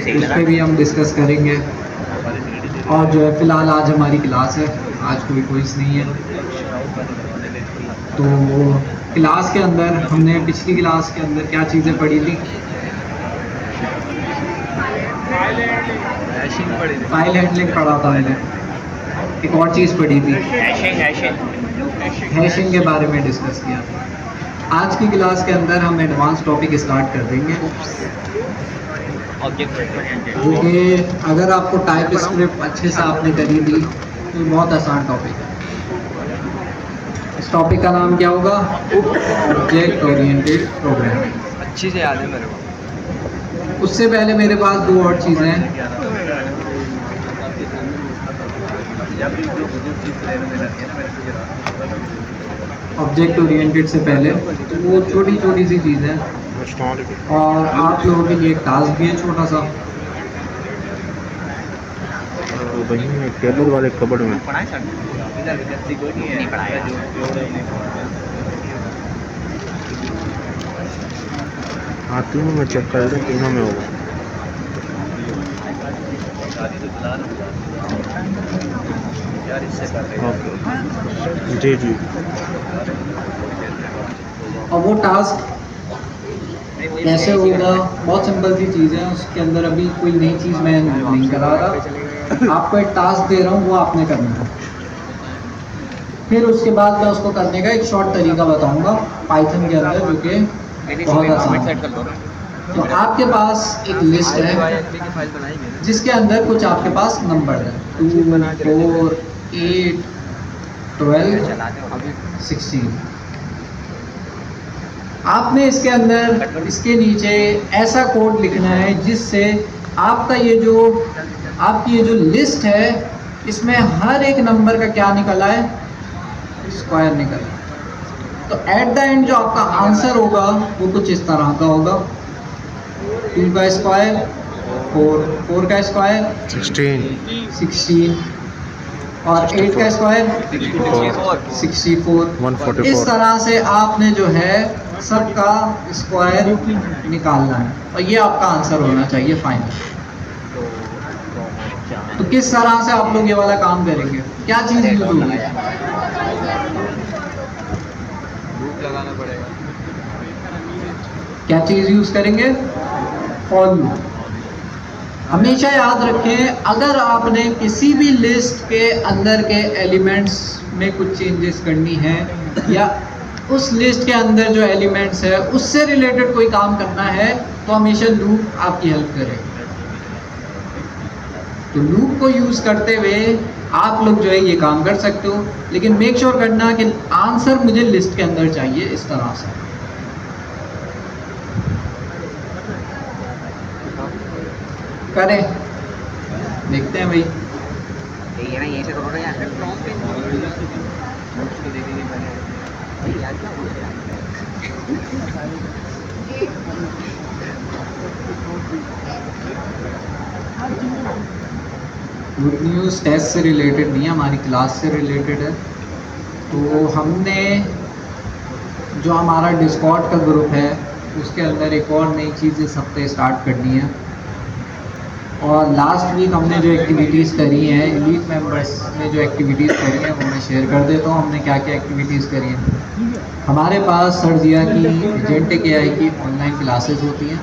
उस पर भी हम डिस्कस करेंगे। और जो है फ़िलहाल आज हमारी क्लास है, आज कोई क्विज़ नहीं है। तो क्लास के अंदर हमने पिछली क्लास के अंदर क्या चीज़ें पढ़ी थी? फाइल हैंडलिंग पढ़ा था हमने। एक और चीज़ पढ़ी थी, हैशिंग के बारे में डिस्कस किया था। आज की क्लास के अंदर हम एडवांस टॉपिक स्टार्ट कर देंगे, जो कि अगर आपको टाइप स्क्रिप्ट अच्छे से आपने करी थी तो बहुत आसान टॉपिक है। इस टॉपिक का नाम क्या होगा? Object oriented programming. अच्छी से याद है मेरे को। उससे पहले मेरे पास दो और चीज़ें हैं। ऑब्जेक्ट ओरिएंटेड से पहले वो छोटी छोटी सी चीज़ें हैं, और आप लोगों के लिए एक टास्क भी है छोटा सा। टेलर वाले कबड़ में हाँ, तीनों में चेक कर रहे, तीनों में होगा। जी जी। और वो टास्क कैसे होगा? बहुत सिंपल सी चीज़ है, उसके अंदर अभी कोई नई चीज़ मैं नहीं करा रहा। आपको एक टास्क दे रहा हूँ, वो आपने करना है। फिर उसके बाद मैं उसको करने का एक शॉर्ट तरीका बताऊंगा पाइथन के अंदर, जो कि बहुत आसान है। तो आपके पास एक लिस्ट है जिसके अंदर कुछ आपके पास नंबर है 2, 4, 8, 12, 16। आपने इसके अंदर इसके नीचे ऐसा कोड लिखना है जिससे आपका आपकी ये जो लिस्ट है, इसमें हर एक नंबर का क्या निकला है? स्क्वायर निकला। तो एट द एंड जो आपका आंसर होगा वो कुछ इस तरह का होगा। 2 का स्क्वायर 4, 4 का स्क्वायर 16, और 8 का स्क्वायर 64। 144। इस तरह से आपने जो है सबका स्क्वायर निकालना है, और ये आपका आंसर होना चाहिए फाइनल। तो किस तरह से आप लोग ये वाला काम करेंगे? क्या चीज़ यूज होगी? लगाना पड़ेगा। क्या चीज़ यूज़ करेंगे? For loop. हमेशा याद रखें, अगर आपने किसी भी लिस्ट के अंदर के एलिमेंट्स में कुछ चेंजेस करनी है, या उस लिस्ट के अंदर जो एलिमेंट्स है उससे रिलेटेड कोई काम करना है, तो हमेशा लूप आपकी हेल्प करेगा। तो लूप को यूज़ करते हुए आप लोग जो है ये काम कर सकते हो, लेकिन मेक श्योर करना कि आंसर मुझे लिस्ट के अंदर चाहिए इस तरह से। करें, देखते हैं भाई। यहीं से करो ना यार। गुड न्यूज़ टेस्ट से रिलेटेड नहीं है, हमारी क्लास से रिलेटेड है। तो हमने जो हमारा डिस्कॉर्ड का ग्रुप है उसके अंदर एक और नई चीज़ इस हफ्ते स्टार्ट करनी है। और लास्ट वीक हमने जो एक्टिविटीज़ करी हैं, एलीट मेंबर्स ने जो एक्टिविटीज़ करी हैं वो मैं शेयर कर देता हूँ। हमने क्या क्या एक्टिविटीज़ करी हैं। हमारे पास सर्जिया की एजेंटिक एआई की ऑनलाइन क्लासेस होती हैं,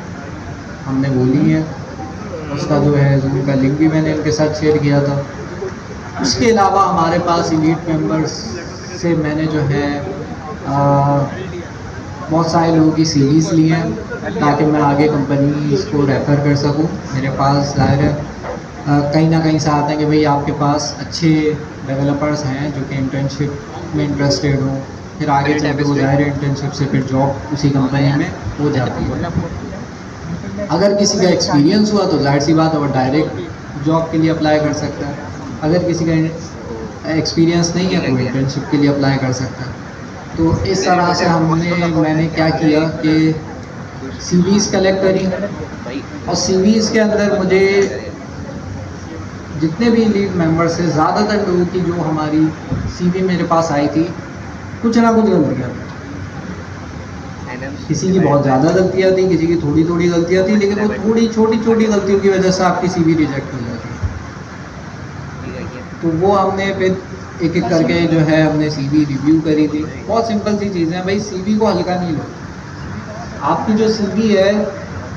हमने वो ली हैं। उसका जो है जूम का लिंक भी मैंने इनके साथ शेयर किया था। उसके अलावा हमारे पास एलीट मेंबर्स से मैंने जो है बहुत सारे लोगों की सीरीज़ ली हैं, ताकि मैं आगे कंपनी इसको रेफ़र कर सकूं। मेरे पास ज़ाहिर है कहीं ना कहीं से आते हैं कि भाई आपके पास अच्छे डेवलपर्स हैं जो कि इंटर्नशिप में इंटरेस्टेड हों, फिर आगे चल के वो ज़ाहिर है इंटर्नशिप से फिर जॉब उसी कंपनी में हो जाती है। अगर किसी का एक्सपीरियंस हुआ तो जाहिर सी बात है वो डायरेक्ट जॉब के लिए अप्लाई कर सकता है। अगर किसी का एक्सपीरियंस नहीं है तो वो इंटर्नशिप के लिए अप्लाई कर सकता है। तो इस तरह से मैंने क्या किया कि सीवीज़ कलेक्ट करी, और सीवीज़ के अंदर मुझे जितने भी लीड मेंबर्स हैं, ज़्यादातर लोगों की जो हमारी सीवी मेरे पास आई थी, कुछ ना कुछ गलतियाँ थी। किसी की बहुत ज़्यादा गलतियाँ थी, किसी की थोड़ी थोड़ी गलतियाँ थी, लेकिन वो थोड़ी छोटी छोटी गलतियों की वजह से आपकी सीवी रिजेक्ट हो जाती है। तो वो हमने फिर एक एक करके जो है हमने सीवी रिव्यू करी थी। बहुत सिंपल सी चीज़ें हैं भाई, सीवी को हल्का नहीं लो। आपकी जो सीवी है,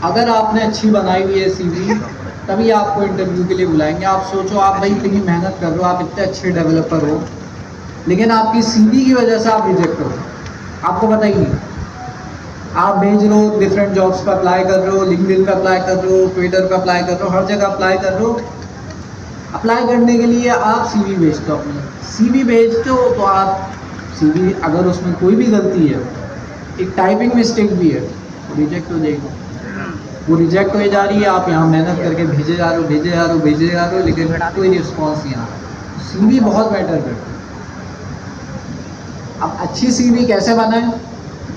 अगर आपने अच्छी बनाई हुई है सीवी, तभी आपको इंटरव्यू के लिए बुलाएंगे। आप सोचो, आप भाई इतनी मेहनत कर रहे हो, आप इतने अच्छे डेवलपर हो, लेकिन आपकी सीवी की वजह से आप रिजेक्ट हो, आपको पता ही नहीं। आप भेज रहे हो, डिफरेंट जॉब्स पर अप्लाई कर रहे हो, लिंक्डइन पे अप्लाई कर रहे हो, ट्विटर पे अप्लाई कर रहे हो, हर जगह अप्लाई कर रहे हो। अप्लाई करने के लिए आप सीवी भेजते हो, अपनी सीवी भेजते हो तो आप सीवी, अगर उसमें कोई भी गलती है, एक टाइपिंग मिस्टेक भी है, तो रिजेक्ट हो जाएगी। वो रिजेक्ट हो जा रही है, आप यहाँ मेहनत करके भेजे जा रहे हो, भेजे जा रहे हो, भेजे जा रहे हो, लेकिन कोई रिस्पॉन्स नहीं आ रहा। सीवी बहुत मैटर करती है। अब अच्छी सीवी कैसे बनाएं,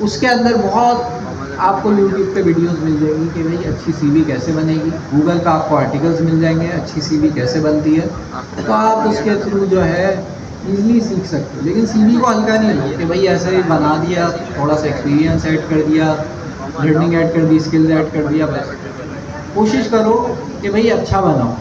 उसके अंदर बहुत आपको यूट्यूब पे वीडियोस मिल जाएंगी कि भाई अच्छी सीवी कैसे बनेगी। गूगल पे आपको आर्टिकल्स मिल जाएंगे अच्छी सीवी कैसे बनती है, तो आप उसके थ्रू जो है ईजिली सीख सकते हो। लेकिन सीवी को हल्का नहीं लो कि भाई ऐसे ही बना दिया, थोड़ा सा एक्सपीरियंस ऐड कर दिया, लर्निंग ऐड कर दी, स्किल्स ऐड कर दिया, बस। कोशिश करो कि भाई अच्छा बनाओ।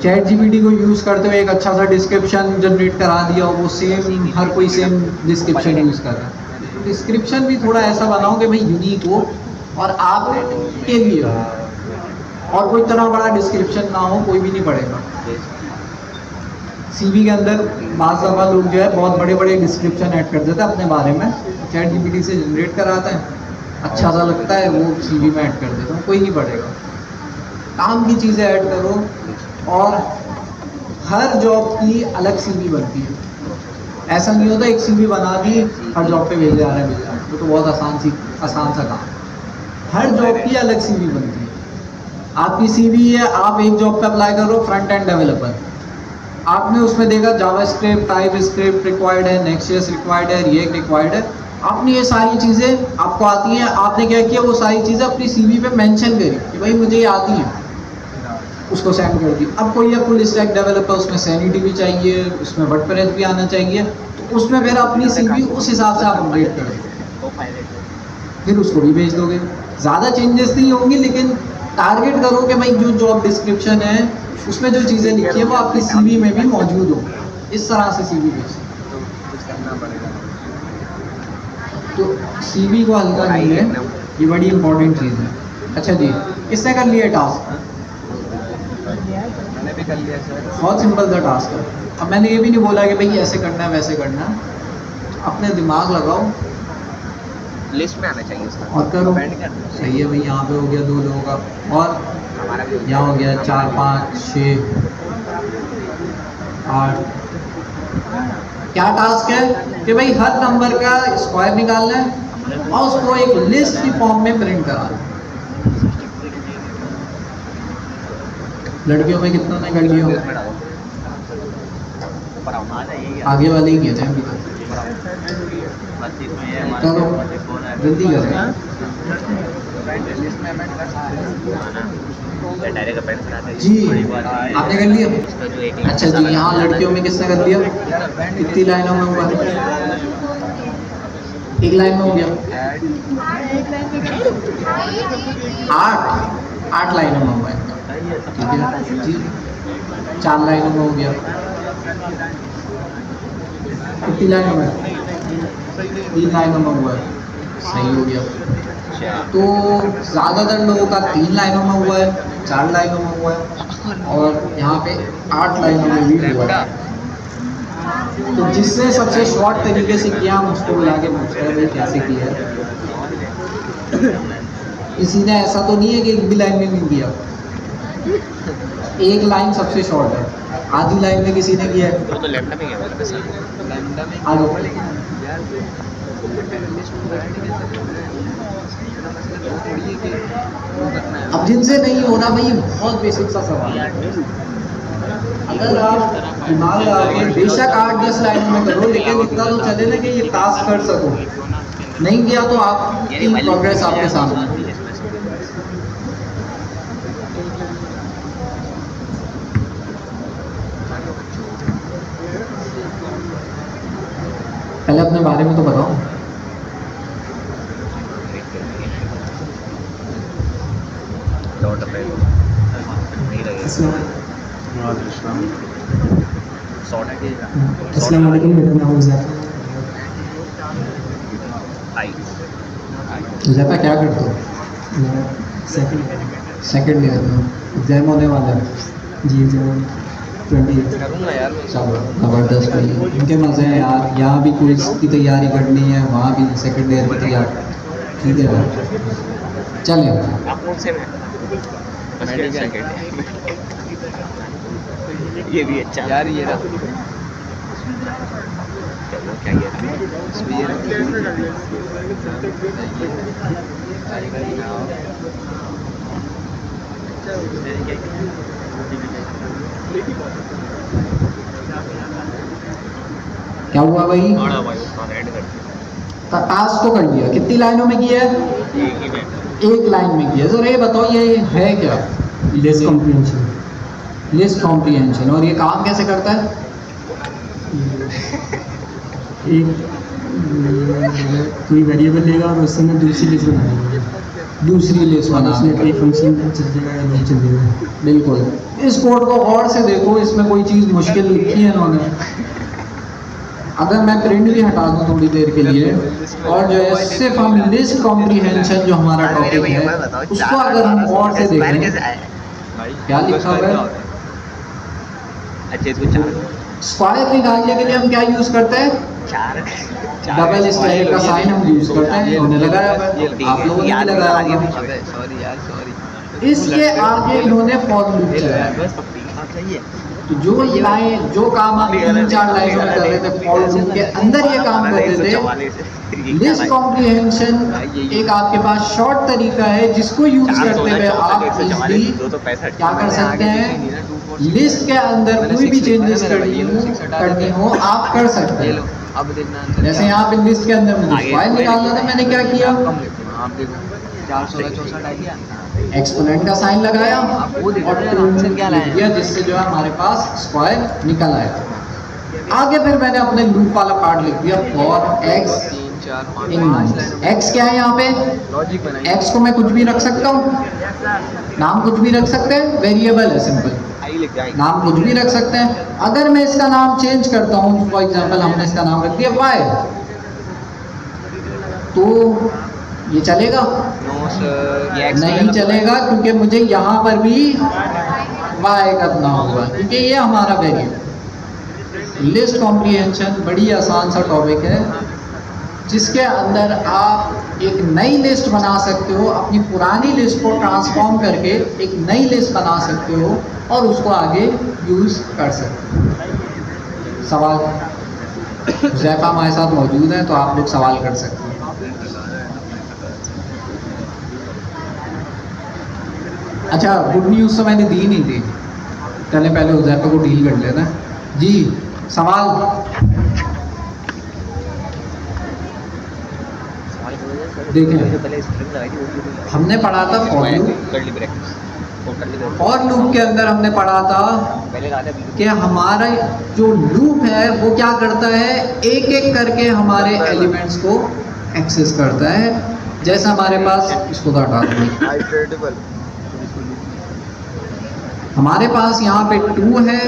चैट जीपीटी को यूज़ करते हुए एक अच्छा सा डिस्क्रिप्शन जनरेट करा दिया, वो सेम, हर कोई सेम डिस्क्रिप्शन यूज़ कर रहा है। तो डिस्क्रिप्शन भी थोड़ा ऐसा बनाओ कि भाई यूनिक हो और आप के लिए हो, और कोई इतना बड़ा डिस्क्रिप्शन ना हो, कोई भी नहीं पढ़ेगा। सीवी के अंदर बाज़ दफ़ा लोग जो है बहुत बड़े बड़े डिस्क्रिप्शन ऐड कर देते हैं अपने बारे में, चैट जीपीटी से जनरेट कराते हैं, अच्छा सा लगता है, वो सीवी में ऐड कर देता हूँ, कोई नहीं पढ़ेगा। काम की चीज़ें ऐड करो, और हर जॉब की अलग सीवी बनती है। ऐसा नहीं होता एक सीवी बना दी, हर जॉब पे भेजे जा रहा है, वो तो बहुत आसान सा काम। हर जॉब की अलग सीवी बनती है। आपकी सीवी है, आप एक जॉब पे अप्लाई कर रहे हो, फ्रंट एंड डेवलपर, आपने उसमें देखा जावास्क्रिप्ट, टाइपस्क्रिप्ट रिक्वायर्ड है, नेक्स्ट.जेएस रिक्वायर्ड है, रिएक्ट रिक्वायर्ड है, आपने ये सारी चीज़ें आपको आती हैं, आपने क्या किया, वो सारी चीज़ें अपनी सीवी पे मेंशन करी कि भाई मुझे ये आती हैं, उसको सेंड कर दी। अब कोई है फुल स्टैक डेवलपर, उसमें सैनिटी भी चाहिए, उसमें वर्डप्रेस भी आना चाहिए, तो उसमें फिर अपनी सीवी उस हिसाब से आप अपडेट कर दो, फिर उसको भी भेज दोगे। ज़्यादा चेंजेस नहीं होंगी, लेकिन टारगेट करो कि भाई जो जॉब डिस्क्रिप्शन है उसमें जो चीज़ें लिखी है वो आपकी सीवी में भी मौजूद हो। इस तरह से सीवी भेज, तो सीवी को हल्का नहीं है, ये बड़ी इंपॉर्टेंट चीज़ है। अच्छा जी, किसने कर लिया टास्क? मैंने भी कर लिया सर। बहुत सिंपल सा टास्क है। अब मैंने ये भी नहीं बोला कि भाई ऐसे करना है वैसे करना है, अपने दिमाग लगाओ लिस्ट में आना चाहिए उसका और करो। Comment कर दो। सही है भाई, यहाँ पे हो गया 2 लोगों का, और हमारा भी यहाँ हो गया 4, 5, 6, 8। क्या टास्क है कि भाई हर नंबर का स्क्वायर निकालना है और उसको एक लिस्ट की फॉर्म में प्रिंट कराना है। लड़कियों में कितना ने कर लिया हो? लिस्ट में डालो। ऊपर आओ। आ जाइए। आगे वाले ही कहते हैं अभी तक। चलो जल्दी करें। लिस्ट में amend कर सकते हैं। डायरेक्ट अपेंड कराते हैं। जी, आपने कर लिया? अच्छा जी, यहाँ लड़कियों में किसने कर लिया? कितनी लाइनों में हुआ? एक लाइन में हो गया। 8 लाइनों में हुआ है। ठीक है जी, 4 लाइनों में हो गया। कितनी लाइनों में? 3 लाइनों में हुआ है। सही हो गया। तो ज़्यादातर लोगों का 3 लाइनों में हुआ है, 4 लाइनों में हुआ है, और यहाँ पे 8 लाइनों में भी हुआ है। तो जिसने सबसे शॉर्ट तरीके से किया, हम उसको बुला के पूछ रहे हैं भाई कैसे किया है। किसी ने ऐसा तो नहीं है कि एक भी लाइन में नहीं किया, एक लाइन सबसे शॉर्ट है, आधी लाइन में किसी ने किया है। वो तो लैम्डा में गया मेरे साथ। लैम्डा में आ जाओ। अब जिनसे नहीं हो रहा भाई, ये बहुत बेसिक सा सवाल है। अगर आप दिमाग लगा के बेशक 8-10 लाइनों में करो, लेकिन इतना तो चले ना कि ये टास्क कर सको। नहीं किया तो आपकी प्रोग्रेस आपके सामने है। पहले अपने बारे में तो बताओ। डॉट अपेल नहीं लगेगा शॉर्ट है अस्सलाम वालेकुम, मेरा नाम हुज़ैफ़ा आई ज़्यादा क्या करते हो? मैं सेकंड ईयर में एग्जाम होने वाला है। जी जब 20 करूँगा यार चलो ज़बरदस्त भाई, इनके मज़े हैं यार। यहाँ भी क्विज़ की तैयारी करनी है, वहाँ भी सेकंड ईयर की तैयारी। ठीक है भाई, चलिए। आप कौन से में सेकंड ये भी अच्छा यार ये रहा चलो क्या ये क्या हुआ भाई? बड़ा भाई उसका ऐड कर पास तो कर लिया, कितनी लाइनों में किया है? एक ही में एक लाइन में किया। सर ये बताओ ये है क्या? List comprehension. List comprehension. और ये काम कैसे करता है? एक कोई वेरिएबल लेगा और उससे मैं दूसरी लिस्ट बनाएंगे, दूसरी लिस्ट बना उसमें कोई फंक्शन चल जाएगा या नहीं चल जाएगा। बिल्कुल। इस कोड को गौर से देखो, इसमें कोई चीज़ मुश्किल लिखी है इन्होंने। अगर मैं प्रिंट भी हटा दूँ थोड़ी देर के लिए, और जो है सिर्फ हम लिस्ट कॉम्प्रिहेंशन जो हमारा टॉपिक है उसको अगर हम गौर से देखें, क्या लिखा हुआ है? अच्छे इसको चार स्क्वायर निकालने के लिए हम क्या यूज़ करते हैं? चार डबल स्क्वायर का साइन हम यूज़ करते हैं। इन्होंने लगाया हुआ है, आप लोगों ने भी लगाया होगा। सॉरी यार सॉरी इसके आगे इन्होंने फॉर लूप चलाया। बस सही है तो जो लाइन, जो काम आप 3-4 लाइनों में कर रहे थे फॉर लूप के अंदर, ये काम करते थे। लिस्ट कॉम्प्रिहेंशन एक आपके पास शॉर्ट तरीका है जिसको यूज करते हुए आप इजीली क्या कर सकते हैं? लिस्ट के अंदर कोई भी चेंजेस करनी हो आप कर सकते हैं। अब देखना जैसे यहाँ पे लिस्ट के अंदर मुझे फाइल निकालना था, मैंने क्या किया? आप देखो 416 डालिए एक्सपोनेंट का साइन लगाया और दिया, जिससे जो है हमारे पास स्क्वायर निकल आया। आगे फिर मैंने अपने लूप वाला पार्ट लिख दिया, फॉर एक्स इन एक्स क्या है यहाँ पे? लॉजिक बनाइए एक्स को मैं कुछ भी रख सकता हूँ, नाम कुछ भी रख सकते हैं, वेरिएबल है सिंपल, आई लिख जाए नाम कुछ भी रख सकते हैं। अगर मैं इसका नाम चेंज करता हूँ, फॉर एग्जांपल हमने इसका नाम रख दिया वाई, तो ये चलेगा? नहीं चलेगा, क्योंकि मुझे यहाँ पर भी वाई करना होगा, क्योंकि ये हमारा वेरिएबल। लिस्ट कॉम्प्रिहेंशन बड़ी आसान सा टॉपिक है जिसके अंदर आप एक नई लिस्ट बना सकते हो, अपनी पुरानी लिस्ट को ट्रांसफॉर्म करके एक नई लिस्ट बना सकते हो और उसको आगे यूज़ कर सकते हो। सवाल? हुज़ैफ़ा हमारे साथ मौजूद है तो आप लोग सवाल कर सकते हैं। अच्छा, गुड न्यूज़ तो मैंने दी नहीं थी, चले पहले हुज़ैफ़ा को डील कर लेना जी। सवाल? देखें, हमने पढ़ा था फॉर लूप के अंदर हमने पढ़ा था कि हमारा जो लूप है वो क्या करता है, एक एक करके हमारे एलिमेंट्स को एक्सेस करता है। जैसे हमारे पास, इसको तो हटा दूँ, हमारे पास यहाँ पे 2 है,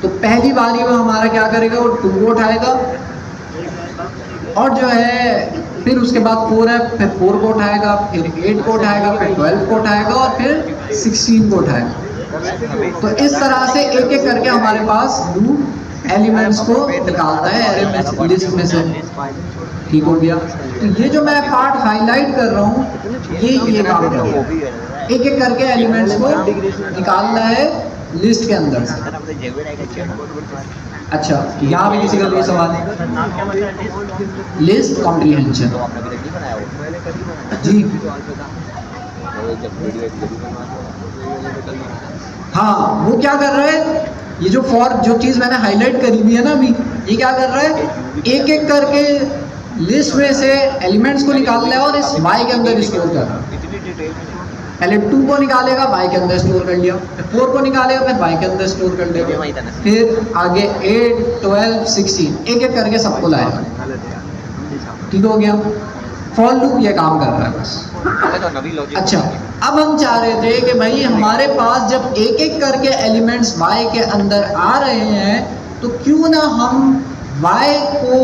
तो पहली बारी में हमारा क्या करेगा, वो 2 को उठाएगा, और जो है फिर उसके बाद 4 है, फिर 4 को उठाएगा, फिर 8 को उठाएगा, फिर 12 को उठाएगा और फिर 16 को उठाएगा। तो इस तरह से एक एक करके हमारे पास लूप एलिमेंट्स को निकालता है एलिमेंट्स लिस्ट में से। ठीक हो गया? तो ये जो मैं पार्ट हाईलाइट कर रहा हूँ, ये काम कर रहा हूँ, एक एक करके एलिमेंट्स को निकालना है लिस्ट के अंदर से। अच्छा, यहाँ भी किसी का कोई सवाल है? लिस्ट कॉम्प्रिहेंशन जी। हाँ, वो क्या कर रहा है, ये जो फॉर जो चीज़ मैंने हाईलाइट करी हुई है ना अभी, ये क्या कर रहा है, एक एक करके लिस्ट में से एलिमेंट्स को निकाल रहा है और इस वाई के अंदर स्टोर कर रहा है। पहले 2 को निकालेगा, वाई के अंदर स्टोर कर लिया, फिर 4 को निकालेगा, फिर वाई के अंदर स्टोर कर लेगा, फिर आगे 8, 12, 16 एक एक करके सबको लाएगा। ठीक हो गया? फॉर लूप ये काम कर रहा है बस। अच्छा, अब हम चाह रहे थे कि भाई हमारे पास जब एक एक करके एलिमेंट्स y के अंदर आ रहे हैं तो क्यों ना हम y को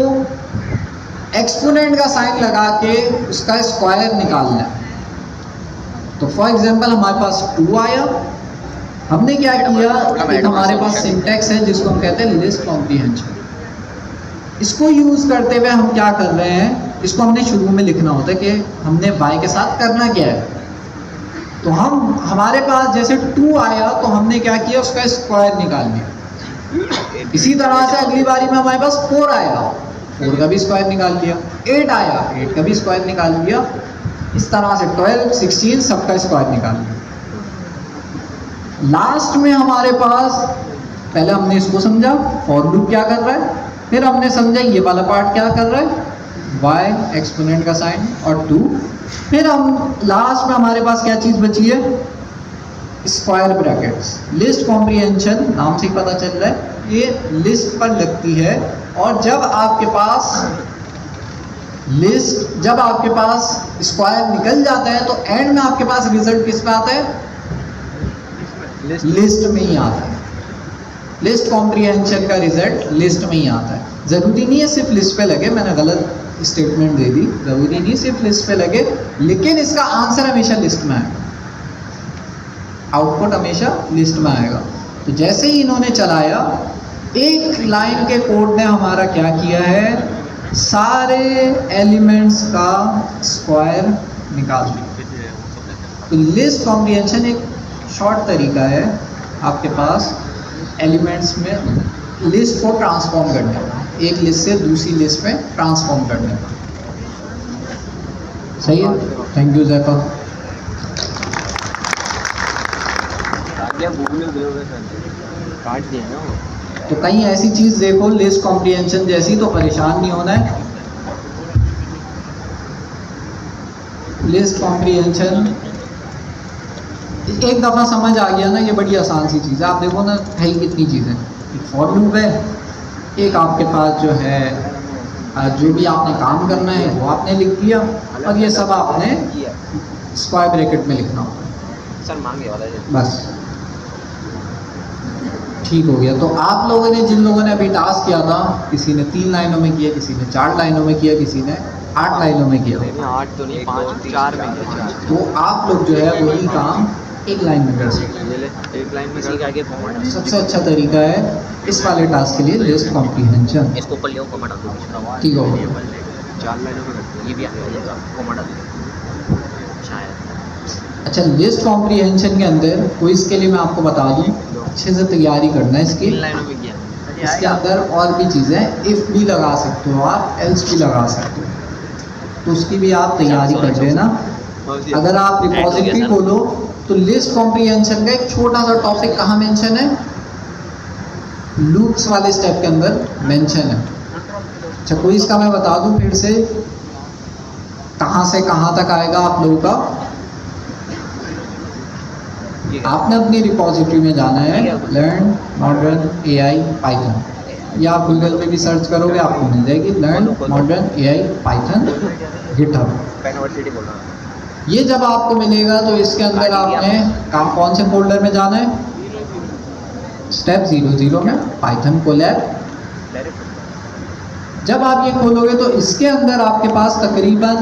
एक्सपोनेंट का साइन लगा के उसका स्क्वायर निकाल लें। तो फॉर एग्जांपल हमारे पास 2 आया, हमने क्या किया, एक हमारे पास सिंटैक्स है जिसको हम कहते हैं लिस्ट कॉम्प्रीहेंशन। इसको यूज़ करते हुए हम क्या कर रहे हैं, इसको हमने शुरू में लिखना होता है कि हमने y के साथ करना क्या है। तो हमारे पास जैसे 2 आया तो हमने क्या किया, उसका स्क्वायर निकाल लिया। इसी तरह से अगली बारी में हमारे पास 4 आया, 4 का भी स्क्वायर निकाल लिया। 8 आया, 8 का भी स्क्वायर निकाल लिया। इस तरह से 12, 16 सबका स्क्वायर निकाल लिया। लास्ट में हमारे पास, पहले हमने इसको समझा फॉर लूप क्या कर रहा है, फिर हमने समझा ये वाला पार्ट क्या कर रहा है, y एक्सपोनेंट का साइन और 2, फिर हम लास्ट में हमारे पास क्या चीज़ बची है, स्क्वायर ब्रैकेट्स। लिस्ट कॉम्प्रीहेंशन नाम से ही पता चल रहा है ये लिस्ट पर लगती है। और जब आपके पास स्क्वायर निकल जाता है तो एंड में आपके पास रिजल्ट किस पे आता है, लिस्ट में ही आता है। लिस्ट कॉम्प्रीहेंशन का रिजल्ट लिस्ट में ही आता है। ज़रूरी नहीं है सिर्फ लिस्ट पे लगे, मैंने गलत स्टेटमेंट दे दी, ज़रूरी नहीं सिर्फ लिस्ट पे लगे, लेकिन इसका आंसर हमेशा लिस्ट में आएगा, आउटपुट हमेशा लिस्ट में आएगा। तो जैसे ही इन्होंने चलाया, एक लाइन के कोड ने हमारा क्या किया है, सारे एलिमेंट्स का स्क्वायर निकाल दिया। तो लिस्ट कॉम्प्रीहेंशन एक शॉर्ट तरीका है आपके पास एलिमेंट्स में लिस्ट को ट्रांसफॉर्म करने का, एक लिस्ट से दूसरी लिस्ट में ट्रांसफॉर्म करने का। सही है, थैंक यू जैफर। काट दिया ना वो। तो कहीं ऐसी चीज़ देखो लिस्ट कॉम्प्रीहेंशन जैसी, तो परेशान नहीं होना है। लिस्ट कॉम्प्रीहेंशन एक दफ़ा समझ आ गया ना, ये बड़ी आसान सी चीज़ है। आप देखो ना, है ही कितनी चीज़ें, एक फॉर लूप है, एक आपके पास जो है जो भी आपने काम करना है वो आपने लिख दिया, और ये सब आपने स्क्वायर ब्रैकेट में लिखना होगा, सर मांगे वाला है बस ठीक हो गया। तो आप लोगों ने, जिन लोगों ने अभी टास्क किया था, किसी ने 3 लाइनों में किया, किसी ने 4 लाइनों में किया, किसी ने 8 लाइनों में किया, 8 तो नहीं 5 4 में किया। तो आप लोग जो है वही काम एक लाइन में कर सकते हैं। एक लाइन में इसी के आगे कॉमा डाल। सबसे अच्छा तरीका है इस वाले टास्क के लिए लिस्ट कॉम्प्रीहेंशन। इसको ऊपर ले कॉमा डाल दो, ठीक हो, 4 लाइनों में रख दो, ये भी आ जाएगा कॉमा डाल दो शायद। अच्छा, लिस्ट कॉम्प्रीहेंशन के अंदर क्विज के लिए मैं आपको बता दूं, अच्छे से तैयारी करना है इसकी। 3 लाइनों में किया। इसके अंदर और भी चीज़ें, इफ़ भी लगा सकते हो आप, एल्स भी लगा सकते हो, तो उसकी भी आप तैयारी कर लेना। अगर आप रिपोजिटरी खोलो तो लिस्ट कॉम्प्रीहेंशन का एक छोटा सा टॉपिक कहाँ मेंशन है, लूप्स वाले स्टेप के अंदर मेंशन है। अच्छा, कोई इसका मैं बता दूं फिर से कहाँ तक आएगा आप लोगों का। आपने अपनी रिपोजिटरी में जाना है, लर्न मॉडर्न एआई पाइथन, या आप गूगल में भी सर्च करोगे आपको मिल जाएगी, learn modern AI Python GitHub. University बोल रहा हूं। ये जब आपको मिलेगा तो इसके अंदर आपने कौन से फोल्डर में जाना है, स्टेप 00 में पाइथन कोलैब। जब आप ये खोलोगे तो इसके अंदर आपके पास तकरीबन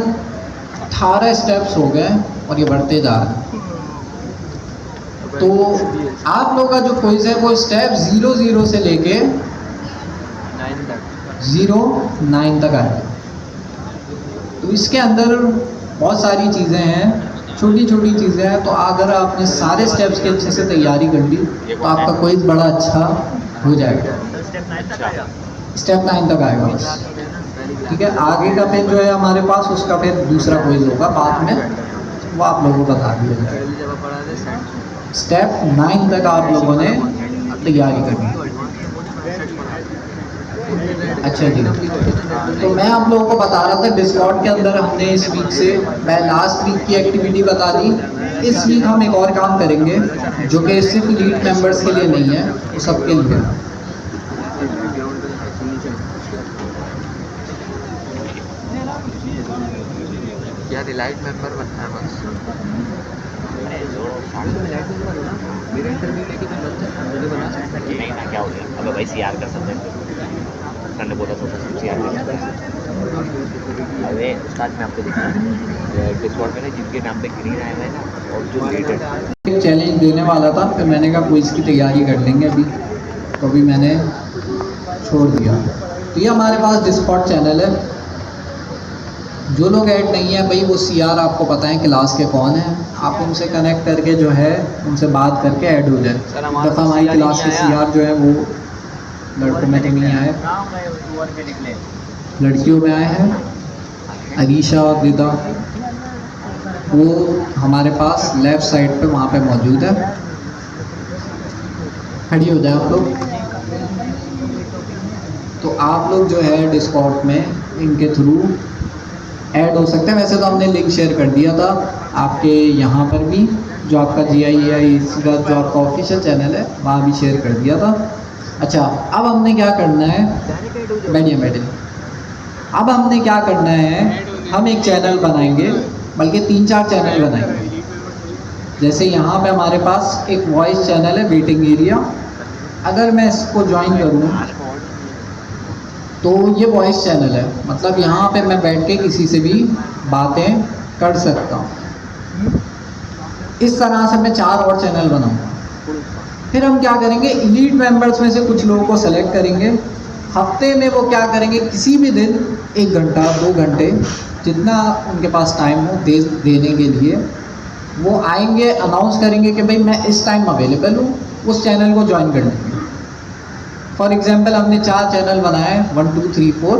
18 स्टेप्स हो गए और ये बढ़ते जा रहे हैं। तो आप लोगों का जो क्विज है वो स्टेप 00 से लेके 09 तक आएगा। तो इसके अंदर बहुत सारी चीज़ें हैं, छोटी छोटी चीज़ें हैं। तो अगर आपने सारे स्टेप्स की अच्छे से तैयारी कर ली तो आपका क्विज बड़ा अच्छा हो जाएगा। स्टेप 9 तक आएगा बस, ठीक है। आगे का फिर जो है हमारे पास, उसका फिर दूसरा क्विज होगा बाद में, वो आप लोगों को बता दिया जाएगा। स्टेप 9 तक आप लोगों ने तैयारी करनी है। अच्छा जी, तो मैं आप लोगों को बता रहा था डिस्कॉर्ड के अंदर हमने इस वीक से, मैं लास्ट वीक की एक्टिविटी बता दी, इस वीक हम एक और काम करेंगे जो कि सिर्फ लीड मेंबर्स के लिए नहीं है, वो सबके लिए। क्या डिलाइट मेंबर बनना है बस। जो मेरा इंटरव्यू लेके तो बन सकता मुझे बना सकता है। नहीं ना, क्या हो गया? अबे भाई सीआर कर सकते हैं, सर ने बोला था सीआर कर सकते हैं। अरे उस्ताद मैं आपको दिखा डिस्कॉर्ड में ना जिनके नाम पे ग्रीन आया हुआ है ना, और जो रेड है, एक चैलेंज देने वाला था, फिर मैंने कहा क्विज की तैयारी कर लेंगे अभी, तो अभी मैंने छोड़ दिया। तो ये हमारे पास डिस्कॉर्ड चैनल है। जो लोग ऐड नहीं है भाई, वो सीआर आपको पता है क्लास के कौन है, आप उनसे कनेक्ट करके जो है उनसे बात करके ऐड हो जाए। सर, हमारा दफ़ा तो हमारी CR क्लास के नहीं आया। सीआर जो है वो लड़कों में तो नहीं आए, के निकले। लड़कियों में आए हैं। अरीशा और दिदा, वो हमारे पास लेफ़्ट साइड पे वहाँ पे मौजूद है। खड़ी हो जाए आप लोग। तो आप लोग जो है डिस्कॉर्ड में इनके थ्रू ऐड हो सकते हैं। वैसे तो हमने लिंक शेयर कर दिया था आपके यहाँ पर भी, जो आपका GIAI का जो आपका ऑफिशियल चैनल है वहाँ भी शेयर कर दिया था। अच्छा, अब हमने क्या करना है, बैठिए। अब हमने क्या करना है, हम एक चैनल बनाएंगे, बल्कि 3-4 चैनल बनाएंगे। जैसे यहाँ पे हमारे पास एक वॉइस चैनल है, वेटिंग एरिया। अगर मैं इसको ज्वाइन करूँ तो ये वॉइस चैनल है, मतलब यहाँ पे मैं बैठ के किसी से भी बातें कर सकता हूँ। इस तरह से मैं 4 और चैनल बनाऊँगा। फिर हम क्या करेंगे, एलीट मेंबर्स में से कुछ लोगों को सेलेक्ट करेंगे। हफ्ते में वो क्या करेंगे, किसी भी दिन 1 घंटा 2 घंटे जितना उनके पास टाइम हो देने के लिए वो आएंगे, अनाउंस करेंगे कि भाई मैं इस टाइम अवेलेबल हूँ, उस चैनल को ज्वाइन कर लेंगे। फॉर एग्जांपल हमने 4 चैनल बनाए, 1 2 3 4।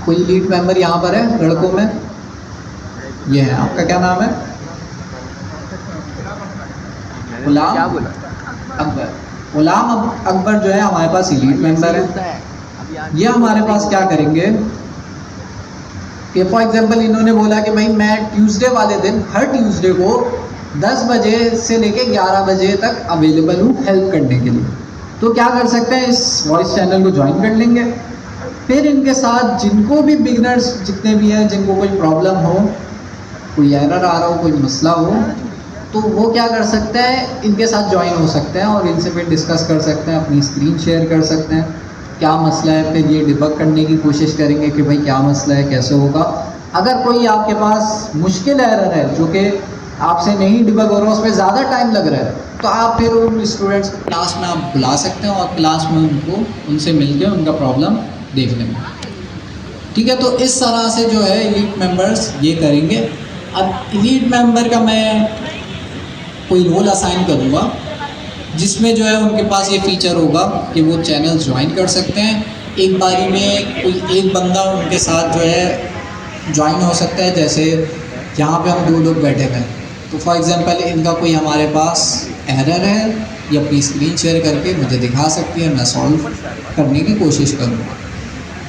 कोई एलीट मेंबर यहाँ पर है लड़कों में, ये है, आपका क्या नाम है? गुलाम क्या बोला? अकबर। गुलाम अकबर जो है हमारे पास एलीट मेंबर है। ये हमारे पास क्या करेंगे कि फॉर एग्जांपल इन्होंने बोला कि भाई मैं ट्यूसडे वाले दिन, हर ट्यूसडे को 10 बजे से लेके 11 बजे तक अवेलेबल हूँ हेल्प करने के लिए। तो क्या कर सकते हैं, इस वॉइस चैनल को ज्वाइन कर लेंगे। फिर इनके साथ जिनको भी बिगनर्स जितने भी हैं, जिनको कोई प्रॉब्लम हो, कोई एरर आ रहा हो, कोई मसला हो, तो वो क्या कर सकते हैं, इनके साथ ज्वाइन हो सकते हैं और इनसे फिर डिस्कस कर सकते हैं, अपनी स्क्रीन शेयर कर सकते हैं, क्या मसला है। फिर ये डिबग करने की कोशिश करेंगे कि भाई क्या मसला है, कैसे होगा। अगर कोई आपके पास मुश्किल एरर है जो कि आपसे नहीं डिबग हो रहा, उसमें ज़्यादा टाइम लग रहा है, तो आप फिर उन स्टूडेंट्स को क्लास में आप बुला सकते हैं और क्लास में उनसे मिलकर उनका प्रॉब्लम देख लेंगे। ठीक है, तो इस तरह से जो है एलीट मेंबर्स ये करेंगे। अब एलीट मेंबर का मैं कोई रोल असाइन करूँगा जिसमें जो है उनके पास ये फीचर होगा कि वो चैनल ज्वाइन कर सकते हैं। एक बारी में कोई एक बंदा उनके साथ जो है ज्वाइन हो सकता है। जैसे यहाँ पे हम 2 लोग बैठे हुए हैं, तो फॉर एग्जांपल इनका कोई हमारे पास एरर है, ये अपनी स्क्रीन शेयर करके मुझे दिखा सकती है, मैं सॉल्व करने की कोशिश करूँगा।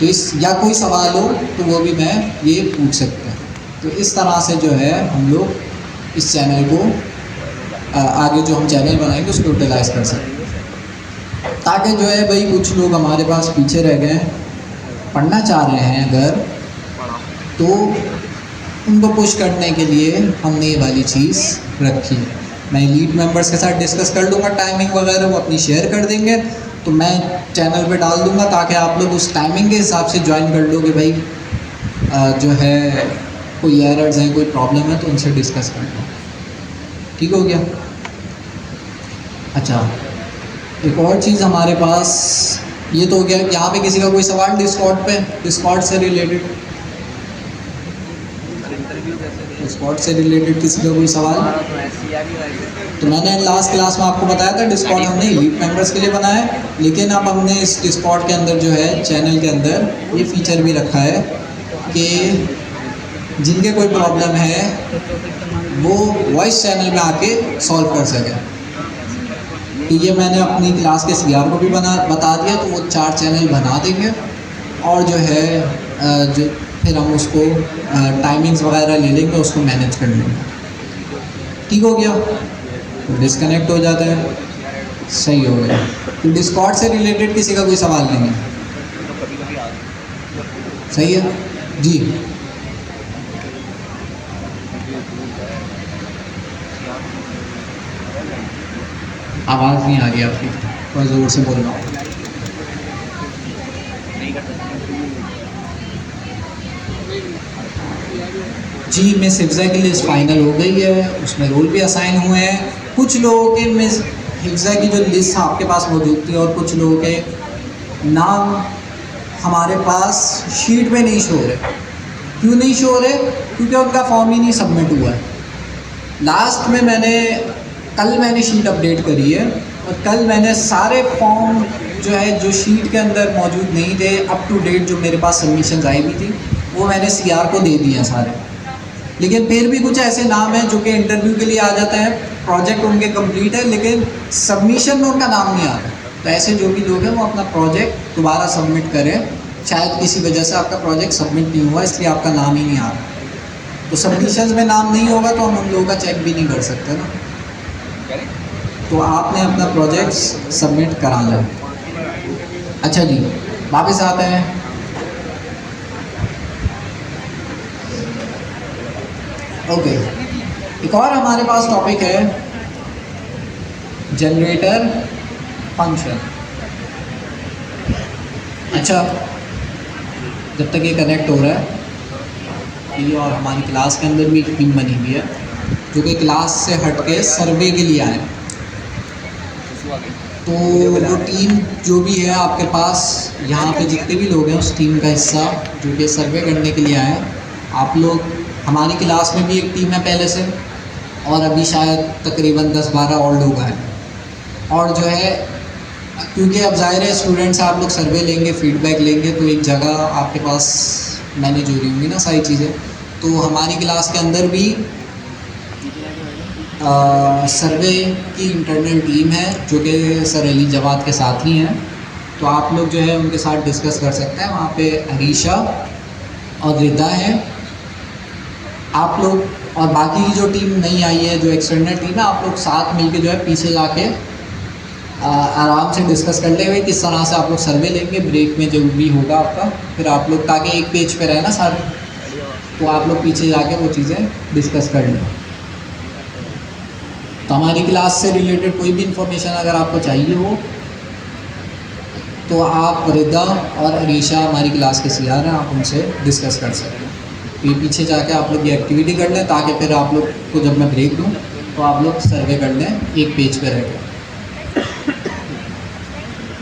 तो इस या कोई सवाल हो तो वो भी मैं ये पूछ सकते हैं। तो इस तरह से जो है हम लोग इस चैनल को आगे जो हम चैनल बनाएंगे उसको यूटिलाइज़ कर सकते हैं, ताकि जो है भाई कुछ लोग हमारे पास पीछे रह गए हैं, पढ़ना चाह रहे हैं अगर, तो उनको पुश करने के लिए हमने ये वाली चीज़ रखी है। मैं एलीट मेंबर्स के साथ डिस्कस कर लूँगा, टाइमिंग वगैरह वो अपनी शेयर कर देंगे, तो मैं चैनल पे डाल दूँगा ताकि आप लोग उस टाइमिंग के हिसाब से ज्वाइन कर लो कि भाई जो है कोई एरर्स हैं, कोई प्रॉब्लम है तो उनसे डिस्कस कर लो। ठीक हो गया। अच्छा, एक और चीज़ हमारे पास ये तो हो गया। यहाँ पे किसी का कोई सवाल डिस्कॉर्ड से रिलेटेड, डिस्कॉर्ड से रिलेटेड किसी का कोई सवाल? तो मैंने लास्ट क्लास में आपको बताया था डिस्कॉर्ड हमने एलीट मेंबर्स के लिए बनाया है, लेकिन अब हमने इस डिस्कॉर्ड के अंदर जो है चैनल के अंदर ये फीचर भी रखा है कि जिनके कोई प्रॉब्लम है वो वॉइस चैनल में आके सॉल्व कर सकें। तो ये मैंने अपनी क्लास के सीआर को भी बता दिया, तो वो 4 चैनल बना देंगे और जो है जो फिर हम उसको टाइमिंग्स वगैरह ले लेंगे, उसको मैनेज कर लेंगे। ठीक हो गया। तो डिस्कनेक्ट हो जाता है, सही हो गया। तो डिस्कॉर्ड से रिलेटेड किसी का कोई सवाल नहीं है? सही है जी। आवाज़ नहीं आ रही आपकी, थोड़ा ज़ोर से बोल रहा हूँ। जी मिस हिफ्ज़ा की लिस्ट फाइनल हो गई है, उसमें रोल भी असाइन हुए हैं। कुछ लोगों के मिस हिफ्ज़ा की जो लिस्ट आपके पास मौजूद थी और कुछ लोगों के नाम हमारे पास शीट में नहीं शो हो रहे। क्यों नहीं शो हो रहे? क्योंकि उनका फॉर्म ही नहीं सबमिट हुआ है। लास्ट में कल मैंने शीट अपडेट करी है और कल मैंने सारे फॉर्म जो है जो शीट के अंदर मौजूद नहीं थे, अप टू डेट जो मेरे पास सबमिशन आई हुई थी, वो मैंने CR को दे दिया सारे। लेकिन फिर भी कुछ ऐसे नाम हैं जो कि इंटरव्यू के लिए आ जाते हैं, प्रोजेक्ट उनके कंप्लीट है लेकिन सबमिशन में उनका नाम नहीं आ रहा। तो ऐसे जो भी लोग हैं वो अपना प्रोजेक्ट दोबारा सबमिट करें। शायद किसी वजह से आपका प्रोजेक्ट सबमिट नहीं हुआ, इसलिए आपका नाम ही नहीं आ रहा। तो सबमिशंस में नाम नहीं होगा तो हम उन लोगों का चेक भी नहीं कर सकते ना। तो आपने अपना प्रोजेक्ट सबमिट करा लें। अच्छा जी, वापस आते हैं। ओके, एक और हमारे पास टॉपिक है जनरेटर फंक्शन। अच्छा, जब तक ये कनेक्ट हो रहा है, ये और हमारी क्लास के अंदर भी एक टीम बनी हुई है जो कि क्लास से हट के सर्वे के लिए आए। तो वो टीम जो भी है आपके पास, यहाँ पे जितने भी लोग हैं उस टीम का हिस्सा जो कि सर्वे करने के लिए आए। आप लोग, हमारी क्लास में भी एक टीम है पहले से, और अभी शायद तकरीबन 10-12 और लोग आए। और जो है, क्योंकि अब ज़ाहिर है स्टूडेंट्स आप लोग सर्वे लेंगे, फीडबैक लेंगे, तो एक जगह आपके पास मैनेज हो रही होंगी ना सारी चीज़ें। तो हमारी क्लास के अंदर भी सर्वे की इंटरनल टीम है जो कि सर अली जवाद के साथ ही हैं। तो आप लोग जो है उनके साथ डिस्कस कर सकते हैं। वहाँ पे अरीशा और रिदा है। आप लोग और बाकी जो टीम नहीं आई है, जो एक्सटर्नल टीम है, आप लोग साथ मिलके जो है पीछे जाके आराम से डिस्कस कर लेंगे किस तरह से आप लोग सर्वे लेंगे। ब्रेक में जो भी होगा आपका, फिर आप लोग ताकि एक पेज पे रहे ना सारे, तो आप लोग पीछे जाके वो चीज़ें डिस्कस कर लें। तो हमारी क्लास से रिलेटेड कोई भी इंफॉर्मेशन अगर आपको चाहिए हो तो आप रिदा और अरीशा हमारी क्लास के CR हैं, आप उनसे डिस्कस कर सकते हैं। तो ये पीछे जाके आप लोग ये एक्टिविटी कर लें ताकि फिर आप लोग को जब मैं ब्रेक दूँ तो आप लोग सर्वे कर लें एक पेज पे रह के।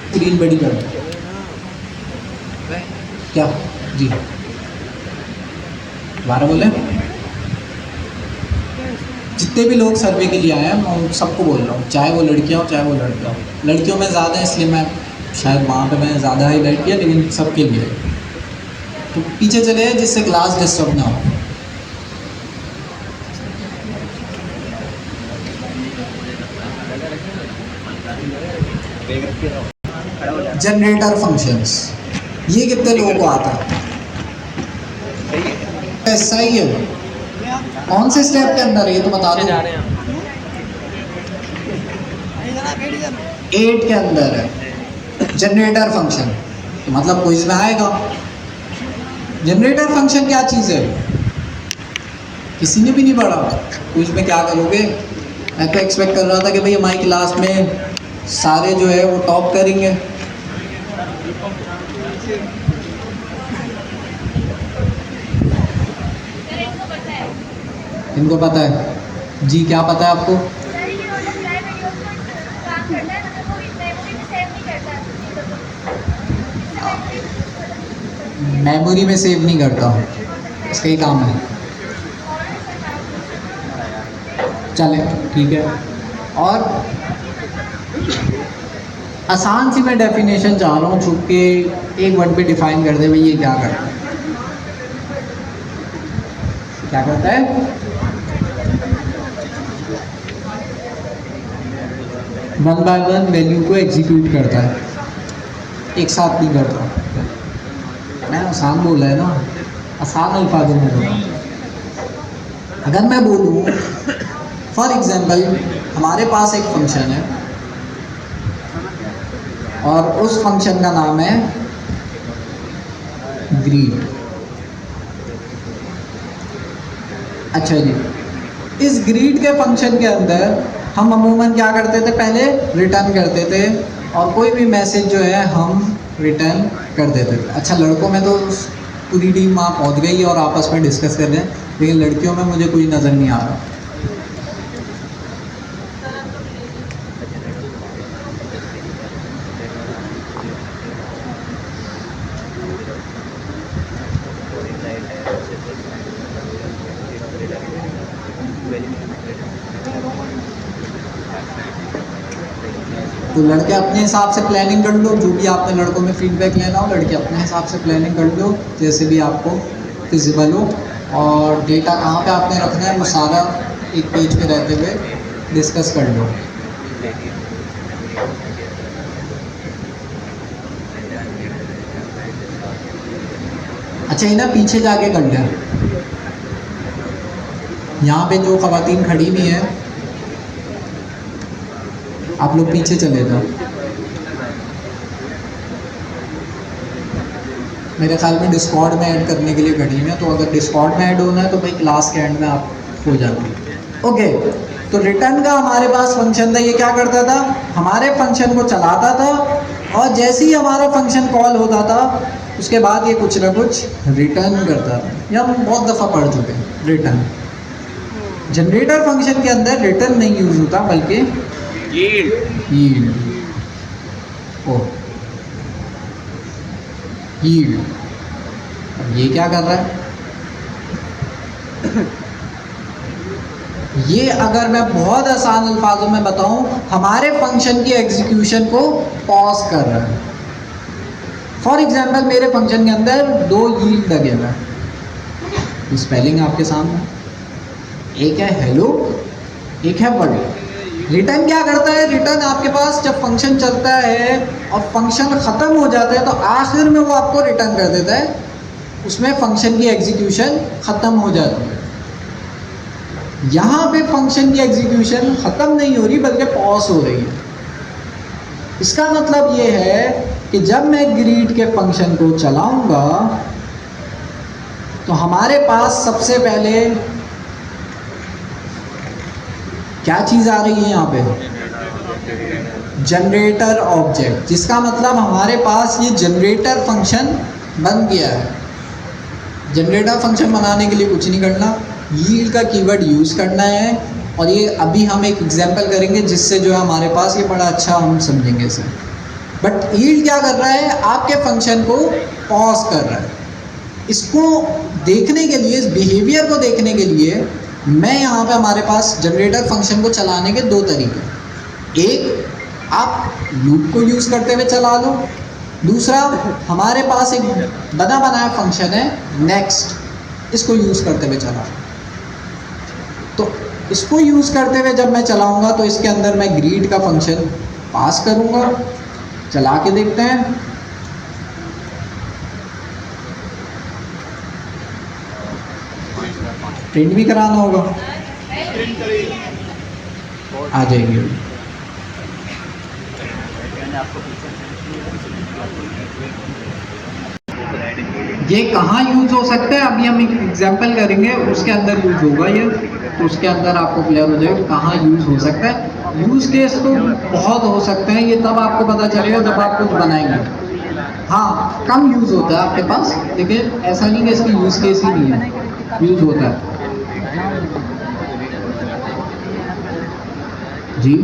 स्क्रीन बड़ी कर दें क्या जी, 12 बोले। जितने भी लोग सर्वे के लिए आए हैं मैं उन सबको बोल रहा हूँ, चाहे वो लड़कियाँ हो चाहे वो लड़के हो। लड़कियों में ज़्यादा है इसलिए मैं शायद वहाँ पे मैं ज़्यादा हाईलाइट किया, लेकिन सबके लिए। तो पीछे चले जिससे क्लास डिस्टर्ब ना हो। जनरेटर फंक्शंस, ये कितने लोगों को आता है? ऐसा ही है। कौन से स्टेप के अंदर है ये तो बता दो। 8 के अंदर है जनरेटर फंक्शन। तो मतलब क्विज में आएगा जनरेटर फंक्शन क्या चीज़ है, किसी ने भी नहीं पढ़ा। क्विज में क्या करोगे? मैं तो एक्सपेक्ट कर रहा था कि भाई हमारी क्लास में सारे जो है वो टॉप करेंगे। इनको पता है जी, क्या पता है आपको? मेमोरी में सेव नहीं करता हूँ, इसका ही काम है। चले ठीक है। और आसान सी मैं डेफिनेशन चाह रहा हूँ, चूँकि एक वर्ड पे डिफाइन कर दे भाई ये क्या करता है। क्या करता है? वन बाय वन वैल्यू को एग्जीक्यूट करता है, एक साथ नहीं करता। मैं आसान बोला है ना, आसान अल्फाजों में बोला। अगर मैं बोलूँ फॉर एग्जांपल, हमारे पास एक फंक्शन है और उस फंक्शन का नाम है ग्रीट। अच्छा जी, इस ग्रीट के फंक्शन के अंदर हम अमूमन क्या करते थे, पहले रिटर्न करते थे और कोई भी मैसेज जो है हम रिटर्न कर देते थे। अच्छा, लड़कों में तो पूरी टीम वहाँ पहुँच गई और आपस में डिस्कस कर रहे हैं, लेकिन लड़कियों में मुझे कोई नज़र नहीं आ रहा। तो लड़के अपने हिसाब से प्लानिंग कर लो, जो भी आपने लड़कों में फीडबैक लेना हो, लड़के अपने हिसाब से प्लानिंग कर लो जैसे भी आपको फिजिबल हो। और डेटा कहाँ पे आपने रखना है वो सारा एक पेज पे रहते हुए डिस्कस कर लो। अच्छा, इन्हें पीछे जाके कर लिया। यहाँ पे जो ख़वातीन खड़ी हुई हैं, आप लोग पीछे चले जाओ। मेरे ख्याल में डिस्कॉर्ड में ऐड करने के लिए खड़ी है, तो अगर डिस्कॉर्ड में ऐड होना है तो भाई क्लास के एंड में आप हो जाते। ओके, तो रिटर्न का हमारे पास फंक्शन था। ये क्या करता था, हमारे फंक्शन को चलाता था और जैसे ही हमारा फंक्शन कॉल होता था उसके बाद ये कुछ ना कुछ रिटर्न करता था। ये हम बहुत दफ़ा पढ़ चुके हैं। रिटर्न जनरेटर फंक्शन के अंदर रिटर्न नहीं यूज़ होता बल्कि यील्ड। अब ये क्या कर रहा है, ये अगर मैं बहुत आसान अल्फाजों में बताऊं, हमारे फंक्शन की एग्जीक्यूशन को पॉज कर रहा है। फॉर एग्जांपल, मेरे फंक्शन के अंदर 2 यील्ड लगे हुए हैं। स्पेलिंग आपके सामने, एक है हेलो, एक है वर्ड। रिटर्न क्या करता है, रिटर्न आपके पास जब फंक्शन चलता है और फंक्शन ख़त्म हो जाता है तो आखिर में वो आपको रिटर्न कर देता है, उसमें फंक्शन की एग्जीक्यूशन ख़त्म हो जाती है। यहाँ पे फंक्शन की एग्जीक्यूशन ख़त्म नहीं हो रही बल्कि पॉज हो रही है। इसका मतलब ये है कि जब मैं ग्रीट के फंक्शन को चलाऊंगा तो हमारे पास सबसे पहले क्या चीज़ आ रही है यहाँ पे, जनरेटर ऑब्जेक्ट, जिसका मतलब हमारे पास ये जनरेटर फंक्शन बन गया है। जनरेटर फंक्शन बनाने के लिए कुछ नहीं करना, यील्ड का कीवर्ड यूज़ करना है। और ये अभी हम एक एग्जांपल करेंगे जिससे जो है हमारे पास ये बड़ा अच्छा हम समझेंगे इसे। बट यील्ड क्या कर रहा है, आपके फंक्शन को पॉज कर रहा है। इसको देखने के लिए, इस बिहेवियर को देखने के लिए मैं यहाँ पे हमारे पास जनरेटर फंक्शन को चलाने के 2 तरीके। एक, आप लूप को यूज़ करते हुए चला लो। दूसरा, हमारे पास एक बना बनाया फंक्शन है नेक्स्ट, इसको यूज़ करते हुए चला। तो इसको यूज़ करते हुए जब मैं चलाऊँगा तो इसके अंदर मैं ग्रीट का फंक्शन पास करूँगा। चला के देखते हैं। प्रिंट भी कराना होगा, आ जाएगी। ये कहाँ यूज़ हो सकता है, अभी हम एक एग्जांपल करेंगे, उसके अंदर यूज़ होगा ये, तो उसके अंदर आपको क्लियर हो जाएगा कहाँ यूज़ हो सकता है। यूज़ केस तो बहुत हो सकते हैं, ये तब आपको पता चलेगा जब आप कुछ बनाएंगे। हाँ, कम यूज़ होता है आपके पास, लेकिन ऐसा नहीं कि इसकी यूज़ केस ही नहीं है, यूज़ होता है जी।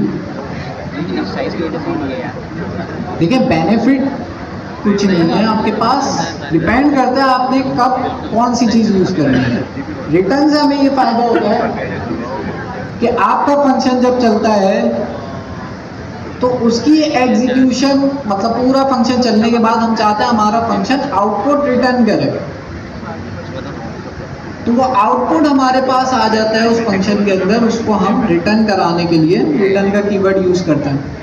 देखिए, बेनिफिट कुछ नहीं है आपके पास, डिपेंड करता है आपने कब कौन सी चीज़ यूज़ करनी है। रिटर्न से हमें ये फ़ायदा होता है कि आपका फंक्शन जब चलता है तो उसकी एग्जीक्यूशन, मतलब पूरा फंक्शन चलने के बाद हम चाहते हैं हमारा फंक्शन आउटपुट रिटर्न करे, तो वो आउटपुट हमारे पास आ जाता है उस फंक्शन के अंदर। उसको हम रिटर्न कराने के लिए रिटर्न का कीवर्ड यूज़ करते हैं।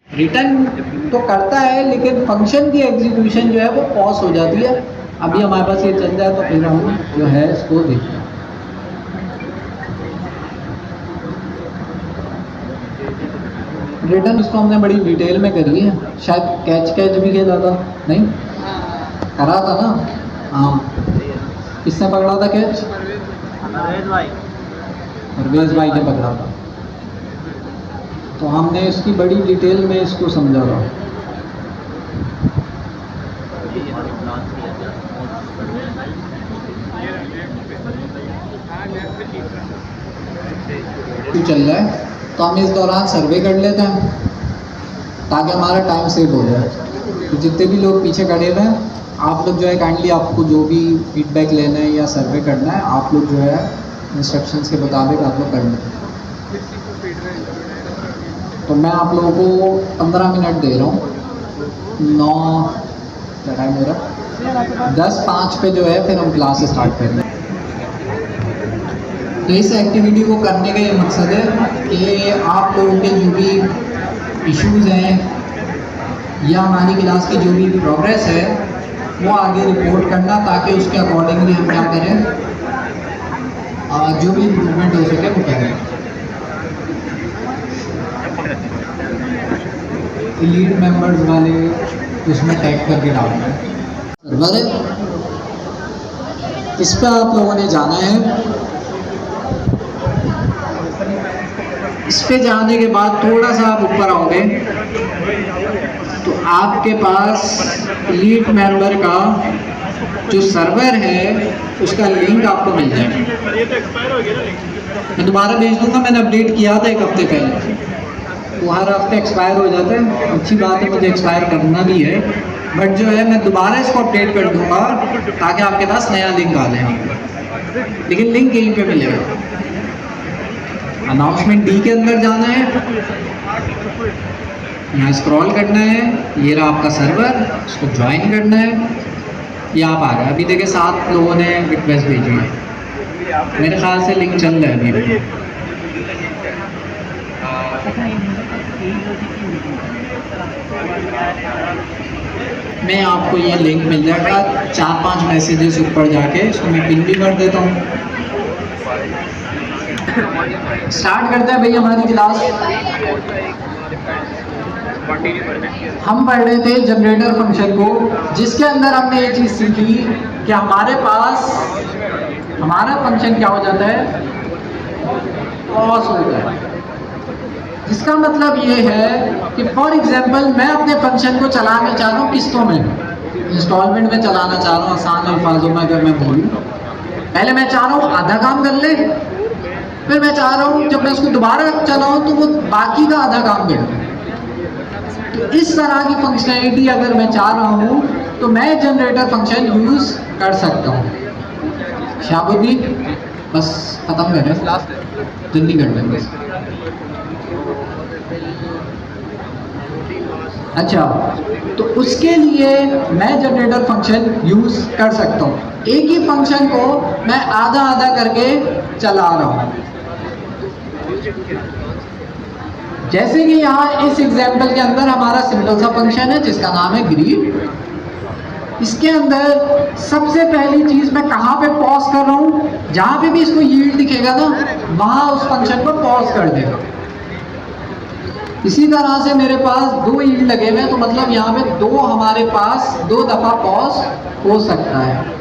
रिटर्न तो करता है लेकिन फंक्शन की एग्जीक्यूशन जो है वो पॉज हो जाती है। अभी हमारे पास ये चल जाए तो फिर हम जो है इसको देखते हैं। रिटर्न इसको हमने बड़ी डिटेल में करी है, शायद कैच भी खेला था, नहीं करा था ना? हाँ, किसने पकड़ा था कैच? परवेज भाई ने पकड़ा था। तो हमने इसकी बड़ी डिटेल में इसको समझा था। तो चल रहा है तो हम इस दौरान सर्वे कर लेते हैं ताकि हमारा टाइम सेव हो जाए। तो जितने भी लोग पीछे खड़े हुए हैं आप लोग जो है काइंडली आपको जो भी फीडबैक लेना है या सर्वे करना है आप लोग जो है इंस्ट्रक्शंस के मुताबिक आप लोग कर लें। तो मैं आप लोगों को 15 मिनट दे रहा हूँ। 9 क्या टाइम हो रहा है 10:05 पे जो है फिर हम क्लास स्टार्ट कर दें। तो इस एक्टिविटी को करने का ये मकसद है कि आप लोगों के जो भी इश्यूज़ हैं या हमारी क्लास की जो भी प्रोग्रेस है वो आगे रिपोर्ट करना ताकि उसके अकॉर्डिंगली हम क्या करें जो भी इम्प्रूवमेंट हो सके वो करें। लीड मेंबर्स वाले उसमें टैग करके डालना है। सर्वर है इस पर आप लोगों ने जाना है। इस पे जाने के बाद थोड़ा सा आप ऊपर आओगे तो आपके पास लीड मेंबर का जो सर्वर है उसका लिंक आपको मिल जाएगा। मैं दोबारा भेज दूंगा। मैंने अपडेट किया था 1 हफ्ते पहले। वो हर हफ्ते एक्सपायर हो जाता है। अच्छी बात है मुझे एक्सपायर करना भी है बट जो है मैं दोबारा इसको अपडेट कर दूंगा ताकि आपके पास नया लिंक आ जाए। लेकिन लिंक यहीं पे मिलेगा। अनाउंसमेंट डी के अंदर जाना है। यहाँ स्क्रॉल करना है। ये रहा आपका सर्वर। इसको ज्वाइन करना है। ये आप आ रहा है। अभी देखिए 7 लोगों ने रिक्वेस्ट भेजी है। मेरे ख्याल से लिंक चल रहा है अभी। मैं आपको ये लिंक मिल जाएगा 4-5 मैसेजेस ऊपर जाके। इसको मैं पिन भी कर देता हूँ। स्टार्ट करते हैं भाई हमारी क्लास। हम पढ़ रहे थे जनरेटर फंक्शन को जिसके अंदर हमने ये चीज़ सीखी कि हमारे पास हमारा फंक्शन क्या हो जाता है पॉज होता है। जिसका मतलब ये है कि फॉर एग्जांपल मैं अपने फंक्शन को चलाना चाह रहा हूँ किस्तों में इंस्टॉलमेंट में चलाना चाह रहा हूँ। आसान अल्फाजों में अगर मैं बोलूँ पहले मैं चाह रहा हूँ आधा काम कर ले फिर मैं चाह रहा हूँ जब मैं उसको दोबारा चलाऊँ तो वो बाकी का आधा काम करे। तो इस तरह की फंक्शनैलिटी अगर मैं चाह रहा हूँ तो मैं जनरेटर फंक्शन यूज़ कर सकता हूँ। शाबुद्दीन बस ख़त्म कर रहे जल्दी कर लें बस। अच्छा तो उसके लिए मैं जनरेटर फंक्शन यूज़ कर सकता हूँ। एक ही फंक्शन को मैं आधा आधा करके चला रहा हूँ। जैसे कि यहाँ इस एग्जाम्पल के अंदर हमारा सिंपल सा फंक्शन है जिसका नाम है ग्रीट। इसके अंदर सबसे पहली चीज़ मैं कहाँ पे पॉज कर रहा हूँ जहाँ पे भी इसको यील्ड दिखेगा ना वहाँ उस फंक्शन को पॉज कर देगा। इसी तरह से मेरे पास 2 यील्ड लगे हुए हैं तो मतलब यहाँ पे 2 हमारे पास 2 दफ़ा पॉज हो सकता है।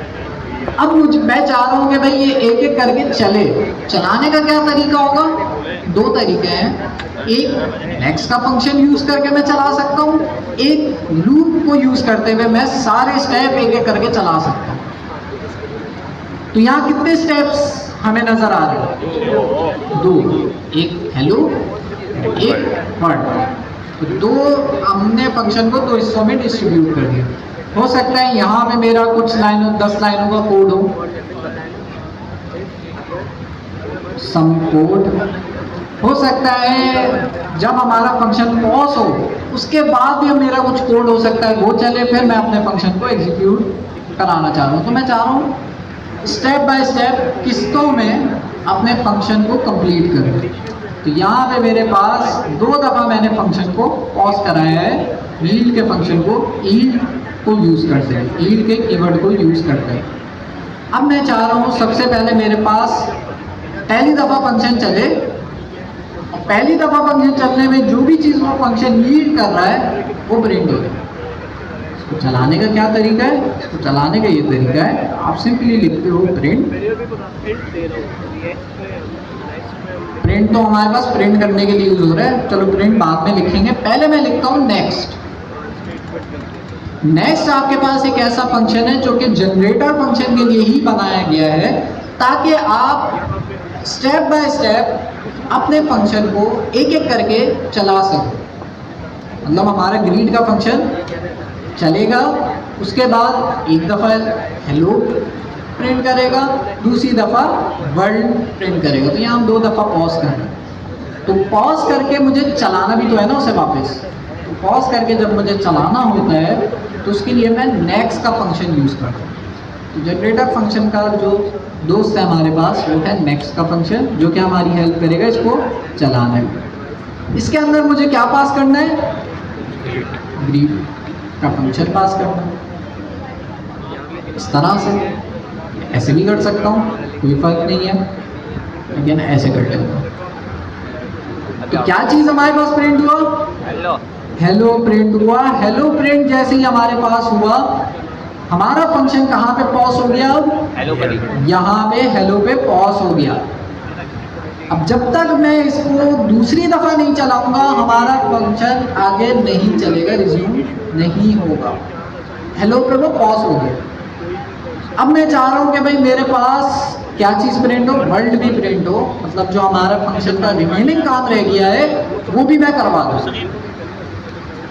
अब मैं चाह रहा हूँ कि भाई ये एक एक करके चले। चलाने का क्या तरीका होगा 2 तरीके हैं। एक नेक्स्ट का फंक्शन यूज़ करके मैं चला सकता हूँ। एक लूप को यूज़ करते हुए मैं सारे स्टेप एक एक करके चला सकता हूँ। तो यहाँ कितने स्टेप्स हमें नज़र आ रहे हैं 2। एक हेलो एक वर्ड। तो 2 हमने फंक्शन को 2 हिस्सों में डिस्ट्रीब्यूट कर दिया। हो सकता है यहाँ पे मेरा कुछ लाइनों 10 लाइनों का कोड हो। सम कोड हो सकता है जब हमारा फंक्शन पॉज हो उसके बाद भी मेरा कुछ कोड हो सकता है वो चले फिर मैं अपने फंक्शन को एग्जीक्यूट कराना चाह रहा हूँ। तो मैं चाह रहा हूँ स्टेप बाय स्टेप किस्तों में अपने फंक्शन को कंप्लीट करूँ। तो यहाँ पे मेरे पास 2 दफ़ा मैंने फंक्शन को पॉज कराया है। यील्ड के फंक्शन को यील्ड को यूज़ करते हैं यील्ड के कीवर्ड को यूज़ करते हैं। अब मैं चाह रहा हूँ सबसे पहले मेरे पास पहली दफ़ा फंक्शन चले और पहली दफ़ा फंक्शन चलने में जो भी चीज़ वो फंक्शन यील्ड कर रहा है वो प्रिंट हो जाए। इसको चलाने का क्या तरीका है इसको चलाने का ये तरीका है आप सिंपली लिखते हो प्रिंट प्रिंट तो हमारे पास प्रिंट करने के लिए यूज हो रहा है, चलो प्रिंट बाद में लिखेंगे, पहले मैं लिखता हूँ नेक्स्ट। नेक्स्ट आपके पास एक ऐसा फंक्शन है जो कि जनरेटर फंक्शन के लिए ही बनाया गया है, ताकि आप स्टेप बाय स्टेप अपने फंक्शन को एक एक करके चला सको। मतलब हमारा ग्रीड का फंक्शन चलेगा, उसके बाद एक दफ़ा हेलो प्रिंट करेगा, दूसरी दफ़ा वर्ल्ड प्रिंट करेगा। तो यहाँ हम 2 दफ़ा पॉज कर रहे हैं, तो पॉज करके मुझे चलाना भी तो है ना उसे वापस। तो पॉज करके जब मुझे चलाना होता है तो उसके लिए मैं नेक्स्ट का फंक्शन यूज़ करता हूँ। तो जनरेटर फंक्शन का जो दोस्त है हमारे पास वो है नेक्स्ट का फंक्शन, जो कि हमारी हेल्प करेगा इसको चलाने में। इसके अंदर मुझे क्या पास करना है, ग्रीड का फंक्शन पास करना है। इस तरह से ऐसे भी कर सकता हूँ, कोई फर्क नहीं है, लेकिन ऐसे कर लेता हूँ। तो क्या चीज़ हमारे पास प्रिंट हुआ, हेलो प्रिंट हुआ। हेलो प्रिंट जैसे ही हमारे पास हुआ, हमारा फंक्शन कहाँ पे पॉज हो गया, अब यहाँ पे हेलो पे पॉज हो गया। अब जब तक मैं इसको दूसरी दफ़ा नहीं चलाऊंगा हमारा फंक्शन आगे नहीं चलेगा, रिज्यूम नहीं होगा। हेलो पे वो पॉज हो गया। अब मैं चाह रहा हूँ कि भाई मेरे पास क्या चीज़ प्रिंट हो, वर्ल्ड भी प्रिंट हो, मतलब जो हमारा फंक्शन का रिमेनिंग काम रह गया है वो भी मैं करवा दूँ।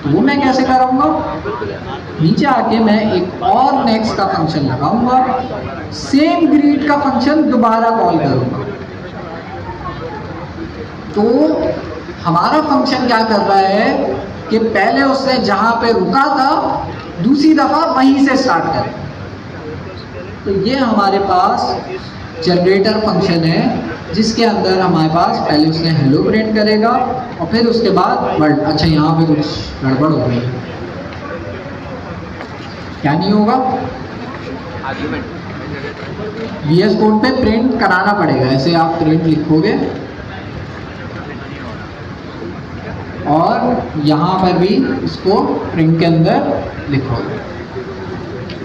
तो वो मैं कैसे कराऊंगा, नीचे आके मैं एक और नेक्स्ट का फंक्शन लगाऊंगा, सेम ग्रीड का फंक्शन दोबारा कॉल करूंगा। तो हमारा फंक्शन क्या कर रहा है कि पहले उसने जहां पे रुका था दूसरी दफा वहीं से स्टार्ट कर। तो ये हमारे पास जनरेटर फंक्शन है, जिसके अंदर हमारे पास पहले उसने हेलो प्रिंट करेगा और फिर उसके बाद वर्ल्ड। अच्छा यहाँ पे कुछ गड़बड़ हो गई, क्या नहीं होगा, VS कोड पे प्रिंट कराना पड़ेगा। ऐसे आप प्रिंट लिखोगे और यहाँ पर भी इसको प्रिंट के अंदर लिखोगे,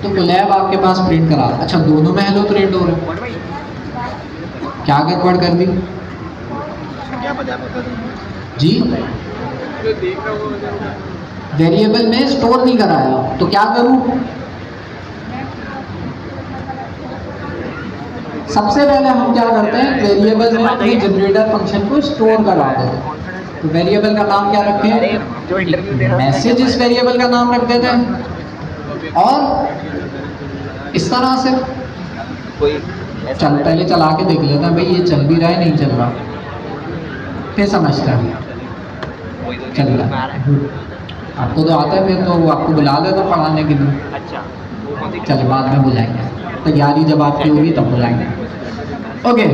तो कोलैब आपके पास प्रिंट करा। अच्छा दोनों में हेलो प्रिंट हो रहा है, क्या गड़बड़ कर दी जी, वेरिएबल में स्टोर नहीं कराया, तो क्या करूं, सबसे पहले हम क्या करते हैं, वेरिएबल में अपने जनरेटर फंक्शन को स्टोर करा देते हैं। तो वेरिएबल का नाम क्या रखते हैं, मैसेज इस वेरिएबल का नाम रख देते हैं। और इस तरह से चल पहले चला के देख लेते हैं भाई ये चल भी रहा है नहीं चल रहा, फिर समझता है चल रहा है। आपको तो आता है, फिर तो आपको बुला देता पढ़ाने के लिए। अच्छा चल बाद में बुलाएंगे, तैयारी जब आपकी होगी तब बुलाएंगे। ओके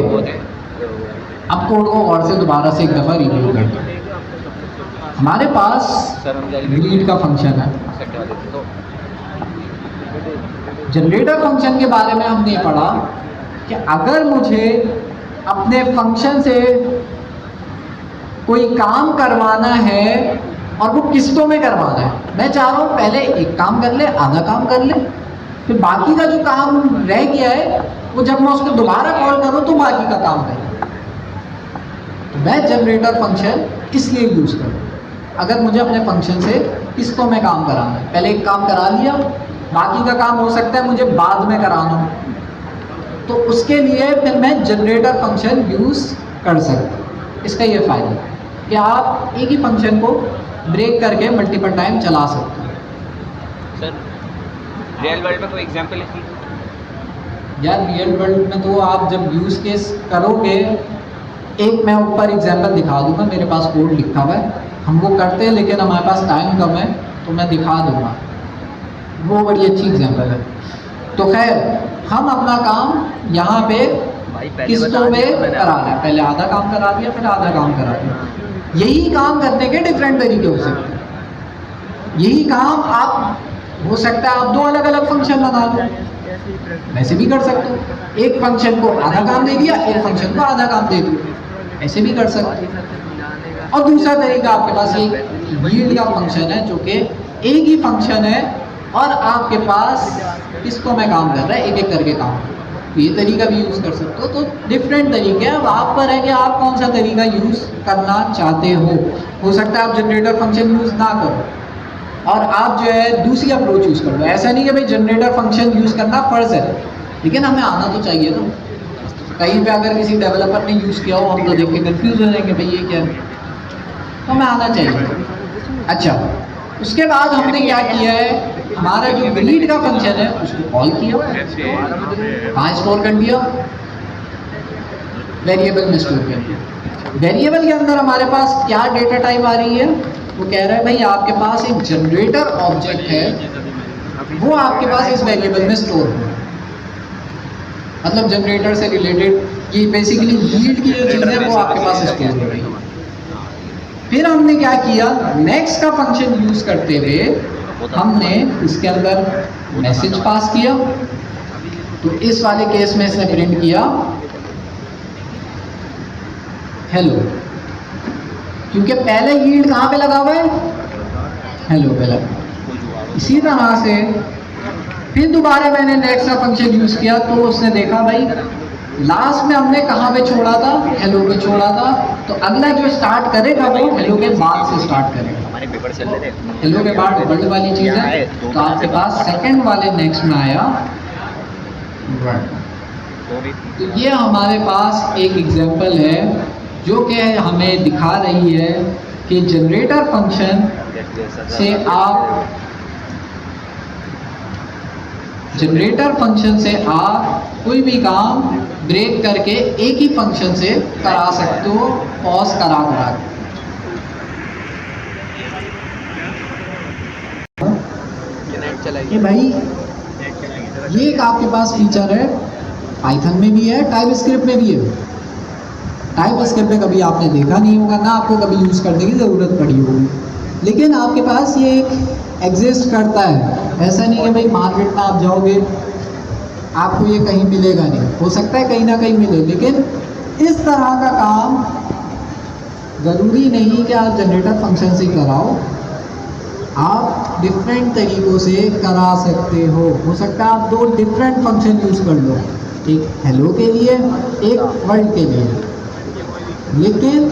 अब कोड को और से दोबारा से एक दफ़ा रिव्यू करते हैं। हमारे पास रीड का फंक्शन है, जनरेटर फंक्शन के बारे में हमने पढ़ा कि अगर मुझे अपने फंक्शन से कोई काम करवाना है और वो किस्तों में करवाना है, मैं चाह रहा हूँ पहले एक काम कर ले, आधा काम कर ले, फिर बाकी का जो काम रह गया है वो जब मैं उसको दोबारा कॉल करूँ तो बाकी का काम करें। तो मैं जनरेटर फंक्शन इसलिए यूज़ करूँ अगर मुझे अपने फंक्शन से किस्तों में काम कराना है। पहले एक काम करा लिया, बाकी का काम हो सकता है मुझे बाद में कराना हो, तो उसके लिए फिर मैं जनरेटर फंक्शन यूज़ कर सकता हूँ। इसका ये फ़ायदा है कि आप एक ही फंक्शन को ब्रेक करके मल्टीपल टाइम चला सकते हैं। सर रियल वर्ल्ड में कोई एग्जांपल है? यार रियल वर्ल्ड में तो आप जब यूज़ केस करोगे, एक मैं ऊपर एग्जांपल दिखा दूंगा, मेरे पास कोड लिखा हुआ है, हम वो करते हैं लेकिन हमारे पास टाइम कम है तो मैं दिखा दूंगा, वो बड़ी अच्छी एग्जांपल है। तो खैर हम अपना काम यहाँ पे किस्तों में करा रहे हैं, पहले आधा काम करा दिया फिर आधा काम करा दिया। यही काम करने के डिफरेंट तरीके हो सकते हैं। यही काम आप हो सकता है आप दो अलग अलग फंक्शन बना दो, वैसे भी कर सकते हो। एक फंक्शन को आधा काम दे दिया, एक फंक्शन को आधा काम दे दिया, ऐसे भी कर सकते हो। और दूसरा तरीका आपके पास एक रीड का फंक्शन है जो कि एक ही फंक्शन है और आपके पास किसको मैं काम कर रहा है, एक एक करके काम। ये तरीका भी यूज़ कर सकते हो। तो डिफरेंट तरीके हैं, अब आप पर है कि आप कौन सा तरीका यूज़ करना चाहते हो सकता है आप जनरेटर फंक्शन यूज़ ना करो और आप जो है दूसरी अप्रोच यूज़ कर लो। ऐसा नहीं कि भाई जनरेटर फंक्शन यूज़ करना फ़र्ज़ है, लेकिन हमें आना तो चाहिए ना। कहीं पे अगर किसी डेवलपर ने यूज़ किया हो हम तो देख के कन्फ्यूज़ हो जाएंगे भाई ये क्या है, तो हमें आना चाहिए। अच्छा, उसके बाद हमने क्या किया है, हमारा जो ग्रीड का फंक्शन है उसको कॉल किया, कहाँ स्टोर कर दिया, वेरिएबल में स्टोर कर दिया। वेरिएबल के अंदर हमारे पास क्या डेटा टाइप आ रही है, वो कह रहा है भाई आपके पास एक जनरेटर ऑब्जेक्ट है, वो आपके पास इस वेरिएबल में स्टोर है। मतलब जनरेटर से रिलेटेड ये बेसिकली लीड की जो चीज़ है वो आपके पास स्टोर हो रही है। फिर हमने क्या किया, नेक्स्ट का फंक्शन यूज करते हुए हमने इसके अंदर मैसेज पास किया। तो इस वाले केस में इसने प्रिंट किया हेलो, क्योंकि पहले यील्ड कहाँ पे लगा हुआ है, हेलो पे लगा। इसी तरह से फिर दोबारा मैंने नेक्स्ट का फंक्शन यूज किया तो उसने देखा भाई लास्ट में हमने कहाँ पे छोड़ा था, हेलो पे छोड़ा था, तो अगला जो स्टार्ट करेगा वो हेलो के बाद से स्टार्ट करेगा। हमारे पेपर चल रहे थे, हेलो के बाद वर्ड वाली चीज़ है, तो आपके पास सेकंड वाले नेक्स्ट में आया वर्ड। तो ये हमारे पास एक एग्जांपल है जो कि हमें दिखा रही है कि जनरेटर फंक्शन से आप कोई भी काम ब्रेक करके एक ही फंक्शन से करा सकते हो, पॉज करा कि भाई ये एक आपके पास फीचर है, पाइथन में भी है, टाइप स्क्रिप्ट में भी है। टाइप स्क्रिप्ट में कभी आपने देखा नहीं होगा, ना आपको कभी यूज़ करने की ज़रूरत पड़ी होगी, लेकिन आपके पास ये एक एग्जिस्ट करता है। ऐसा नहीं कि भाई मार्केट में आप जाओगे आपको ये कहीं मिलेगा नहीं, हो सकता है कहीं ना कहीं मिले, लेकिन इस तरह का काम ज़रूरी नहीं कि आप जनरेटर फंक्शन से कराओ, आप डिफरेंट तरीक़ों से करा सकते हो सकता है आप दो डिफरेंट फंक्शन यूज़ कर लो, एक हेलो के लिए एक वर्ल्ड के लिए, लेकिन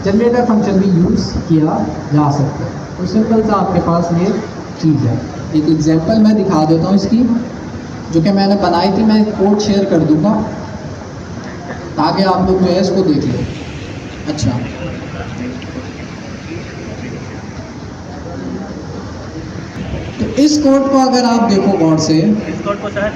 जनरेटर फंक्शन भी यूज़ किया जा सकता है। तो सिंपल सा आपके पास ये चीज़ है। एक एग्जांपल मैं दिखा देता हूँ इसकी, जो कि मैंने बनाई थी, मैं कोड शेयर कर दूँगा ताकि आप लोग जो है इसको देख लें। अच्छा, तो इस कोड को अगर आप देखो गौर से, इस कोड को सर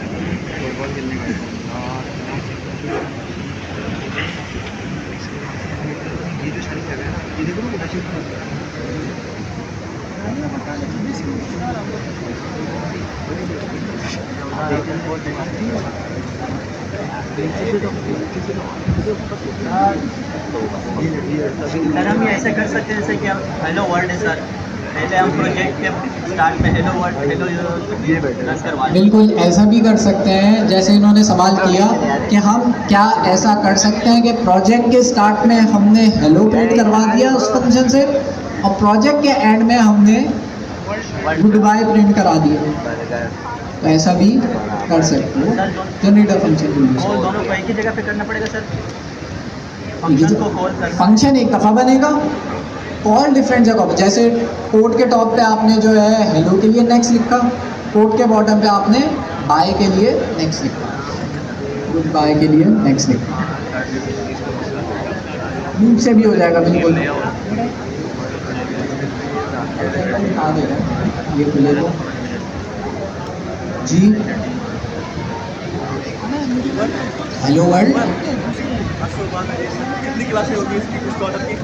हम ये ऐसे कर सकते हैं जैसे कि हम हेलो वर्ल्ड है सर, पहले हम प्रोजेक्ट के स्टार्ट में हेलो वर्ल्ड हेलो रन करवा, बिल्कुल ऐसा भी कर सकते हैं। जैसे इन्होंने सवाल किया कि हम क्या ऐसा कर सकते हैं कि प्रोजेक्ट के स्टार्ट में हमने हेलो प्रिंट करवा दिया उस फंक्शन से और प्रोजेक्ट के एंड में हमने गुड बाय प्रिंट करा दिया, तो ऐसा भी कर सकते हो जनरेटर फंक्शन यूज। दोनों को एक ही जगह पे करना पड़ेगा सर, फंक्शन को कॉल करना, फंक्शन एक दफ़ा बनेगा और डिफरेंट जगह पर, जैसे कोड के टॉप पे आपने जो है हेलो के लिए नेक्स्ट लिखा, कोड के बॉटम पे आपने बाय के लिए नेक्स्ट लिखा, गुड बाय के लिए नेक्स्ट लिखा, लूप से भी हो जाएगा बिल्कुल। ये खुले तो जी हेलो वर्ल्ड, कितनी क्लासें होगी इस क्वार्टर की?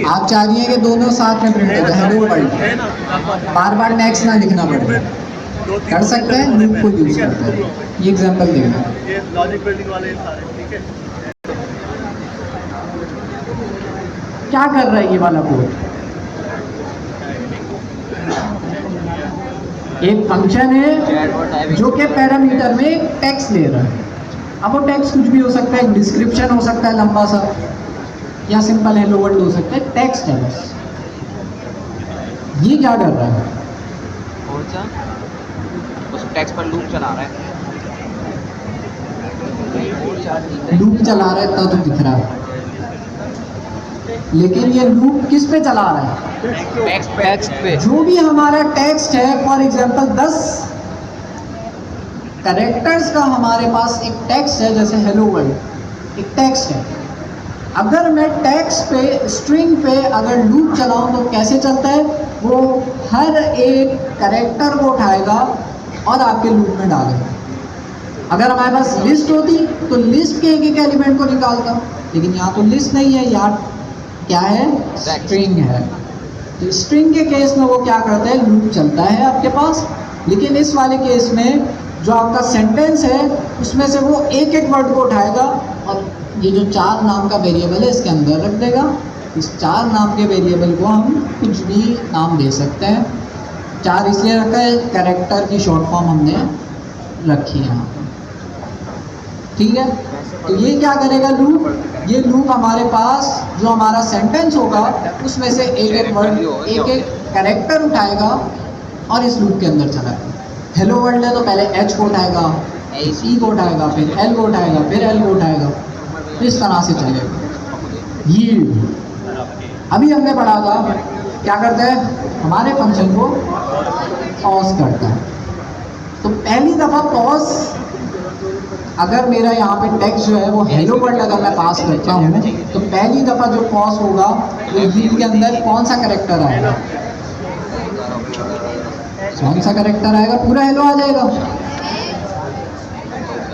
आप चाह रही हैं कि दोनों साथ में प्रिंट हो जाए हेलो वर्ल्ड, बार बार नेक्स्ट ना लिखना पड़े, कर सकते हैं, लूप को यूज करते हैं। ये एग्जांपल देखना, ये लॉजिक बिल्डिंग वाले सारे, ठीक है। क्या कर रहा है ये वाला कोड, एक फंक्शन है जो कि पैरामीटर में टेक्स्ट ले रहा है। अब वो टेक्स्ट कुछ भी हो सकता है, डिस्क्रिप्शन हो सकता है लंबा सा, या सिंपल हेलो वर्ल्ड हो सकता है, टेक्स्ट है बस। ये क्या कर रहा है, टेक्स्ट पर लूप चला रहा है, लूप चला रहा है इतना तो दिख रहा है, लेकिन ये लूप किस पे चला रहा है? टेक्स्ट पे। जो भी हमारा टेक्स्ट है, फॉर एग्जांपल 10 कैरेक्टर्स का हमारे पास एक टेक्स्ट है, जैसे हेलो वर्ल्ड एक टेक्स्ट है। अगर मैं टेक्स्ट पे स्ट्रिंग पे अगर लूप चलाऊं तो कैसे चलता है? वो हर एक कैरेक्टर को उठाएगा और आपके लूप में डालेगा। अगर हमारे पास लिस्ट होती तो लिस्ट के एक एलिमेंट को निकालता, लेकिन यहाँ तो लिस्ट नहीं है, यहाँ क्या है? स्ट्रिंग है। तो स्ट्रिंग के केस में वो क्या करता है? लूप चलता है आपके पास, लेकिन इस वाले केस में जो आपका सेंटेंस है उसमें से वो एक एक वर्ड को उठाएगा और ये जो 4 नाम का वेरिएबल है इसके अंदर रख देगा। इस 4 नाम के वेरिएबल को हम कुछ भी नाम दे सकते हैं। 4 इसलिए रखा है, कैरेक्टर की शॉर्ट फॉर्म हमने रखी है यहाँ पर, ठीक है। तो ये क्या करेगा लूप? ये लूप हमारे पास जो हमारा सेंटेंस होगा उसमें से एक एक वर्ड, एक एक कैरेक्टर उठाएगा और इस लूप के अंदर चलाएगा। हेलो वर्ल्ड है तो पहले एच को उठाएगा, ई को उठाएगा, फिर एल को उठाएगा, फिर एल को उठाएगा, इस तरह से चलेगा। ये अभी हमने पढ़ा था क्या करता है? हमारे फंक्शन को पॉज करता है। तो पहली दफ़ा पॉज, अगर मेरा यहाँ पे टेक्स्ट जो है वो हेलो वर्ल्ड अगर मैं पास करता हूँ तो पहली दफ़ा जो पॉज होगा वो यील्ड के अंदर कौन सा कैरेक्टर आएगा? कौन सा कैरेक्टर आएगा? पूरा हेलो आ जाएगा?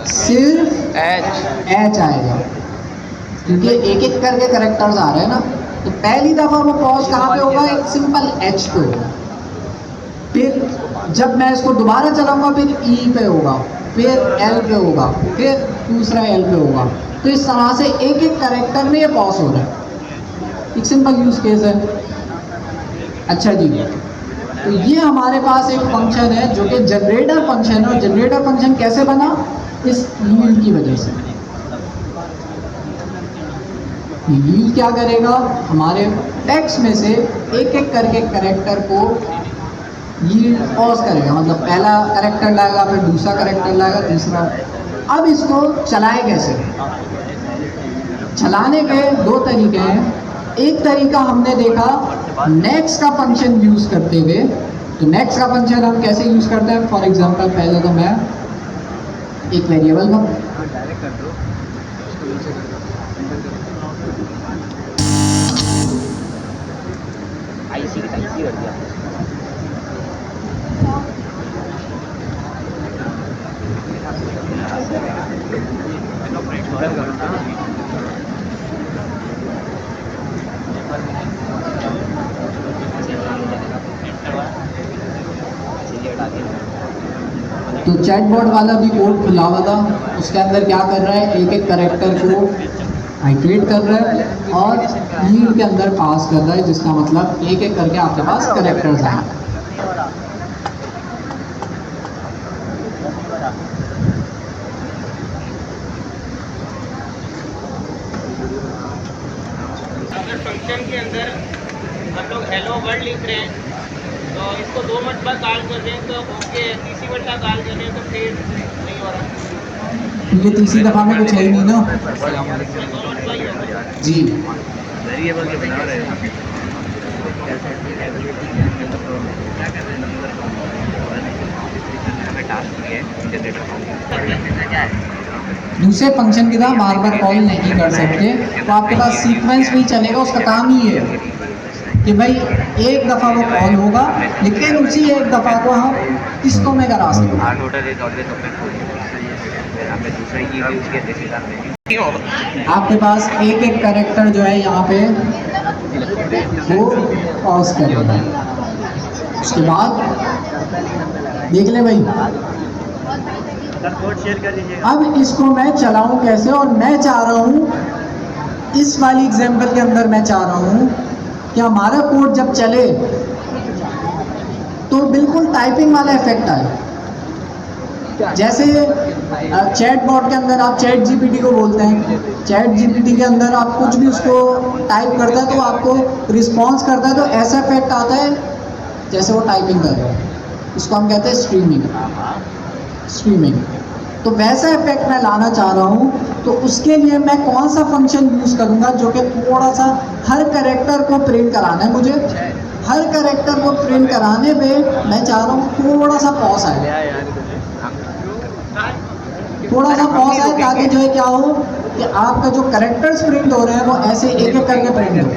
सिर्फ एच आएगा, क्योंकि एक एक करके कैरेक्टर्स आ रहे हैं ना। तो पहली दफ़ा वो पॉज कहाँ पे होगा? एक सिंपल एच पे होगा। फिर जब मैं इसको दोबारा चलाऊंगा फिर ई पे होगा, फिर एल पे होगा, फिर दूसरा एल पे होगा। तो इस तरह से एक एक कैरेक्टर में ये पॉज हो रहा है। एक सिंपल यूज केस है। अच्छा जी, तो ये हमारे पास एक फंक्शन है जो कि जनरेटर फंक्शन है। और जनरेटर फंक्शन कैसे बना? इस यील्ड की वजह से। यील्ड क्या करेगा? हमारे टेक्स्ट में से एक एक करके कैरेक्टर को यील्ड पॉज करेगा, मतलब पहला कैरेक्टर लाएगा, फिर दूसरा कैरेक्टर लाएगा, तीसरा। अब इसको चलाए कैसे? चलाने के 2 तरीके हैं। एक तरीका हमने देखा नेक्स्ट का फंक्शन यूज़ करते हुए। तो नेक्स्ट का फंक्शन हम कैसे यूज़ करते हैं? फॉर एग्जांपल पहले तो मैं एक वेरिएबल में आईसी कर दिया। तो चैटबॉट वाला भी कोड खुला हुआ था, उसके अंदर क्या कर रहा है? एक एक कैरेक्टर को आइट्रेट कर रहा है और यील्ड के अंदर पास कर रहा है, जिसका मतलब एक एक करके आपके पास कैरेक्टर्स आए। अगर फंक्शन के अंदर हम लोग हेलो वर्ड लिख रहे हैं तो इसको 2 मरतबा कॉल कर रहे हैं, तो उसके तीसरी मरतबा कॉल कर रहे हैं तो फिर नहीं हो रहा। ये तीसरी दफ़ा में कुछ है ही नहीं ना। 2 मरतबा ही होगा जी, वेरिएबल के बना रहे हैं। हमें टास्क दिए हैं जनरेटर क्या है? दूसरे फंक्शन की तरह बार बार कॉल नहीं कर सकते, तो आपके पास सीक्वेंस भी चलेगा। उसका काम ही है कि भाई एक दफ़ा वो कॉल होगा, लेकिन उसी एक दफ़ा को हम किस्तों में करा सकते हैं। आपके पास एक एक कैरेक्टर जो है यहाँ पे वो पॉज करेगा। उसके बाद देख ले भाई, कोड शेयर कर दीजिएगा। अब इसको मैं चलाऊं कैसे? और मैं चाह रहा हूँ इस वाली एग्जांपल के अंदर मैं चाह रहा हूँ कि हमारा कोड जब चले तो बिल्कुल टाइपिंग वाला इफेक्ट आए। जैसे चैट बॉट के अंदर आप चैट जीपीटी को बोलते हैं, चैट जीपीटी के अंदर आप कुछ भी उसको टाइप करते हैं तो आपको रिस्पॉन्स करता है, तो ऐसा इफेक्ट आता है जैसे वो टाइपिंग कर रहा है। इसको हम कहते हैं स्ट्रीमिंग। स्ट्रीमिंग। तो वैसा इफेक्ट मैं लाना चाह रहा हूँ, तो उसके लिए मैं कौन सा फंक्शन यूज़ करूँगा जो कि थोड़ा सा हर कैरेक्टर को प्रिंट कराना है मुझे। हर कैरेक्टर को प्रिंट कराने पे मैं चाह रहा हूँ थोड़ा सा पॉज आए, थोड़ा सा पॉज आए, ताकि जो है क्या हो कि आपका जो कैरेक्टर्स प्रिंट हो रहे हैं वो ऐसे एक एक करके प्रिंट हो।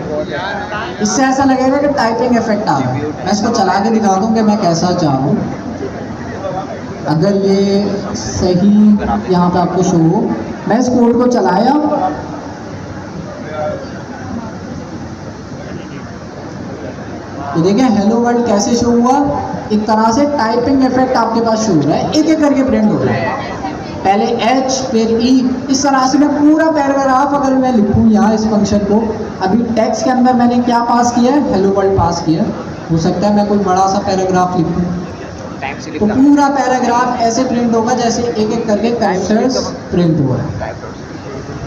इससे ऐसा लगेगा कि टाइपिंग इफेक्ट आ रहा है। मैं इसको चला के दिखा दूँ कि मैं कैसा चाह रहा हूँ। अगर ये सही यहाँ पे आपको शो हो, मैं इस कोड को चलाया, तो देखिए हेलो वर्ल्ड कैसे शो हुआ। एक तरह से टाइपिंग इफेक्ट आपके पास शो हो रहा है, एक एक करके प्रिंट हो रहा है। पहले H फिर E, इस तरह से मैं पूरा पैराग्राफ अगर मैं लिखूँ यहाँ इस फंक्शन को, अभी टेक्स्ट के अंदर मैंने क्या पास किया है, हेलो वर्ल्ड पास किया। हो सकता है मैं कोई बड़ा सा पैराग्राफ लिखूँ, तो पूरा पैराग्राफ ऐसे प्रिंट होगा जैसे एक एक करके कैरेक्टर्स प्रिंट हो रहा है।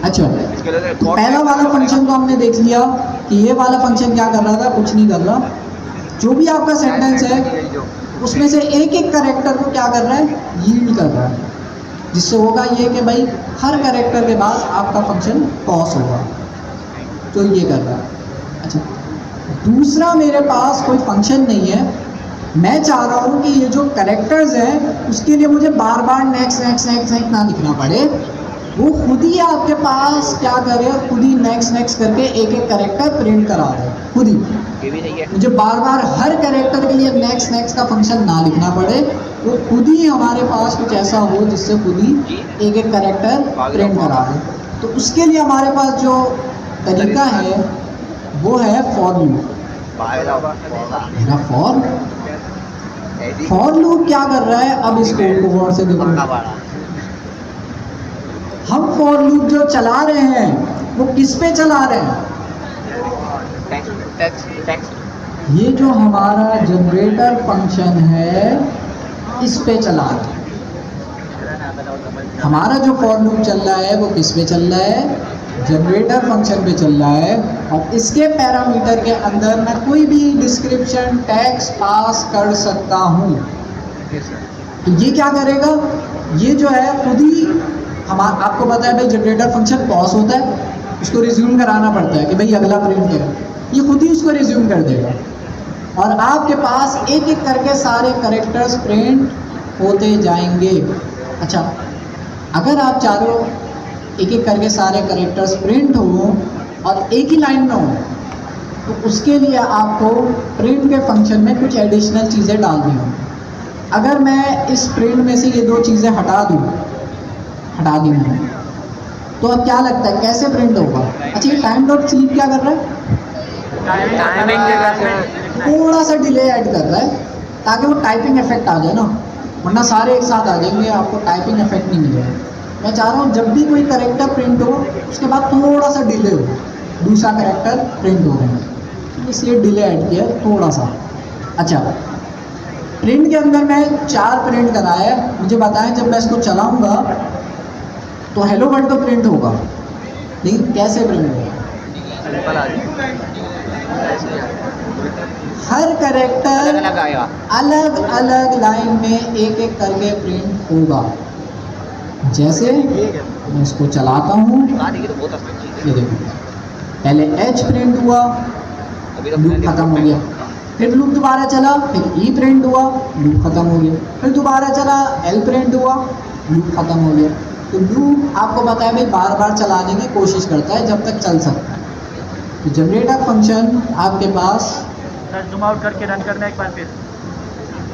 अच्छा, तो पहला वाला फंक्शन तो हमने देख लिया कि ये वाला फंक्शन क्या कर रहा था, कुछ नहीं कर रहा। जो भी आपका सेंटेंस है उसमें से एक एक कैरेक्टर को क्या कर रहा है, यील्ड कर रहा है, जिससे होगा ये कि भाई हर कैरेक्टर के बाद आपका फंक्शन पॉज होगा, तो ये कर रहा है। अच्छा, दूसरा मेरे पास कोई फंक्शन नहीं है, मैं चाह रहा हूँ कि ये जो कैरेक्टर्स हैं उसके लिए मुझे बार बार नेक्स्ट नेक्स्ट नेक्स्ट नेक्स्ट ना लिखना पड़े, वो खुद ही आपके पास क्या करे, खुद ही नेक्स्ट नेक्स्ट करके एक एक कैरेक्टर प्रिंट करा रहे हैं खुद ही। मुझे बार बार हर कैरेक्टर के लिए नेक्स्ट नेक्स्ट का फंक्शन ना लिखना पड़े, वो खुद ही हमारे पास कुछ ऐसा हो जिससे खुद ही एक एक कैरेक्टर प्रिंट करा दे। तो उसके लिए हमारे पास जो तरीका है वो है फॉर लूप। मेरा फॉर लूप क्या कर रहा है, अब इस कोड को गौर से देखो। हम फॉर लूप जो चला रहे हैं वो किस पे चला रहे हैं, ये जो हमारा जनरेटर फंक्शन है इस पे चला रहे हैं। हमारा जो फॉर लूप चल रहा है वो किस पे चल रहा है, जनरेटर फंक्शन पे चल रहा है। और इसके पैरामीटर के अंदर मैं कोई भी डिस्क्रिप्शन टैग्स पास कर सकता हूँ। तो ये क्या करेगा, ये जो है खुद ही आपको पता है भाई जनरेटर फंक्शन पॉज होता है, उसको रिज्यूम कराना पड़ता है कि भाई अगला प्रिंट करें, ये खुद ही उसको रिज्यूम कर देगा और आपके पास एक एक करके सारे कैरेक्टर्स प्रिंट होते जाएंगे। अच्छा, अगर आप चाहो एक एक करके सारे कैरेक्टर्स प्रिंट हो और एक ही लाइन में हो, तो उसके लिए आपको प्रिंट के फंक्शन में कुछ एडिशनल चीज़ें डालनी होंगी। अगर मैं इस प्रिंट में से ये दो चीज़ें हटा दी मैंने, तो अब क्या लगता है कैसे प्रिंट होगा। अच्छा, ये टाइम डॉट स्लीप क्या कर रहा है, थोड़ा सा डिले ऐड कर रहा है ताकि वो टाइपिंग इफेक्ट आ जाए ना, वरना सारे एक साथ आ जाएंगे, आपको टाइपिंग इफेक्ट नहीं मिलेगा। मैं चाह रहा हूँ जब भी कोई कैरेक्टर प्रिंट हो उसके बाद थोड़ा सा डिले हो, दूसरा कैरेक्टर प्रिंट हो रहा है, इसलिए डिले ऐड किया थोड़ा सा। अच्छा, प्रिंट के अंदर मैं 4 प्रिंट कराया है, मुझे बताएं जब मैं इसको चलाऊँगा तो हेलो वर्ल्ड तो प्रिंट होगा, लेकिन कैसे प्रिंट होगा, हर कैरेक्टर अलग अलग लाइन में एक एक करके प्रिंट होगा। जैसे मैं इसको चलाता हूँ, ये देखो पहले H प्रिंट हुआ, लूप खत्म हो गया, फिर लूप दोबारा चला, फिर E प्रिंट हुआ, लूप खत्म हो गया, फिर दोबारा चला, L प्रिंट हुआ, लूप खत्म हो गया। तो लूप आपको पता है भाई बार बार चलाने की कोशिश करता है जब तक चल सकता है। तो जनरेटर फंक्शन आपके पास, जूम आउट करके रन करना एक बार फिर,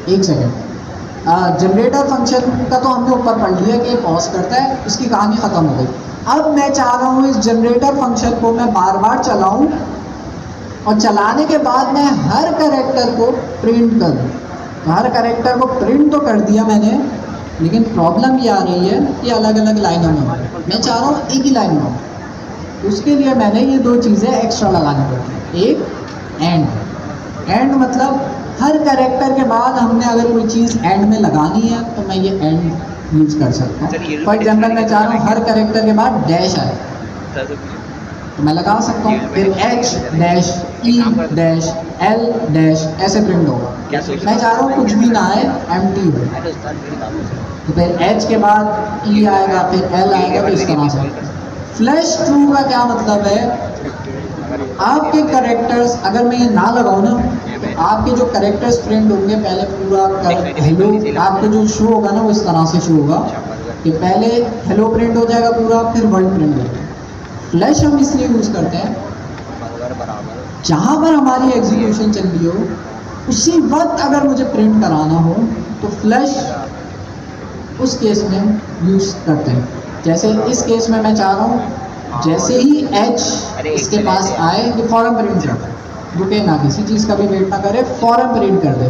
एक सेकेंड, जनरेटर फंक्शन का तो हमने ऊपर पढ़ लिया कि पॉज करता है, इसकी कहानी ख़त्म हो गई। अब मैं चाह रहा हूँ इस जनरेटर फंक्शन को मैं बार बार चलाऊँ और चलाने के बाद मैं हर कैरेक्टर को प्रिंट करूँ। तो हर कैरेक्टर को प्रिंट तो कर दिया मैंने, लेकिन प्रॉब्लम ये आ रही है कि अलग अलग लाइनों में हो, मैं चाह रहा हूँ एक ही लाइन में हो। उसके लिए मैंने ये 2 चीज़ें एक्स्ट्रा लगानी पड़ती, एक एंड मतलब हर कैरेक्टर के बाद हमने अगर कोई चीज़ एंड में लगानी है तो मैं ये एंड यूज़ कर सकता हूँ। फॉर एग्जाम्पल मैं चाह रहा हूँ हर कैरेक्टर के बाद डैश आए, तो मैं लगा सकता हूँ, फिर H dash E dash L dash ऐसे प्रिंट होगा। क्या सोच मैं चाह रहा हूँ कुछ भी ना आए, एम्प्टी हो। तो फिर H के बाद E आएगा, फिर L आएगा, तो इस तरह से। फ्लैश ट्रू का क्या मतलब है, आपके करेक्टर्स अगर मैं ये ना लगाऊँ ना, तो आपके जो करेक्टर्स प्रिंट होंगे पहले पूरा हेलो, आपको जो शो होगा ना वो इस तरह से शो होगा कि पहले हेलो प्रिंट हो जाएगा पूरा, फिर वर्ल्ड प्रिंट हो जाएगा। फ्लैश हम इसलिए यूज़ करते हैं जहाँ पर हमारी एग्जीक्यूशन चल रही हो उसी वक्त अगर मुझे प्रिंट कराना हो तो फ्लैश उस केस में यूज़ करते हैं। जैसे इस केस में मैं चाह रहा हूँ जैसे ही H इसके पास आए ये फौरन प्रिंट कर दे, रुके ना, किसी चीज़ का भी वेट ना करे, फौरन प्रिंट कर दे।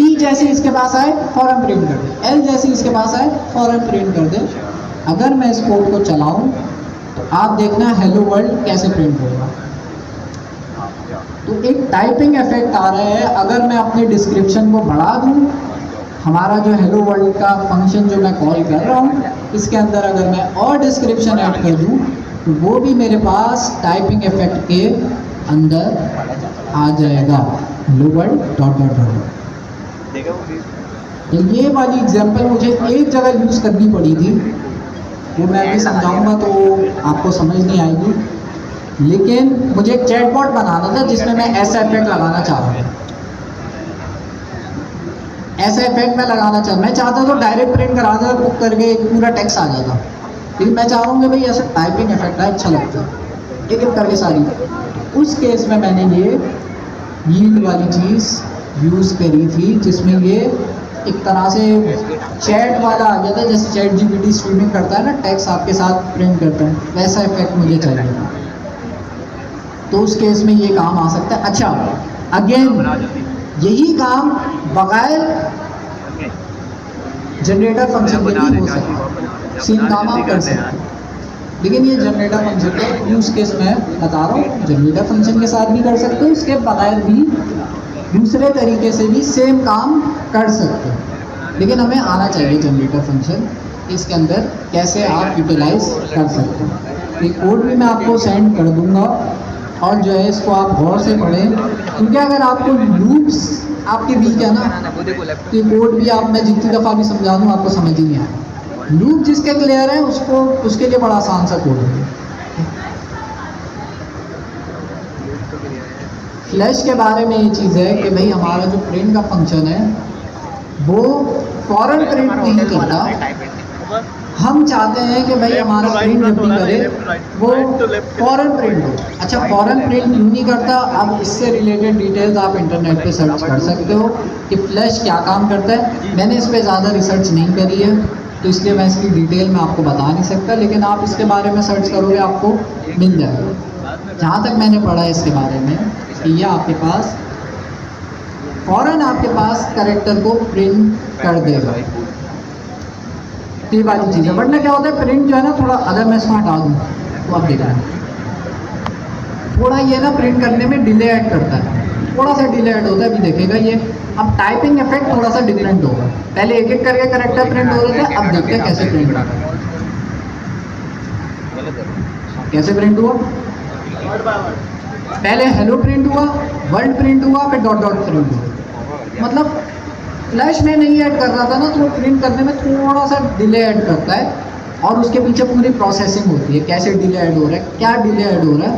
E जैसे इसके पास आए फौरन प्रिंट कर दे, L जैसे इसके पास आए फौरन प्रिंट कर दे। अगर मैं इस कोड को चलाऊँ तो आप देखना हेलो वर्ल्ड कैसे प्रिंट होगा। तो एक टाइपिंग इफेक्ट आ रहा है। अगर मैं अपने डिस्क्रिप्शन को बढ़ा दूँ, हमारा जो हेलो वर्ल्ड का फंक्शन जो मैं कॉल कर रहा हूँ इसके अंदर अगर मैं और डिस्क्रिप्शन ऐड कर दूँ तो वो भी मेरे पास टाइपिंग इफेक्ट के अंदर आ जाएगा, hello world dot dot dot. तो ये वाली एग्जांपल मुझे एक जगह यूज़ करनी पड़ी थी, वो मैं अभी समझाऊंगा तो आपको समझ नहीं आएगी, लेकिन मुझे एक चैटबॉट बनाना था जिसमें मैं ऐसा इफेक्ट लगाना चाह रहा हूँ। ऐसा इफेक्ट मैं लगाना मैं चाहता तो डायरेक्ट प्रिंट करा देता, बुक करके एक पूरा टेक्स्ट आ जाता, लेकिन मैं चाह रहा हूँ कि भाई ऐसा टाइपिंग इफेक्ट है, अच्छा लगता है, एक एक करके सारी। उस केस में मैंने ये यील्ड वाली चीज़ यूज़ करी थी जिसमें ये एक तरह से चैट वाला आ गया था, जैसे चैट GPT स्ट्रीमिंग करता है ना, टेक्स्ट आपके साथ प्रिंट करता है, वैसा इफेक्ट मुझे चाहिए था। तो उस केस में ये काम आ सकता है। अच्छा, अगेन यही काम बगैर जनरेटर फंक्शन के भी हो सकता है, सेम काम आप कर सकते हैं, लेकिन ये जनरेटर फंक्शन का यूज़ केस मैं बता रहा हूँ। जनरेटर फंक्शन के साथ भी कर सकते हो, उसके बगैर भी दूसरे तरीके से भी सेम काम कर सकते हो, लेकिन हमें आना चाहिए जनरेटर फंक्शन इसके अंदर कैसे आप यूटिलाइज कर सकते हो। ये कोड भी मैं आपको सेंड कर दूंगा और जो है इसको आप गौर से पढ़ें, क्योंकि अगर आपको लूप्स आपके वीक है ना तो ये कोड भी आप मैं जितनी दफ़ा भी समझा दूँ आपको समझ ही नहीं आएगा। लूप जिसके क्लियर है उसको उसके लिए बड़ा आसान सा कोड है। फ्लैश के बारे में ये चीज़ है कि भाई हमारा जो प्रिंट का फंक्शन है वो फौरन प्रिंट नहीं करता। हम चाहते हैं कि भाई हमारा प्रिंट जब भी करे वो फौरन प्रिंट हो। अच्छा, फौरन प्रिंट क्यों नहीं करता? अब इससे रिलेटेड डिटेल्स आप इंटरनेट पे सर्च कर सकते हो कि फ्लैश क्या काम करता है। मैंने इस पर ज़्यादा रिसर्च नहीं करी है तो इसलिए मैं इसकी डिटेल में आपको बता नहीं सकता, लेकिन आप इसके बारे में सर्च करोगे आपको मिल जाएगा। जहाँ तक मैंने पढ़ा है इसके बारे में कि ये आपके पास फ़ौरन आपके पास कैरेक्टर को प्रिंट कर देगा, ये वाली चीज़ है। वरना क्या होता है प्रिंट जो है ना थोड़ा, अगर मैं इसको हटा दूँ तो आप देख रहे हैं थोड़ा ये ना प्रिंट करने में डिले ऐड करता है, थोड़ा सा डिले ऐड होता है, अभी देखेगा ये। अब टाइपिंग इफेक्ट थोड़ा सा डिफरेंट होगा, पहले एक एक करके कैरेक्टर प्रिंट हो रहे थे, अब देखते हैं कैसे प्रिंट हो रहा है। कैसे प्रिंट हुआ? पहले हेलो प्रिंट हुआ, वर्ल्ड प्रिंट हुआ, फिर डॉट डॉट प्रिंट हुआ। मतलब फ्लैश में नहीं ऐड कर रहा था ना तो वो प्रिंट करने में थोड़ा सा डिले ऐड करता है और उसके पीछे पूरी प्रोसेसिंग होती है, कैसे डिले ऐड हो रहा है, क्या डिले ऐड हो रहा है।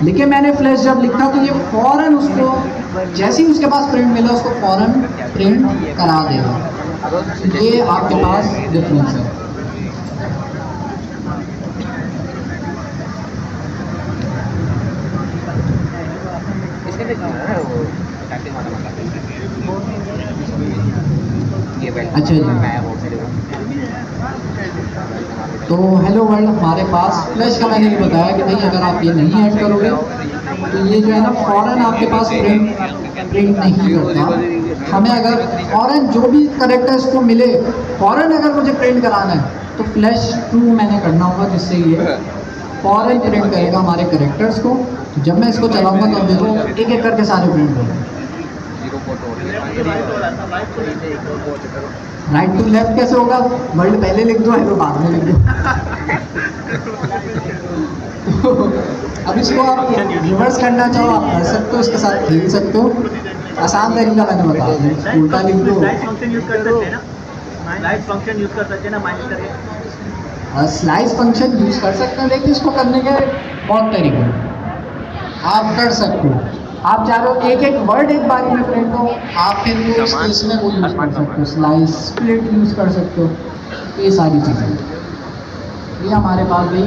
लेकिन मैंने फ्लैश जब लिखा तो ये फ़ौरन उसको जैसे ही उसके पास प्रिंट मिला उसको फ़ौरन प्रिंट करा देगा। ये आपके पास डिफरेंस है। अच्छा जी, तो हेलो वर्ल्ड हमारे पास फ्लैश का मैंने ये बताया कि भाई अगर आप ये नहीं ऐड करोगे तो ये जो है ना फ़ौरन आपके पास प्रिंट नहीं करता। हमें अगर फ़ौरन जो भी कैरेक्टर्स को मिले फ़ौरन अगर मुझे प्रिंट कराना है तो फ्लैश ट्रू मैंने करना होगा, जिससे ये फ़ौरन प्रिंट करेगा हमारे कैरेक्टर्स को। जब मैं इसको चलाऊँगा तो देखो एक एक करके सारे प्रिंट होंगे। राइट टू लेफ्ट कैसे होगा? वर्ल्ड पहले लिख दो, हेलो बाद में लिख दो। तो अब इसको आप रिवर्स करना चाहो आप कर सकते हो, इसके साथ खेल सकते हो। आसान तरीका मैंने बता दिया, उल्टा लिख दो। स्लाइस फंक्शन यूज कर सकते हैं ना, स्लाइस फंक्शन यूज कर सकते हैं ना माइनस करके। स्लाइस फंक्शन यूज़ कर सकते हैं, लेकिन इसको करने के बहुत तरीके हैं। आप कर सकते हो, आप चाहो एक एक वर्ड एक बारी में प्रिंट हो, आप फिर वो स्पेस में वो यूज़ कर सकते हो, स्लाइस स्प्लिट यूज़ कर सकते हो। तो ये सारी चीज़ें ये हमारे पास भी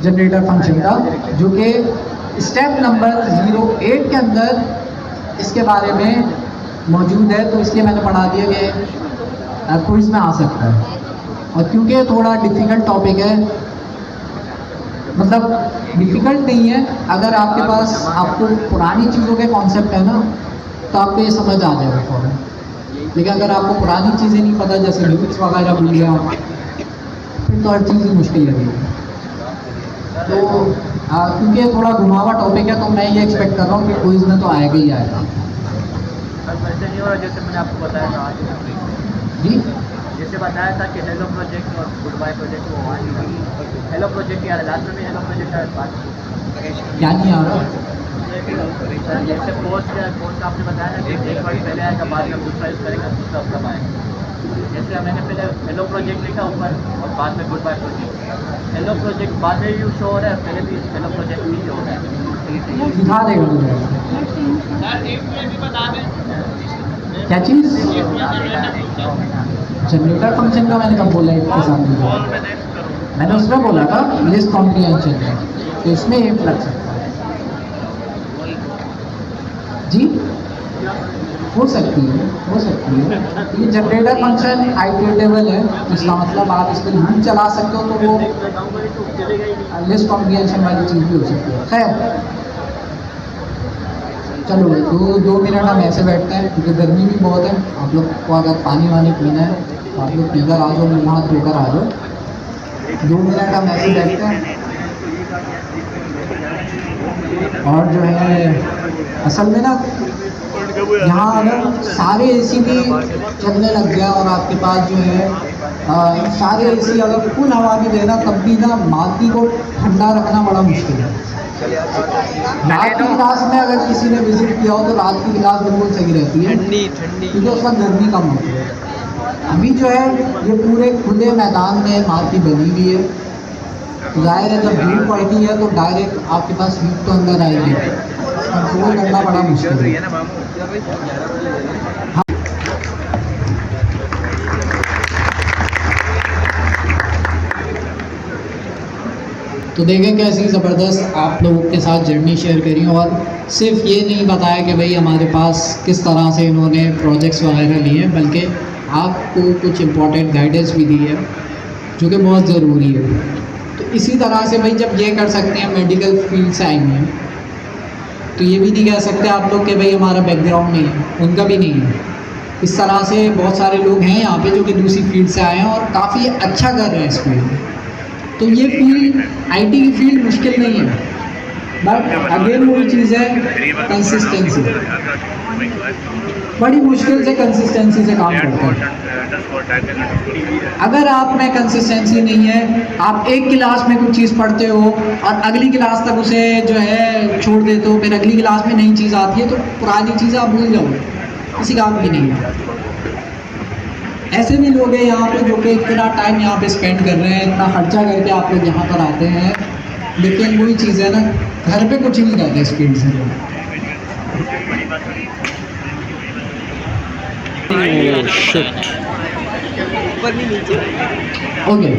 जनरेटर फंक्शन था, जो कि स्टेप नंबर 08 के अंदर इसके बारे में मौजूद है। तो इसलिए मैंने पढ़ा दिया कि क्विज में आ सकता है। और क्योंकि ये थोड़ा डिफ़िकल्ट टॉपिक है, मतलब डिफ़िकल्ट नहीं है, अगर आपके पास आपको पुरानी चीज़ों के कॉन्सेप्ट है ना तो आपको ये समझ आ जाएगा फौरन। लेकिन अगर आपको पुरानी चीज़ें नहीं पता, जैसे लिमिट्स वगैरह भूल गया, फिर तो हर चीज़ ही मुश्किल लगेगी। तो क्योंकि ये थोड़ा घुमावा टॉपिक है, तो मैं ये एक्सपेक्ट कर रहा हूँ कि क्विज में तो आएगा ही आएगा। वैसे नहीं हो रहा जैसे मैंने आपको बताया था आज, जी जैसे बताया था कि हेलो प्रोजेक्ट और गुड बाय प्रोजेक्ट वो आज हेलो प्रोजेक्ट यार लास्ट में हेलो प्रोजेक्ट है बात क्या नहीं आ रहा? सर जैसे पोस्ट आपने बताया ना कि एक बार पहले आएगा, बाद में दूसरा यूज़ करेगा, दूसरा कब आएगा। जैसे मैंने पहले हेलो प्रोजेक्ट लिखा ऊपर और बाद में good bye project. Hello project बाद में भी शो हो रहा है, पहले भी हेलो प्रोजेक्ट भी शो हो रहा है। दिखा देगा मुझे सर इफ में भी बता दें, क्या चीज़। इफ में जनरेटर जनरेटर फंक्शन का मैंने कब बोला इसके सामने? मैंने उसमें बोला था लिस्ट कॉम्प्रिहेंशन में, तो इसमें इफ लग सकता है जी, हो सकती है, हो सकती है। ये जनरेटर फंक्शन आइटरेटेबल है, इसका मतलब आप इस पर लूप चला सकते हो, तो वो लिस्ट कॉम्प्रिहेंशन वाली चीज़ भी हो सकती है। खैर चलो तो 2 मिनट हम ऐसे बैठते हैं, क्योंकि गर्मी भी बहुत है। आप लोग को अगर पानी वानी पीना है तो आप लोग पीकर आ जाओ, मुँह हाथ धोकर आ जाओ। 2 मिनट हम ऐसे बैठते हैं। और जो है असल में ना यहाँ अगर सारे एसी भी चलने लग गया और आपके पास जो है सारे एसी अगर फुल हवा भी देना, तब भी ना माटी को ठंडा रखना बड़ा मुश्किल है। रात की क्लास में अगर किसी ने विजिट किया हो तो रात की क्लास बिल्कुल सही रहती है, क्योंकि उस वक्त गर्मी कम होती है। अभी जो है ये पूरे खुले मैदान में माटी बनी हुई है, तो जाहिर है जब हीट पड़ती है तो डायरेक्ट आपके पास हीट तो अंदर आएगी, कंट्रोल करना बड़ा मुश्किल है। तो देखें कैसी ज़बरदस्त आप लोगों के साथ जर्नी शेयर करी, और सिर्फ ये नहीं बताया कि भाई हमारे पास किस तरह से इन्होंने प्रोजेक्ट्स वगैरह लिए, बल्कि आपको कुछ इम्पोर्टेंट गाइडेंस भी दी है जो कि बहुत ज़रूरी है। तो इसी तरह से भाई जब ये कर सकते हैं मेडिकल फील्ड से आएंगे, तो ये भी नहीं कह सकते आप लोग कि भाई हमारा बैकग्राउंड नहीं है, उनका भी नहीं है। इस तरह से बहुत सारे लोग हैं यहाँ पे जो कि दूसरी फील्ड से आए हैं और काफ़ी अच्छा कर रहे हैं इस फील्ड में। तो ये फील्ड आईटी की फील्ड मुश्किल नहीं है, बट अगेन वही चीज़ है कंसिस्टेंसी, बड़ी मुश्किल से कंसिस्टेंसी से काम करते हैं। अगर आप में कंसिस्टेंसी नहीं है, आप एक क्लास में कुछ चीज़ पढ़ते हो और अगली क्लास तक उसे जो है छोड़ देते हो, फिर अगली क्लास में नई चीज़ आती है तो पुरानी चीज़ें आप भूल जाओ, किसी काम की नहीं है। ऐसे भी लोग हैं यहाँ पे जो कि इतना टाइम यहाँ पे स्पेंड कर रहे हैं, इतना खर्चा करके आप लोग यहाँ पर आते हैं, लेकिन वही चीज़ है ना, घर पे कुछ नहीं करते इस फील्ड से। ओके,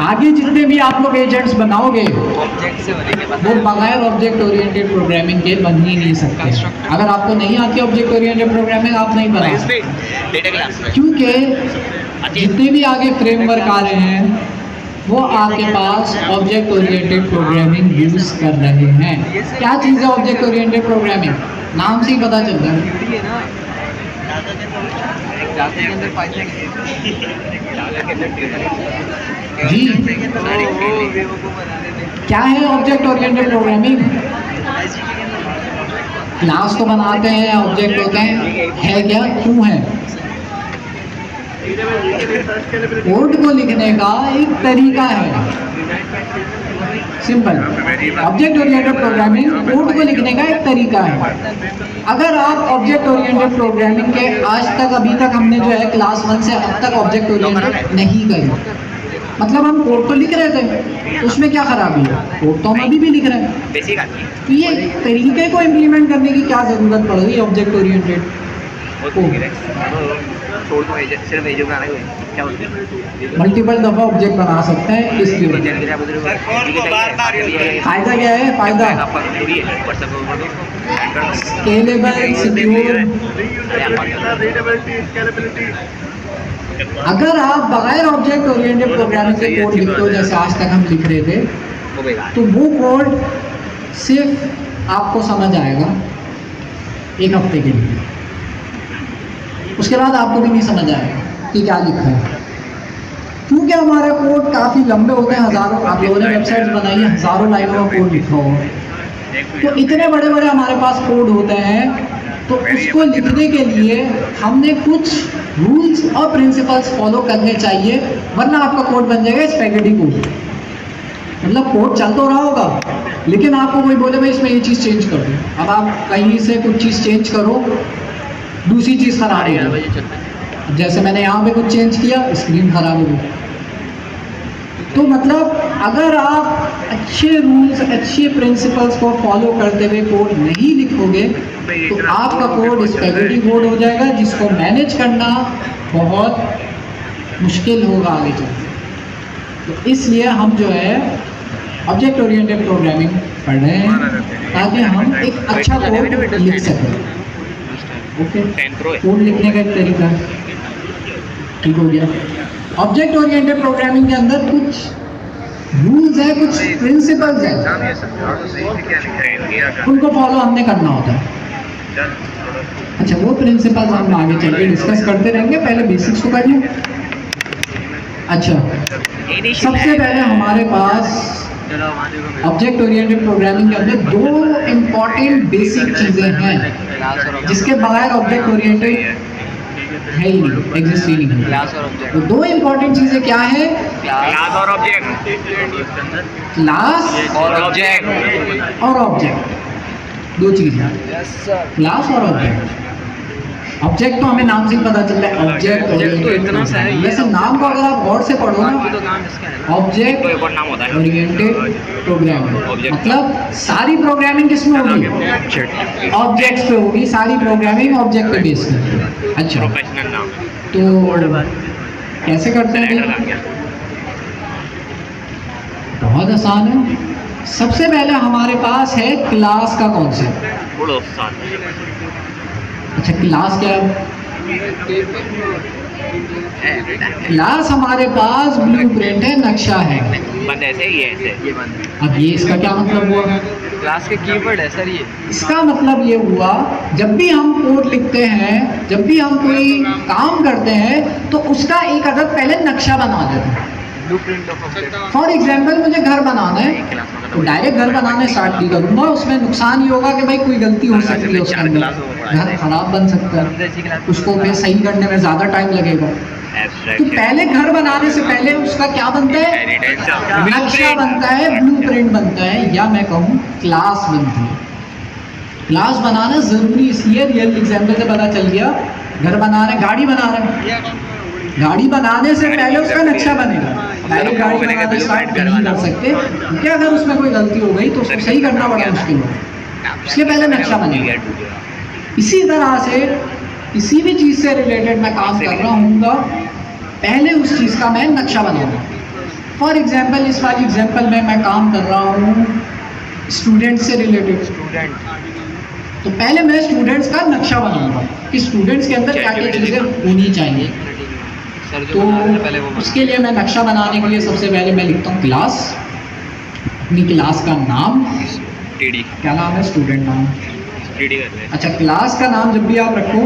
आगे जितने भी आप लोग एजेंट्स बनाओगे वो बगैर ऑब्जेक्ट ओरिएंटेड प्रोग्रामिंग के बन ही नहीं सकते। अगर आपको नहीं आती ऑब्जेक्ट ओरिएंटेड प्रोग्रामिंग, आप नहीं बना सकते, क्योंकि जितने भी आगे फ्रेमवर्क आ रहे हैं वो आपके पास ऑब्जेक्ट ओरिएंटेड प्रोग्रामिंग यूज़ कर रहे हैं। क्या चीज़ है ऑब्जेक्ट ओरिएंटेड प्रोग्रामिंग? नाम से ही पता चलता है जी। क्या है ऑब्जेक्ट ओरिएंटेड प्रोग्रामिंग? क्लास तो बनाते हैं, ऑब्जेक्ट होते हैं, है क्या, क्यों है? कोड को लिखने का एक तरीका है, simple. Object oriented programming code को लिखने का एक तरीका है। अगर आप ऑब्जेक्ट ओरिएंटेड प्रोग्रामिंग के आज तक अभी तक हमने जो है क्लास 1 से अब तक ऑब्जेक्ट ओरिएंटेड नहीं करी, मतलब हम कोड तो लिख रहे थे, उसमें क्या खराबी है? कोड तो हम अभी भी लिख रहे हैं। बेसिक आती है तो ये तरीके को इम्प्लीमेंट करने की क्या ज़रूरत पड़ गई ऑब्जेक्ट ओरिएंटेड वो तो ठीक है, छोड़ दो सिर्फ एज बनाना ही क्या होता है। मल्टीपल दफ़ा ऑब्जेक्ट बना सकते हैं, इसलिए फ़ायदा क्या है? फ़ायदा स्केलेबल, सिक्योर। अगर आप बगैर ऑब्जेक्ट ओरिएंटेड प्रोग्रामिंग से कोड लिखते हो जैसे आज तक हम लिख रहे थे, तो वो कोड सिर्फ आपको समझ आएगा एक हफ्ते के लिए, उसके बाद आपको भी नहीं समझ आएगा कि क्या लिखा है। क्योंकि हमारे कोड काफ़ी लंबे होते हैं, हज़ारों, आप लोगों ने वेबसाइट्स बनाई है, हज़ारों लाइनों का कोड लिखा होगा, तो इतने बड़े बड़े हमारे पास कोड होते हैं, तो उसको लिखने के लिए हमने कुछ रूल्स और प्रिंसिपल्स फॉलो करने चाहिए, वरना आपका कोड बन जाएगा स्पैगेटी कोड। मतलब कोड चल तो रहा होगा, लेकिन आपको कोई बोले भाई इसमें ये चीज़ चेंज कर दो, अब आप कहीं से कुछ चीज़ चेंज करो, दूसरी चीज़ खराब हो गई। जैसे मैंने यहाँ पे कुछ चेंज किया, स्क्रीन खराब हो गई। तो मतलब अगर आप अच्छे रूल्स, अच्छे प्रिंसिपल्स को फॉलो करते हुए कोड नहीं लिखोगे, तो आपका कोड स्पैगेटी कोड हो जाएगा, जिसको मैनेज करना बहुत मुश्किल होगा आगे चलकर। तो इसलिए हम जो है ऑब्जेक्ट ओरिएंटेड प्रोग्रामिंग पढ़ रहे हैं, ताकि हम एक अच्छा कोड लिख सकें। ओके, कोड लिखने का एक तरीका है, ठीक हो गया। ऑब्जेक्ट ओरिएंटेड प्रोग्रामिंग के अंदर कुछ रूल्स है, कुछ प्रिंसिपल्स हैं, उनको फॉलो हमने करना होता है। अच्छा, वो प्रिंसिपल्स हम आगे चल के डिस्कस करते रहेंगे, पहले बेसिक्स को कर लें। अच्छा, सबसे पहले हमारे पास ऑब्जेक्ट ओरिएंटेड प्रोग्रामिंग के अंदर दो इम्पॉर्टेंट बेसिक चीज़ें हैं, जिसके बगैर ऑब्जेक्ट ओरिएंटेड है ही नहीं, एग्जिस्ट ही नहीं। क्लास और ऑब्जेक्ट, तो दो इम्पॉर्टेंट चीज़ें क्या है? क्लास और ऑब्जेक्ट, क्लास और ऑब्जेक्ट, और ऑब्जेक्ट, दो चीज़ें, क्लास और ऑब्जेक्ट। ऑब्जेक्ट तो हमें नाम से ही पता चलता है, ऑब्जेक्ट तो इतना सा है, वैसे नाम को अगर आप गौर से पढ़ो ना, तो काम इसका है ना, ऑब्जेक्ट तो एक और नाम होता है ओरिएंटेड प्रोग्रामिंग, Object। मतलब सारी प्रोग्रामिंग किसमें होगी? ऑब्जेक्ट्स पे होगी, सारी प्रोग्रामिंग ऑब्जेक्ट पे बेस्ड है। अच्छा, प्रोफेशनल नाम तो कैसे करते हैं? बहुत आसान है। सबसे पहले हमारे पास है क्लास का कॉन्सेप्ट। थोड़ा साथ अच्छा, क्लास क्या है? क्लास हमारे पास ब्लूप्रिंट है, नक्शा है। बंद ऐसे ही है, ऐसे ये बंद है। अब ये इसका क्या मतलब हुआ? क्लास के कीवर्ड है सर ये। इसका मतलब ये हुआ, जब भी हम कोड लिखते हैं, जब भी हम कोई काम करते हैं, तो उसका एक अदद पहले नक्शा बना देते हैं। Blueprint of object. For example, मुझे घर बनाना है, तो डायरेक्ट घर बनाने स्टार्ट नहीं करूँगा। उसमें नुकसान ये होगा कि भाई कोई गलती हो सकती है उसके अंदर, घर खराब बन सकता है, उसको फिर सही करने में ज़्यादा टाइम लगेगा। तो पहले घर बनाने से पहले उसका क्या बनता है? नक्शा बनता है, ब्लूप्रिंट बनता है, या मैं कहूँ क्लास बनती है। क्लास बनाना ज़रूरी इसलिए, रियल एग्जाम्पल से पता चल गया, घर बना रहे, गाड़ी बना रहे हैं, गाड़ी बनाने से पहले उसका नक्शा बनेगा। डायरेक्ट गाड़ी बनाना स्टार्ट नहीं कर सकते, क्योंकि अगर उसमें कोई गलती हो गई तो उसको सही करना बड़ा मुश्किल होगा, उसके पहले नक्शा बनेगा। इसी तरह से किसी भी चीज़ से रिलेटेड मैं काम कर रहा हूँगा, पहले उस चीज़ का मैं नक्शा बनाऊँगा। फॉर एग्जाम्पल, इस वाली एग्जाम्पल में मैं काम कर रहा हूँ स्टूडेंट से रिलेटेड, तो पहले मैं स्टूडेंट्स का नक्शा बनाऊँगा कि स्टूडेंट्स के अंदर क्या क्या चीज़ें होनी चाहिए। तो उसके लिए मैं नक्शा बनाने के लिए सबसे पहले मैं लिखता हूँ क्लास, अपनी क्लास का नाम, टीडी क्या नाम है? स्टूडेंट नाम। टीडी करते हैं। अच्छा, क्लास का नाम जब भी आप रखो,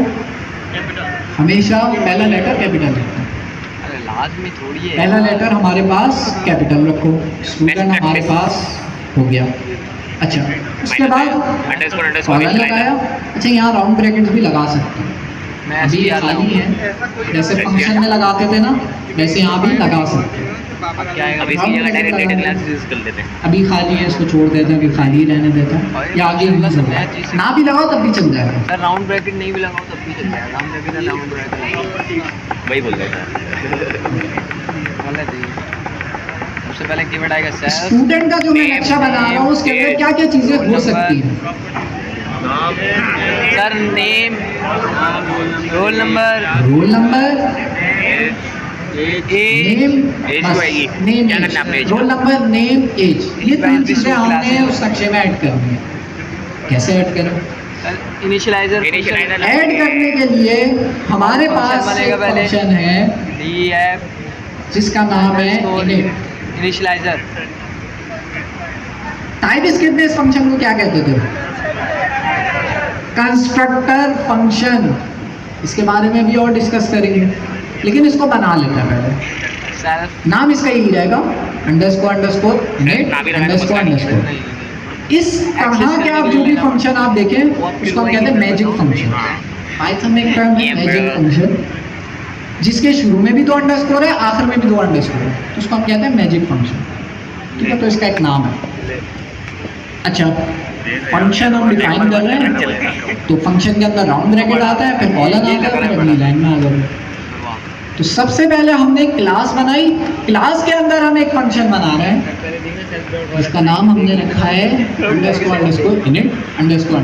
हमेशा पहला लेटर कैपिटल रखो। अरे लाजमी थोड़ी है, पहला लेटर हमारे पास कैपिटल रखो, स्टूडेंट हमारे पास हो गया। अच्छा, उसके बाद कॉलन लगाया। अच्छा, यहाँ राउंड ब्रैकेट्स भी लगा सकते हैं, अभी ये खाली है, जैसे फंक्शन में लगाते थे ना वैसे यहाँ भी लगा सकते हैं। अब इसकी जगह डायरेक्ट डेटा क्लास यूज़ कर लेते हैं। अभी खाली है, इसको छोड़ देते हैं, अभी खाली ही रहने देते हैं, या आगे यूज होगा, ना भी लगाओ तब भी चल जाएगा। सर राउंड ब्रैकेट नहीं भी लगाओ तब भी चल जाएगा। राउंड ब्रैकेट वही बोल रहे सर। सबसे पहले कीवर्ड आएगा सेल्फ। स्टूडेंट का जो मैं नक्शा बना रहा हूँ उसके अंदर क्या क्या चीज़ें हो सकती हैं? Sir name, roll number, roll number, name, age को आएगी। नेम, क्या करना है आपने age roll number, name, age, ये तीन चीज़ें हमने उस नक्शे में ऐड करनी है। कैसे ऐड करें? इनिशियलाइजर ऐड करने के लिए हमारे पास बनेगा एक पहले। फंक्शन है DF जिसका नाम है init। इनिशियलाइजर। टाइप स्क्रिप्ट में इस फंक्शन को क्या कहते थे? Constructor function. इसके बारे में भी और डिस्कस करेंगे, लेकिन इसको बना लेते हैं पहले। सेल्फ नाम इसका यही रहेगा अंडरस्कोर init अंडरस्कोर। इस तरह के आप जो भी फंक्शन आप देखें उसको हम कहते हैं मैजिक फंक्शन। पाइथन में एक टर्म है मैजिक फंक्शन, जिसके शुरू में भी 2 अंडरस्कोर है, आखिर में भी 2 अंडरस्कोर है, तो उसको हम कहते हैं मैजिक फंक्शन। ठीक है, तो इसका एक नाम है। अच्छा, फंक्शन हम डिफाइन कर रहे हैं, तो फंक्शन के अंदर राउंड ब्रैकेट आता है, फिर कॉलन आता है, फिर अगली लाइन में आ जाए। तो सबसे पहले हमने एक क्लास बनाई, क्लास के अंदर हम एक फंक्शन बना रहे हैं जिसका नाम हमने रखा है अंडरस्कोर init अंडरस्कोर।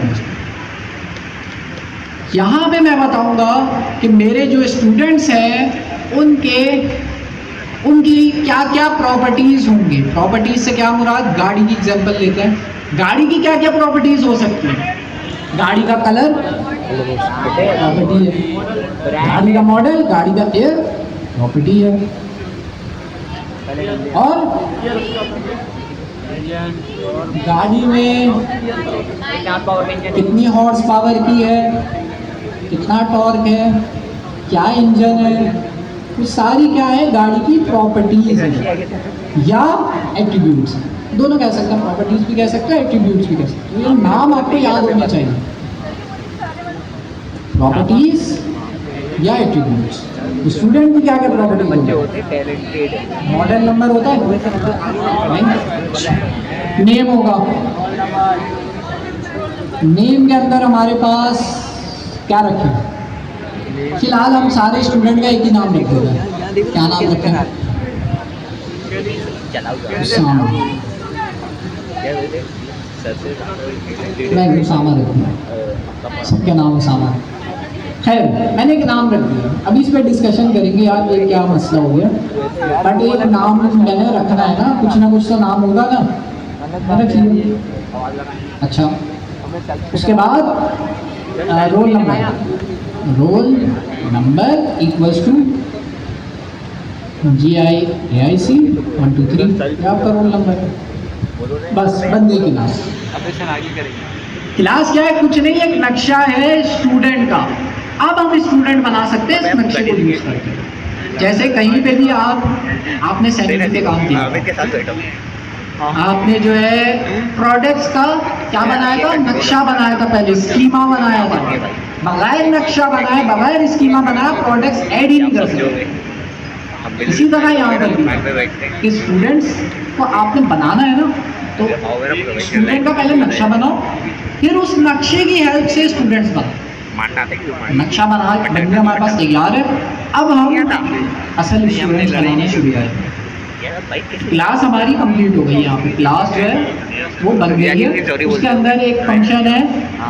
यहाँ पे मैं बताऊंगा कि मेरे जो स्टूडेंट्स हैं उनकी क्या क्या प्रॉपर्टीज़ होंगी। प्रॉपर्टीज़ से क्या मुराद? गाड़ी की एग्जांपल लेते हैं, गाड़ी की क्या क्या प्रॉपर्टीज़ हो सकती हैं? गाड़ी का कलर प्रॉपर्टी है, गाड़ी का मॉडल, गाड़ी का एयर प्रॉपर्टी है, और गाड़ी में कितनी हॉर्स पावर की है, कितना टॉर्क है, क्या इंजन है, ये सारी क्या है? गाड़ी की प्रॉपर्टीज है या एट्रीब्यूट्स, दोनों कह सकते हैं, प्रॉपर्टीज भी कह सकते हैं, एट्रीब्यूट्स भी कह सकते हैं। ये नाम आपको याद होना चाहिए, प्रॉपर्टीज या एट्रीब्यूट्स। स्टूडेंट की क्या क्या प्रॉपर्टीज होती है? मॉडल नंबर होता है, नेम होगा, नेम के अंदर हमारे पास क्या रखें? फिलहाल हम सारे स्टूडेंट का एक ही नाम रख देते हैं। क्या नाम रखें? उसामा। नहीं, उसामा रखूँगा, सबके नाम उसामा। खैर, मैंने एक नाम रख दिया, अभी इस पर डिस्कशन करेंगे यार ये क्या मसला हो गया, बट एक नाम मैंने रखना है ना, कुछ तो नाम होगा ना, रखिए। अच्छा, उसके बाद roll number equals to GIAIC 1 2 3, ये आपका रोल नंबर है, बस बंदे की नाम। क्लास क्या है? कुछ नहीं, एक नक्शा है स्टूडेंट का। अब हम स्टूडेंट बना सकते हैं इस नक्शे को यूज करके। जैसे कहीं पे भी आपने सैनिटरी पे काम किया, आपने जो है प्रोडक्ट्स का क्या बनाया था? नक्शा बनाया था, पहले स्कीमा बनाया था। बगैर नक्शा बनाए, बगैर स्कीमा बनाया, प्रोडक्ट्स ऐड ही नहीं कर सकते। इसी तरह यहाँ पर भी कि स्टूडेंट्स को आपने बनाना है ना, तो स्टूडेंट का पहले नक्शा बनाओ, फिर उस नक्शे की हेल्प से स्टूडेंट्स बनाओ। नक्शा बनने हमारे पास तैयार है, अब हम असल स्टूडेंट्स बनाने शुरू करें। क्लास हमारी कंप्लीट हो गई। यहाँ पे क्लास जो है वो बन गई है, उसके अंदर एक फंक्शन है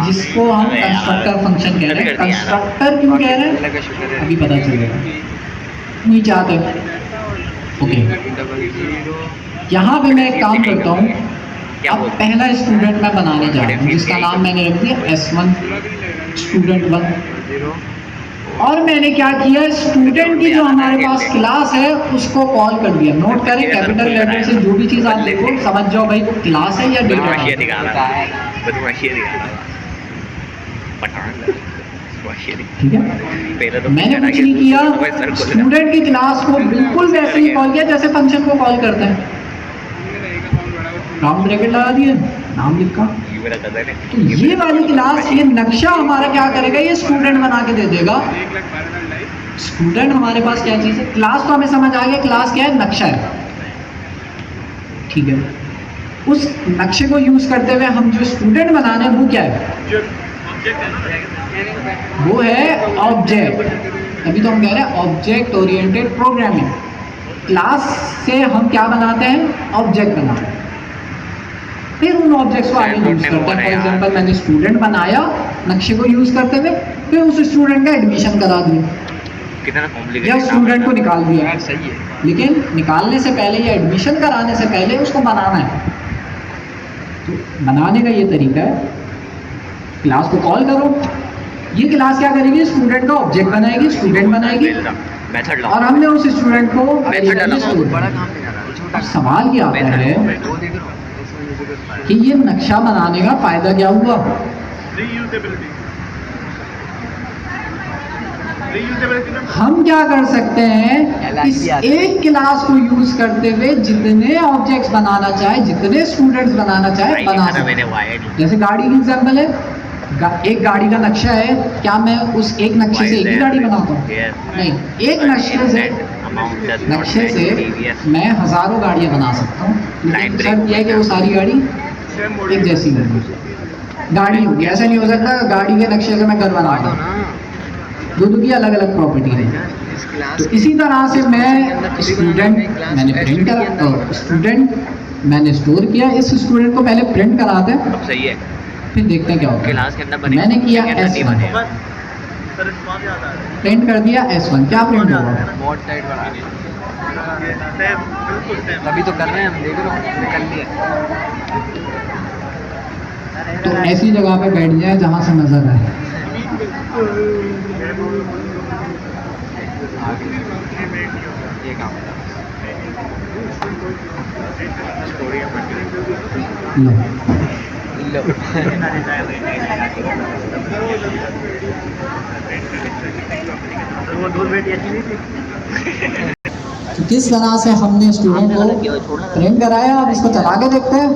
जिसको हम कंस्ट्रक्टर फंक्शन कह रहे हैं। कंस्ट्रक्टर क्यों कह रहे हैं अभी पता चलेगा, नीचे आते हैं। ओके, यहाँ पे मैं एक काम करता हूँ, अब पहला स्टूडेंट मैं बनाने जा रहा हूँ जिसका नाम मैंने रख दिया S1 स्टूडेंट 1। और मैंने क्या किया, स्टूडेंट की जो हमारे पास क्लास है उसको कॉल कर दिया। नोट करें, कैपिटल लेटर से जो भी चीज़ आप देखो समझ जाओ भाई वो क्लास है या डेटा है। ठीक है, मैंने कुछ नहीं किया, स्टूडेंट की क्लास को बिल्कुल वैसे ही कॉल किया जैसे फंक्शन को कॉल करते हैं। राउंड ब्रैकेट लगा दिए, नाम लिखा। ये मेरा कजन है। तो ये वाली क्लास, ये नक्शा हमारा क्या करेगा, ये स्टूडेंट बना के दे देगा। स्टूडेंट हमारे पास क्या चीज़ है, क्लास तो हमें समझ आ गया, क्लास क्या है, नक्शा है, ठीक है। उस नक्शे को यूज करते हुए हम जो स्टूडेंट बना रहे हैं वो क्या है, वो है ऑब्जेक्ट। अभी तो हम कह रहे हैं ऑब्जेक्ट ओरिएंटेड प्रोग्रामिंग। क्लास से हम क्या बनाते हैं, ऑब्जेक्ट बनाते हैं, फिर उन ऑब्जेक्ट्स को आगे यूज करते हैं। फॉर एग्जांपल मैंने स्टूडेंट बनाया नक्शे को यूज करते हुए, फिर उस स्टूडेंट का एडमिशन करा दिया कितना या कॉम्प्लिकेटेड स्टूडेंट को निकाल दिया। सही है। लेकिन निकालने से पहले या एडमिशन कराने से पहले उसको बनाना है। तो बनाने का ये तरीका है, क्लास को कॉल करो, ये क्लास क्या करेगी, स्टूडेंट का ऑब्जेक्ट बनाएगी, स्टूडेंट बनाएगी, मेथड और हमने उस स्टूडेंट को बड़ा काम नहीं कर अब सवाल ये आता है कि ये नक्शा बनाने का फायदा क्या हुआ। हम क्या कर सकते हैं, इस एक क्लास को यूज करते हुए जितने ऑब्जेक्ट्स बनाना चाहे, जितने स्टूडेंट्स बनाना चाहे बना सकते हैं। जैसे गाड़ी की एग्जांपल है, एक गाड़ी का नक्शा है, क्या मैं उस एक नक्शे से एक ही गाड़ी बनाता हूँ, नहीं, एक नक्शे से मैं हजारों गाड़ियाँ बना सकता हूँ। लेकिन शर्त यह है कि वो सारी गाड़ी एक जैसी गाड़ी होगी। ऐसा नहीं हो सकता गाड़ी के नक्शे से मैं घर बनाता हूँ, दोनों की अलग अलग प्रॉपर्टी है। तो इसी तरह से मैं स्टूडेंट मैंने प्रिंट करा, स्टूडेंट मैंने स्टोर किया, इस स्टूडेंट को पहले प्रिंट कराते हैं, अब सही है। फिर देखते हैं क्या होता क्लास के अंदर है। बने, मैंने किया S1, प्रिंट कर दिया S1, क्या प्रिंट होगा, बहुत टाइट बना अभी तो कर रहे हैं हम, देख रहे हो निकल लिया। तो ऐसी जगह पे बैठ जाए जहाँ से नजर आए। ये काम लो, लो वो दूर बैठी अच्छी नहीं थी। तो किस तरह से हमने स्टूडेंट को प्रिंट कराया, अब इसको चला के देखते हैं।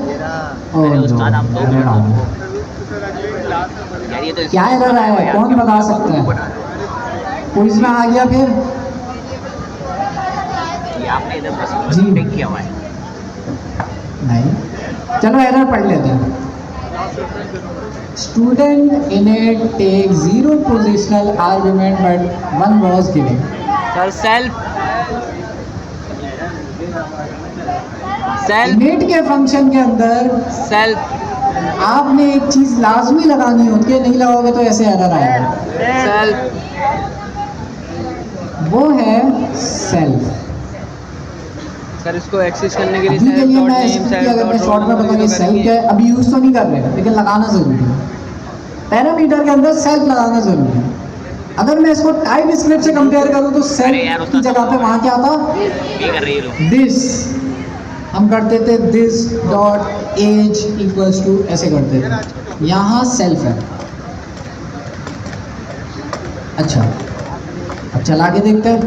और जो एरर आ गया, क्या एरर आया है, कौन बता सकता है, कोई इसमें आ गया फिर आपने इधर बस जी किया हुआ है। नहीं, चलो एरर पढ़ लेते हैं। Student in it take 0 positional argument but 1 was given. Sir self init के फंक्शन के अंदर सेल्फ आपने एक चीज लाजमी लगानी होती है, नहीं लगाओगे तो ऐसे एरर आएगा। सेल्फ वो है सेल्फ। सर इसको एक्सेस करने के लिए अभी के लिए मैं इसकी अगर मैं शॉर्ट में बताऊँ सेल्फ क्या है, अभी यूज तो नहीं कर रहे लेकिन लगाना जरूरी है। पैरामीटर के अंदर सेल्फ लगाना जरूरी है। अगर मैं इसको टाइप स्क्रिप्ट से कंपेयर करूँ तो सेल्फ की जगह पे वहाँ क्या था, दिस। हम करते थे this dot age equals to, ऐसे करते थे, यहाँ सेल्फ है। अच्छा, अब चला के देखते हैं।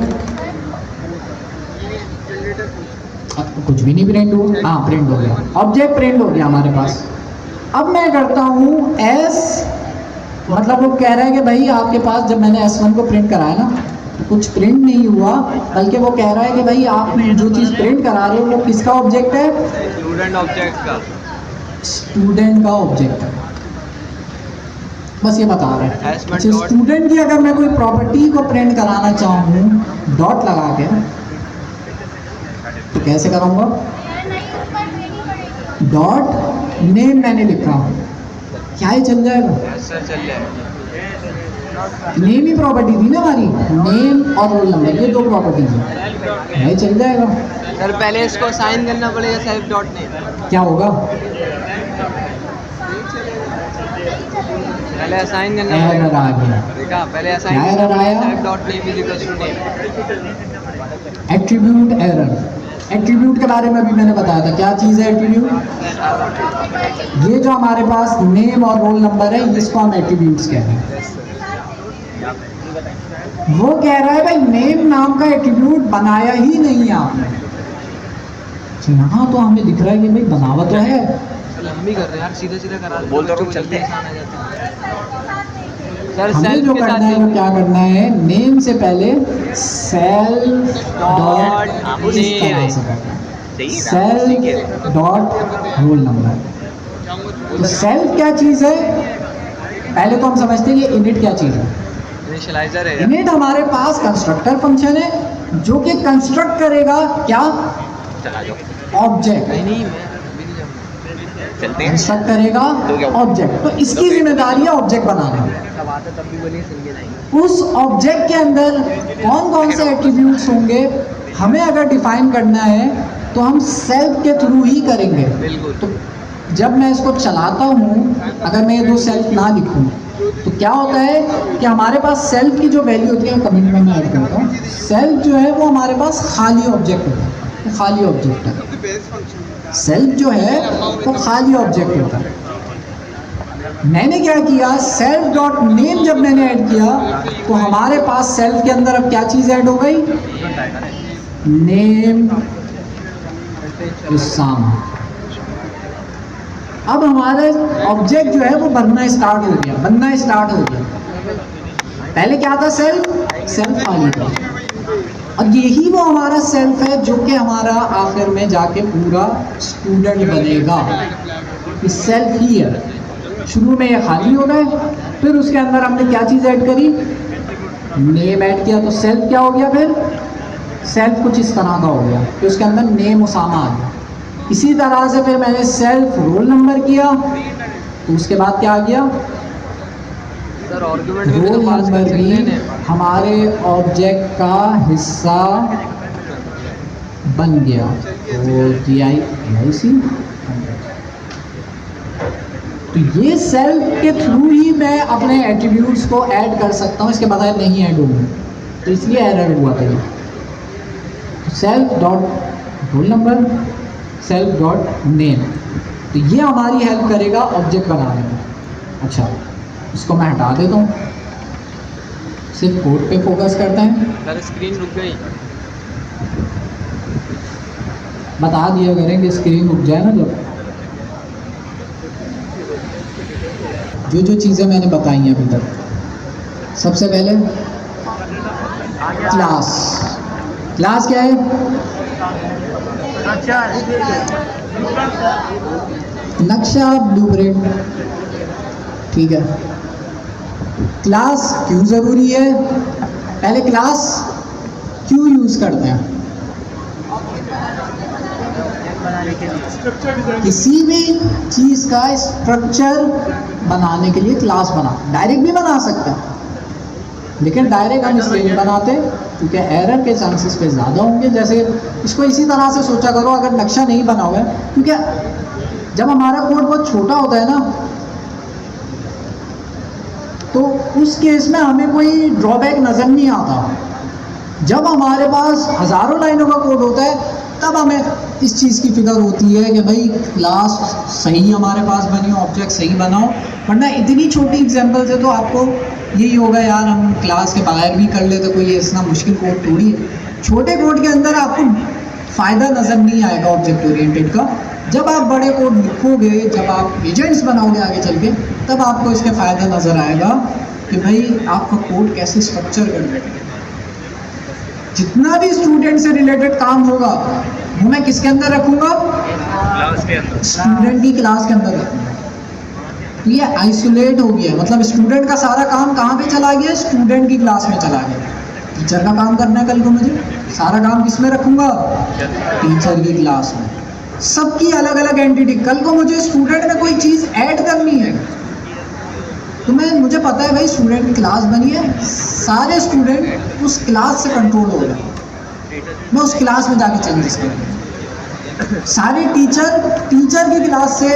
कुछ भी नहीं प्रिंट हुआ, हाँ प्रिंट हो गया, ऑब्जेक्ट प्रिंट हो गया हमारे पास। अब मैं करता हूँ एस, मतलब वो कह रहा है कि भाई आपके पास जब मैंने S1 को प्रिंट कराया ना तो कुछ प्रिंट नहीं हुआ, बल्कि वो कह रहा है कि भाई आप जो चीज़ प्रिंट करा रहे हो वो किसका ऑब्जेक्ट है, स्टूडेंट ऑब्जेक्ट का, स्टूडेंट का ऑब्जेक्ट है। बस ये बता रहे हैं। अच्छा, स्टूडेंट की अगर मैं कोई प्रॉपर्टी को प्रिंट कराना चाहूँ डॉट लगा के तो कैसे करूँगा, डॉट नेम मैंने लिखा, क्या ही चल जाएगा, सर चल जाएगा। नेम ही प्रॉपर्टी थी ना हमारी, नेम और रोल नंबर, ये 2 प्रॉपर्टीज है, चल जाएगा। सर पहले इसको साइन करना पड़ेगा, सेल्फ डॉट नेम, क्या होगा, पहले असाइन करना एरर पड़ेगा। आ गया। देखा, पहले क्या असाइन एरर करना आया? पड़ेगा, self dot name is equal to name. Attribute error. Attribute के बारे में भी मैंने बताया था, क्या चीज़ है एट्रीब्यूट, ये जो हमारे पास नेम और रोल नंबर है इसको हम एट्रीब्यूट्स कह रहे हैं। वो कह रहा है भाई नेम नाम का एट्रीब्यूट बनाया ही नहीं आपने, यहाँ तो हमें दिख रहा है कि भाई बनावा तो है। हम भी कर रहे हैं यार, सीधा सीधा करा बोल दो लोग चलते हैं। सर हमें जो करना है वो क्या करना है, नेम से पहले सेल्फ डॉट इस तरह से करना है, सेल्फ डॉट रोल नंबर। तो सेल्फ क्या चीज़ है, पहले तो हम समझते हैं कि इनिट क्या चीज़ है। इनिशियलाइजर है। इनिट हमारे पास कंस्ट्रक्टर फंक्शन है जो कि कंस्ट्रक्ट करेगा क्या, चला जाओ, ऑब्जेक्ट। नहीं मैं अभी नहीं जाऊँगा। चलते हैं। कंस्ट्रक्ट करेगा तो क्या हुआ? ऑब्जेक्ट, तो इसकी जिम्मेदारी है ऑब्जेक्ट बनाना। तब आता तब भी बोलिए सुन के जाएंगे। उस ऑब्जेक्ट के अंदर कौन कौन से एट्रीब्यूट्स होंगे हमें अगर डिफाइन करना है तो हम सेल्फ के थ्रू ही करेंगे। बिल्कुल। तो जब मैं इसको चलाता हूँ, अगर मैं ये दो सेल्फ ना लिखूँ तो क्या होता है कि हमारे पास सेल्फ की जो वैल्यू होती है, कमेंट में मैं ऐड करता हूँ, सेल्फ जो है वो हमारे पास खाली ऑब्जेक्ट होता है, वो खाली ऑब्जेक्ट है। सेल्फ जो है वो खाली ऑब्जेक्ट होता है। मैंने क्या किया, सेल्फ डॉट नेम जब मैंने ऐड किया तो हमारे पास सेल्फ के अंदर अब क्या चीज़ ऐड हो गई, नेम साम। अब हमारा ऑब्जेक्ट जो है वो बनना स्टार्ट हो गया, बनना स्टार्ट हो गया। पहले क्या था, सेल्फ खाली था, और यही वो हमारा सेल्फ है जो कि हमारा आखिर में जाके पूरा स्टूडेंट बनेगा। सेल्फ ही है, शुरू में ये खाली हो रहा है, फिर उसके अंदर हमने क्या चीज़ ऐड करी, नेम ऐड किया, तो सेल्फ क्या हो गया, फिर सेल्फ कुछ इस तरह का हो गया, फिर उसके अंदर नेम उसामा आ गया। इसी तरह से फिर मैंने सेल्फ रोल नंबर किया, तो उसके बाद क्या आ गया, सर आर्गुमेंट में भी रोल तो पास नंबर कर भी सकते हैं। हमारे ऑब्जेक्ट का हिस्सा बन गया। तो GIC, तो ये सेल्फ के थ्रू ही मैं अपने एट्रीब्यूट्स को ऐड कर सकता हूँ, इसके बगैर नहीं ऐड होंगे, तो इसलिए एरर हुआ था ये। Self dot roll number, self dot name, तो ये हमारी हेल्प करेगा ऑब्जेक्ट बनाने में। अच्छा, इसको मैं हटा देता हूँ, सिर्फ कोड पे फोकस करते हैं। सर स्क्रीन रुक गई। बता दिया करें कि स्क्रीन रुक जाए ना, जब जो चीज़ें मैंने बताई हैं अभी तक। सबसे पहले क्लास, क्लास क्या है, नक्शा, ब्लूप्रिंट, ठीक है। क्लास क्यों ज़रूरी है, पहले क्लास क्यों यूज़ करते हैं, किसी भी चीज़ का स्ट्रक्चर बनाने के लिए क्लास बना, डायरेक्ट भी बना सकते हैं, लेकिन डायरेक्ट हम इसलिए नहीं बनाते क्योंकि एरर के चांसेस पे ज़्यादा होंगे। जैसे इसको इसी तरह से सोचा करो, अगर नक्शा नहीं बना हुआ है, क्योंकि जब हमारा कोड बहुत छोटा होता है ना, तो उस केस में हमें कोई ड्रॉबैक नज़र नहीं आता। जब हमारे पास हज़ारों लाइनों का कोड होता है तब हमें इस चीज़ की फिक्र होती है कि भाई क्लास सही हमारे पास बनी हो, ऑब्जेक्ट सही बनाओ, वरना इतनी छोटी एग्जांपल से तो आपको यही होगा यार हम क्लास के बगैर भी कर लेते, कोई इतना मुश्किल कोड थोड़ी है। छोटे कोड के अंदर आपको फ़ायदा नज़र नहीं आएगा ऑब्जेक्ट ओरिएंटेड का। जब आप बड़े कोड लिखोगे, जब आप एजेंट्स बनाओगे आगे चल के, तब आपको इसका फ़ायदा नज़र आएगा कि भाई आपका कोड कैसे स्ट्रक्चर करना है। जितना भी स्टूडेंट से रिलेटेड काम होगा वो मैं किसके अंदर रखूँगा, क्लास के अंदर, स्टूडेंट की क्लास के अंदर रखूँगा। तो ये आइसोलेट हो गया, मतलब स्टूडेंट का सारा काम कहाँ पे चला गया, स्टूडेंट की क्लास में चला गया। टीचर का काम करना है कल को मुझे, सारा काम किस में रखूँगा, टीचर की क्लास में। सबकी अलग अलग एंटिटी, कल को मुझे स्टूडेंट में कोई चीज़ ऐड करनी है तो मुझे पता है भाई स्टूडेंट की क्लास बनी है, सारे स्टूडेंट उस क्लास से कंट्रोल हो गए, मैं उस क्लास में जाके चेंजेस करूँगा। सारे टीचर की क्लास से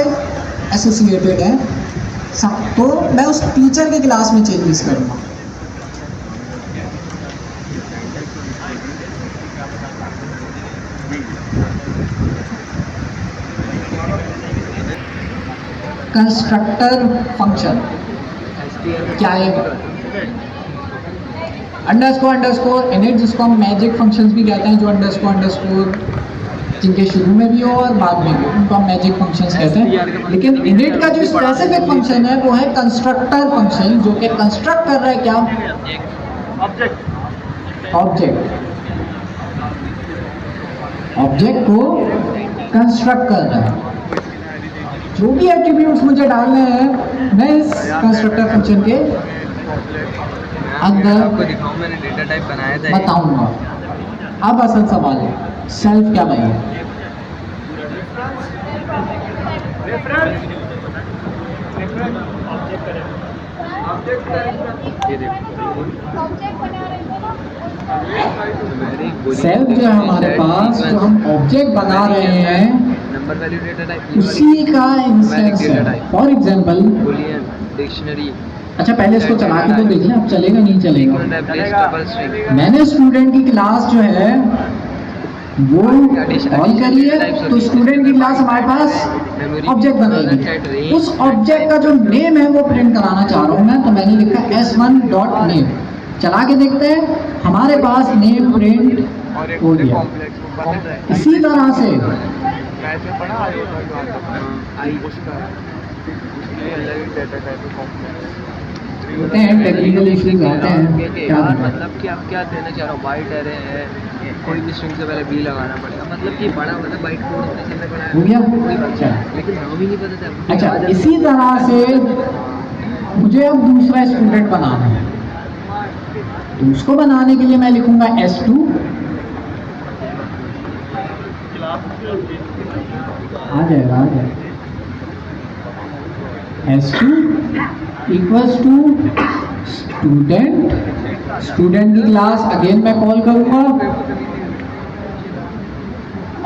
एसोसिएटेड हैं, तो मैं उस टीचर की क्लास में चेंजेस करूँगा। कंस्ट्रक्टर फंक्शन क्या है, अंडरस्कोर इनिट, जिसको हम मैजिक फंक्शंस भी कहते हैं, जो अंडरस्कोर जिनके शुरू में भी हो और बाद में भी हो, उनको हम मैजिक फंक्शंस कहते हैं। लेकिन इनिट का जो स्पेसिफिक फंक्शन है वो है कंस्ट्रक्टर फंक्शन, जो कि कंस्ट्रक्ट कर रहा है क्या? ऑब्जेक्ट को कंस्ट्रक्ट कर रहा है। जो भी एट्रीब्यूट्स मुझे डालने हैं मैं इस कंस्ट्रक्टर फंक्शन के अंदर मैंने डेटा टाइप बनाया था बताऊंगा। अब असल सवाल है सेल्फ क्या भाई? सेल्फ जो है हमारे पास, जो हम ऑब्जेक्ट बना रहे हैं नंबर वैल्यू डेटा टाइप उसी का इंस्टेंस है। फॉर एग्जांपल बुलियन डिक्शनरी अच्छा पहले इसको चला के तो देख लें, अब चलेगा नहीं चलेगा। मैंने स्टूडेंट की क्लास जो है वो कॉल करी है, तो स्टूडेंट की क्लास हमारे पास ऑब्जेक्ट बनाएगी। उस ऑब्जेक्ट का जो नेम है वो प्रिंट कराना चाह रहा हूँ मैं, तो मैंने लिखा s1.name। चला के देखते हैं हमारे पास नेम प्रिंट हो गया। इसी तरह से होते हैं टेक्निकल इश्यूज आते हैं। क्या मतलब कि आप क्या देना चाह रहे हो? बाइट एरे है, कोई भी स्ट्रिंग से पहले बी लगाना पड़ेगा, मतलब कि बड़ा मतलब बाइट कोड अपने सामने बड़ा हो गया? अच्छा, लेकिन नाम ही नहीं पता था। अच्छा इसी तरह से मुझे अब दूसरा स्टूडेंट बनाना है, तो उसको बनाने के लिए मैं लिखूंगा s2 आ जाएगा s2 इक्वल्स टू स्टूडेंट की क्लास अगेन मैं कॉल करूंगा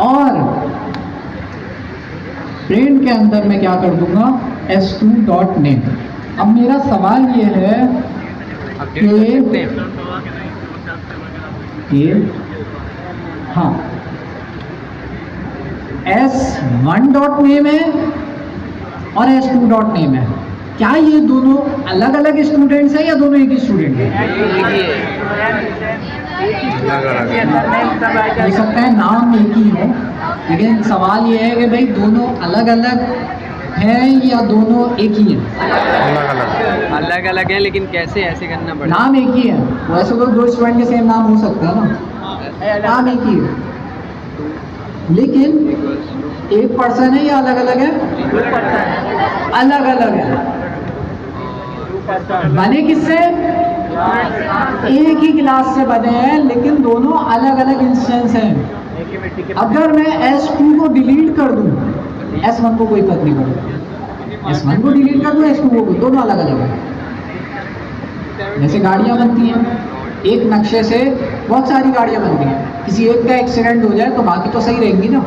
और प्रिंट के अंदर मैं क्या कर दूंगा s2.name। अब मेरा सवाल ये है कि हाँ s1.name है और s2.name है, क्या ये दोनों अलग अलग स्टूडेंट्स हैं या दोनों एक ही स्टूडेंट हैं? हो सकता है नाम एक ही हो, लेकिन सवाल ये है कि भाई दोनों अलग अलग हैं या दोनों एक ही हैं? अलग अलग है, लेकिन कैसे ऐसे करना पड़ेगा? नाम एक ही है। वैसे तो दो स्टूडेंट के सेम नाम हो सकता है ना, नाम एक ही है, लेकिन एक पर्सन है या अलग अलग है? अलग अलग है। बने किससे? एक ही क्लास से बने हैं, लेकिन दोनों अलग अलग इंस्टेंस हैं। अगर मैं s2 को डिलीट कर दूं, s1 को कोई फर्क नहीं पड़ेगा। s1 को डिलीट कर दूं, s2 को, दोनों अलग अलग हैं। जैसे गाड़ियां बनती हैं, एक नक्शे से बहुत सारी गाड़ियां बनती हैं, किसी एक का एक्सीडेंट हो जाए तो बाकी तो सही रहेंगी ना।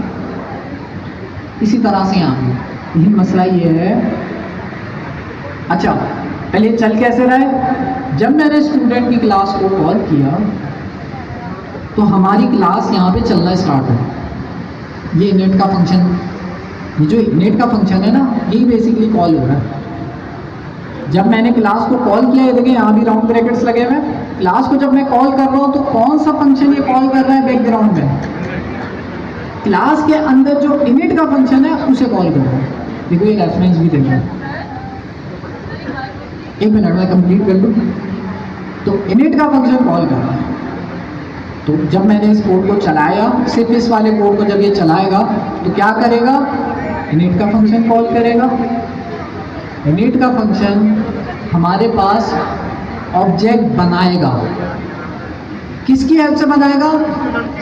इसी तरह से यहाँ पे यही मसला ये है। अच्छा पहले चल कैसे रहा है? जब मैंने स्टूडेंट की क्लास को कॉल किया तो हमारी क्लास यहाँ पे चलना स्टार्ट हो। ये इनिट का फंक्शन, ये जो इनिट का फंक्शन है ना, यही बेसिकली कॉल हो रहा है। जब मैंने क्लास को कॉल किया, ये देखिए यहाँ भी राउंड ब्रैकेट्स लगे हुए हैं। क्लास को जब मैं कॉल कर रहा हूँ तो कौन सा फंक्शन ये कॉल कर रहा है बैकग्राउंड में? क्लास के अंदर जो इनिट का फंक्शन है उसे कॉल कर रहा है। देखो ये रेफरेंस भी देखो, एक मिनट में कंप्लीट कर लूँ। तो इनिट का फंक्शन कॉल कर रहा है। तो जब मैंने इस कोड को चलाया, सिर्फ इस वाले कोड को जब ये चलाएगा तो क्या करेगा? इनिट का फंक्शन कॉल करेगा। इनिट का फंक्शन हमारे पास ऑब्जेक्ट बनाएगा। किसकी हेल्प से बनाएगा?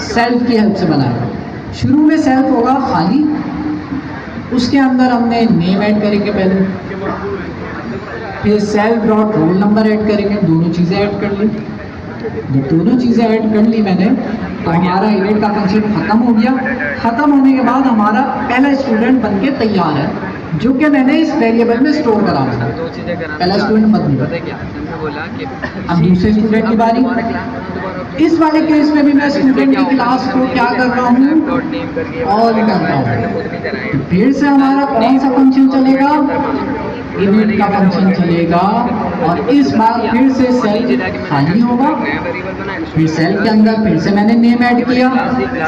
सेल्फ की हेल्प से बनाएगा। शुरू में सेल्फ होगा खाली, उसके अंदर हमने नेम ऐड करेंगे पहले, फिर self dot roll number add करेंगे। दोनों चीज़ें ऐड कर ली। जब दोनों चीज़ें ऐड कर ली मैंने, तो हमारा इनिट का फंक्शन ख़त्म हो गया। ख़त्म होने के बाद हमारा पहला स्टूडेंट बन के तैयार है, जो कि मैंने इस वेरिएबल में स्टोर करा है। दो चीज़ें करा, पहला स्टूडेंट बन पता है क्या? हमने बोला कि अब दूसरे स्टूडेंट की बारी। इस वाले केस में भी मैं स्टूडेंट की क्लास को क्या कर रहा हूँ? कॉल कर रहा हूँ। फिर से हमारा कौन सा फंक्शन चलेगा? इनिट का फंक्शन चलेगा और इस बार फिर से सेल खाली होगा, फिर सेल के अंदर फिर से मैंने नेम ऐड किया,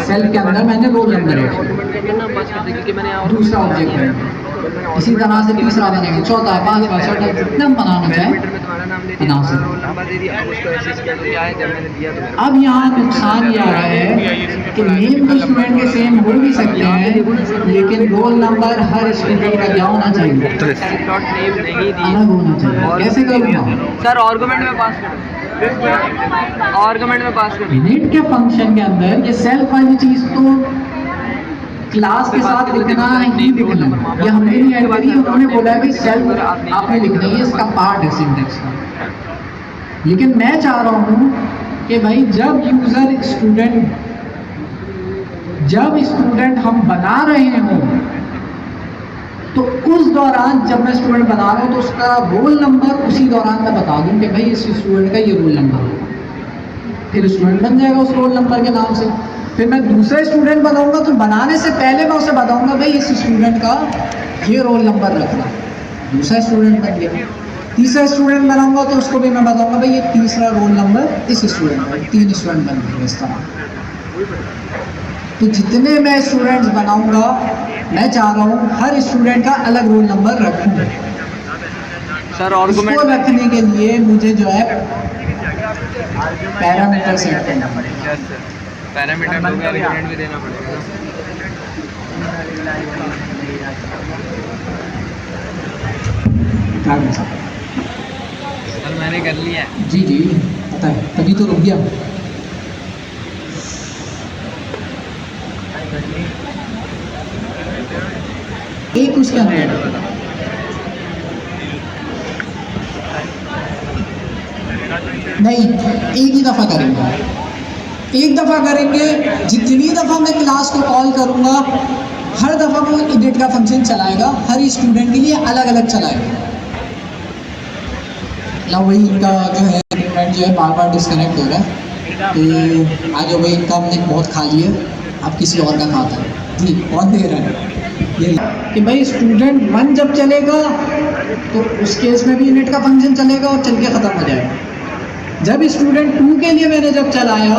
सेल के अंदर मैंने रोल नंबर ऐड किया, दूसरा ऑब्जेक्ट है। इसी तरह से तीसरा बनेगा, चौथा है, पांचवा, छठा, जितना हम बनाना चाहें बना सकते। अब यहाँ नुकसान ये आ रहा है कि नेम तो स्टूडेंट के सेम हो भी सकते हैं, लेकिन रोल नंबर हर स्टूडेंट का क्या होना चाहिए, अलग होना चाहिए। कैसे करूँगा सर? आर्गुमेंट में पास कर, आर्गुमेंट में पास कर। इनिट के फंक्शन के अंदर ये सेल्फ वाली चीज़ तो क्लास के साथ लिखना ही लिखना, ये हमने नहीं ऐड करी, उन्होंने बोला है कि सेल्फ आपने लिखना है, इसका पार्ट है सिंटेक्स का। लेकिन मैं चाह रहा हूँ कि भाई जब स्टूडेंट हम बना रहे हों तो उस दौरान जब मैं स्टूडेंट बना रहा हूँ तो उसका रोल नंबर उसी दौरान मैं बता दूँ कि भाई इस स्टूडेंट का ये रोल नंबर होगा, फिर स्टूडेंट बन जाएगा उस रोल नंबर के नाम से। फिर मैं दूसरा स्टूडेंट बनाऊंगा तो बनाने से पहले मैं उसे बताऊंगा भाई इस स्टूडेंट का ये रोल नंबर रखना, दूसरा स्टूडेंट बन गया। तीसरा स्टूडेंट बनाऊंगा तो उसको भी मैं बताऊंगा भाई ये तीसरा रोल नंबर इस स्टूडेंट का, 3 स्टूडेंट बन गए इस तरह। तो जितने मैं स्टूडेंट्स बनाऊंगा मैं चाह रहा हूँ हर स्टूडेंट का अलग रोल नंबर रखूँ। सर उसको रखने के लिए मुझे जो है पैरामीटर सेट करना पड़ेगा। पैरामीटर आर्गुमेंट भी देना पड़ेगा। सर मैंने कर लिया है। जी जी पता है, तभी तो रुक गया। एक उसके अंदर नहीं, एक ही दफ़ा करेंगे, एक दफ़ा करेंगे। जितनी दफ़ा मैं क्लास को कॉल करूँगा हर दफ़ा वो इनिट का फंक्शन चलाएगा, हर स्टूडेंट के लिए अलग अलग चलाएगा। ना वही इनका जो है इंटरनेट जो है बार बार डिस्कनेक्ट हो रहा है, तो आज भाई इनका हमने बहुत खा लिया, अब किसी और का खाता है जी, कौन दे रहा है ये कि भाई स्टूडेंट 1 जब चलेगा तो उस केस में भी इनिट का फंक्शन चलेगा और चल के ख़त्म हो जाएगा। जब स्टूडेंट 2 के लिए मैंने जब चलाया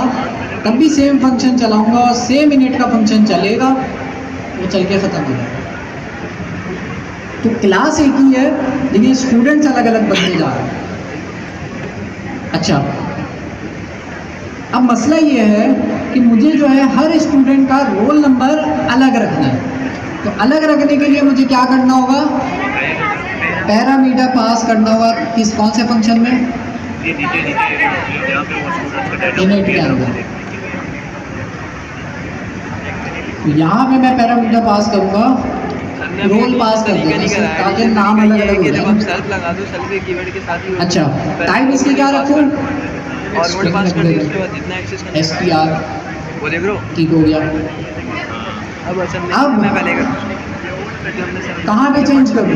तब भी सेम फंक्शन चलाऊंगा और सेम इनिट का फंक्शन चलेगा, वो चल के ख़त्म हो जाएगा। तो क्लास एक ही है लेकिन स्टूडेंट्स अलग अलग बनते जा रहे हैं। अच्छा, अब मसला ये है कि मुझे जो है हर स्टूडेंट का रोल नंबर अलग रखना है। तो अलग रखने के लिए मुझे क्या करना होगा, पैरामीटर पास करना होगा। किस कौन से फंक्शन में, इनिट के अंदर। यहाँ पे मैं पैरामीटर पास करूँगा, रोल पास कर देंगे ताकि नाम अलग अलग हो जाए। सेल्फ लगा दो, सेल्फ के कीवर्ड के साथ ही। अच्छा, टाइप इसके क्या रखूँ, और पास कर दिया, उसके बाद जितना एक्सेस करना str वो देख लो। ठीक हो गया। अब असल अब मैं पहले कर कहाँ पे चेंज करूँ,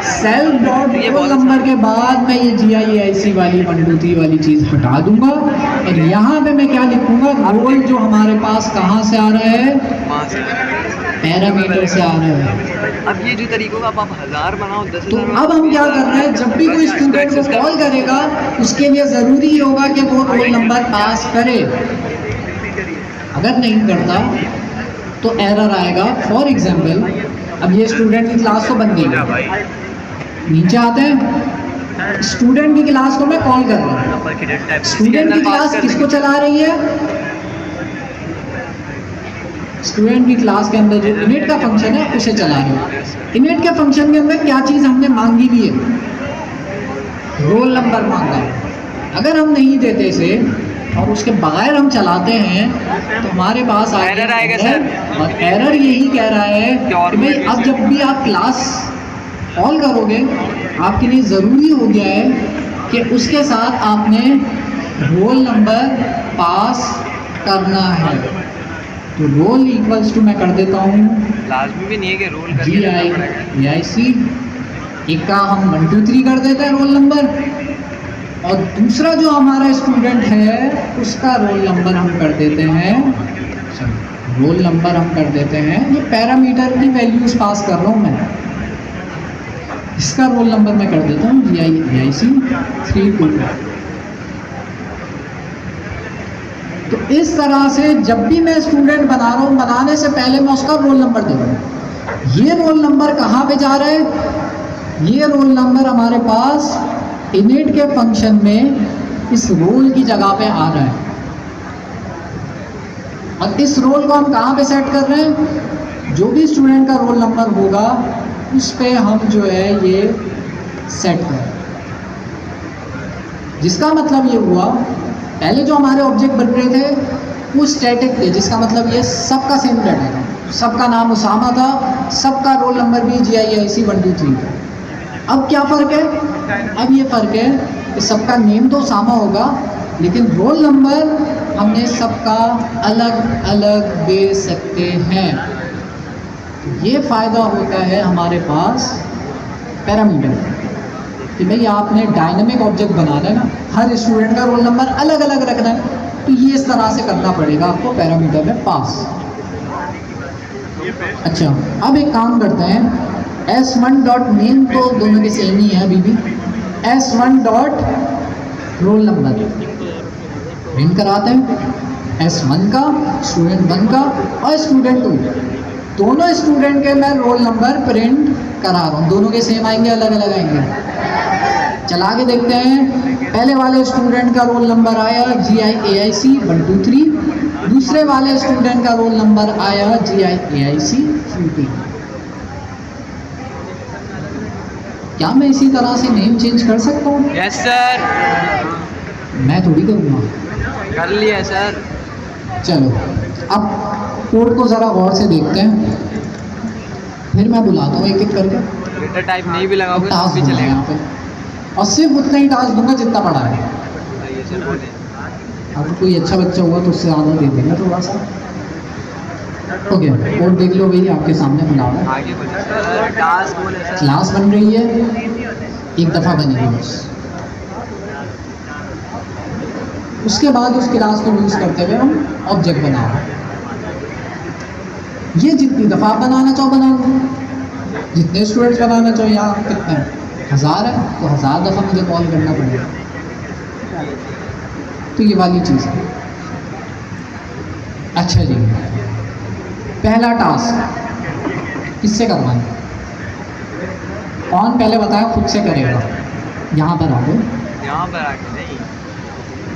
सेल्फ डॉट रोल नंबर के बाद मैं ये GIAIC वाली 1 2 3 वाली चीज़ हटा दूंगा और यहाँ पे मैं क्या लिखूंगा, रोल जो हमारे पास कहाँ से आ रहा है, पैरामीटर से आ रहा है। अब ये जो तरीकों का आप 1000 बनाओ, 10,000। तो अब हम क्या कर रहे हैं, जब भी कोई स्टूडेंट को कॉल करेगा उसके लिए ज़रूरी होगा कि वो रोल नंबर पास करे। अगर नहीं करता तो एरर आएगा। फॉर एग्जाम्पल, अब ये स्टूडेंट की क्लास तो बन गई, नीचे आते हैं, स्टूडेंट की क्लास को मैं कॉल कर रहा हूँ। स्टूडेंट की क्लास किसको चला रही है, स्टूडेंट की क्लास के अंदर जो इनिट का फंक्शन है उसे चला रही है। इनिट के फंक्शन के अंदर क्या चीज़ हमने मांगी भी है, रोल नंबर मांगा है। अगर हम नहीं देते इसे और उसके बगैर हम चलाते हैं तो हमारे पास एरर आएगा सर। और एरर यही कह रहा है कि भाई अब जब भी आप क्लास कॉल करोगे आपके लिए ज़रूरी हो गया है कि उसके साथ आपने रोल नंबर पास करना है। तो रोल इक्वल्स टू मैं कर देता हूँ लाजमी भी नहीं है कि रोल करके GIAIC, एक का हम 1 2 3 कर देते हैं रोल नंबर, और दूसरा जो हमारा स्टूडेंट है उसका रोल नंबर हम कर देते हैं, रोल नंबर हम कर देते हैं, ये पैरामीटर की वैल्यूज़ पास कर रहा हूँ मैं। इसका रोल नंबर मैं कर देता हूँ GIAIC 32। तो इस तरह से जब भी मैं स्टूडेंट बना रहा हूँ, बनाने से पहले मैं उसका रोल नंबर दे रहा हूँ। ये रोल नंबर कहाँ पे जा रहा है? ये रोल नंबर हमारे पास इनिट के फंक्शन में इस रोल की जगह पे आ रहा है, और इस रोल को हम कहाँ पे सेट कर रहे हैं? जो भी स्टूडेंट का रोल नंबर होगा उस पे हम जो है ये सेट करें। जिसका मतलब ये हुआ, पहले जो हमारे ऑब्जेक्ट बन रहे थे वो स्टैटिक थे, जिसका मतलब ये सबका सेम डाटा था, सबका नाम उसामा था, सबका रोल नंबर भी GIAIC 1 2 3 था। अब क्या फ़र्क है? अब ये फ़र्क है कि सबका नेम तो उसामा होगा, लेकिन रोल नंबर हमने सबका अलग अलग दे सकते हैं। ये फ़ायदा होता है हमारे पास पैरामीटर कि भाई आपने डायनामिक ऑब्जेक्ट बनाना है ना, हर स्टूडेंट का रोल नंबर अलग अलग रखना है, तो ये इस तरह से करना पड़ेगा आपको पैरामीटर में पास। अच्छा, अब एक काम करते हैं, S1 डॉट नेम तो दोनों के सेम ही है अभी भी, S1 dot roll number print कराते हैं, S1 का, स्टूडेंट 1 का और स्टूडेंट 2, दोनों स्टूडेंट के मैं रोल नंबर प्रिंट करा रहा हूँ। दोनों के सेम आएंगे, अलग अलग आएंगे? चला के देखते हैं। पहले वाले स्टूडेंट का रोल नंबर आया GIAIC 1 2 3, दूसरे वाले स्टूडेंट का रोल नंबर आया GIAIC 3 3। क्या मैं इसी तरह से नेम चेंज कर सकता हूँ? यस सर, मैं थोड़ी करूँगा। कर लिया सर। चलो अब कोड को ज़रा गौर से देखते हैं, फिर मैं बुलाता हूँ एक एक करके। डेटा टाइप नहीं भी लगाओगे तो टास्क भी दूंगा चलेगा। यहाँ पे, और सिर्फ उतना ही टास्क दूंगा जितना पड़ा है। बताइए सर, बोलिए। अगर कोई अच्छा बच्चा हुआ तो उससे ज़्यादा दे देंगे थोड़ा सा। ओके, कोड देख लो भाई, आपके सामने बना हुआ है। आगे बोलिए सर, टास्क बोले सर। क्लास बन रही है, एक दफ़ा बनेगी बस। उसके बाद उस क्लास को यूज़ करते हुए हम ऑब्जेक्ट बना रहे हैं। ये जितनी दफ़ा आप बनाना चाहो बना लो, जितने स्टूडेंट्स बनाना चाहो। यहाँ कितने हैं? 1000 है, तो 1000 दफ़ा मुझे कॉल करना पड़ेगा। तो ये वाली चीज़ है। अच्छा जी, पहला टास्क किससे करवाना? कौन पहले बताया खुद से करेगा? यहाँ पर आ गए, यहाँ पर आके नहीं।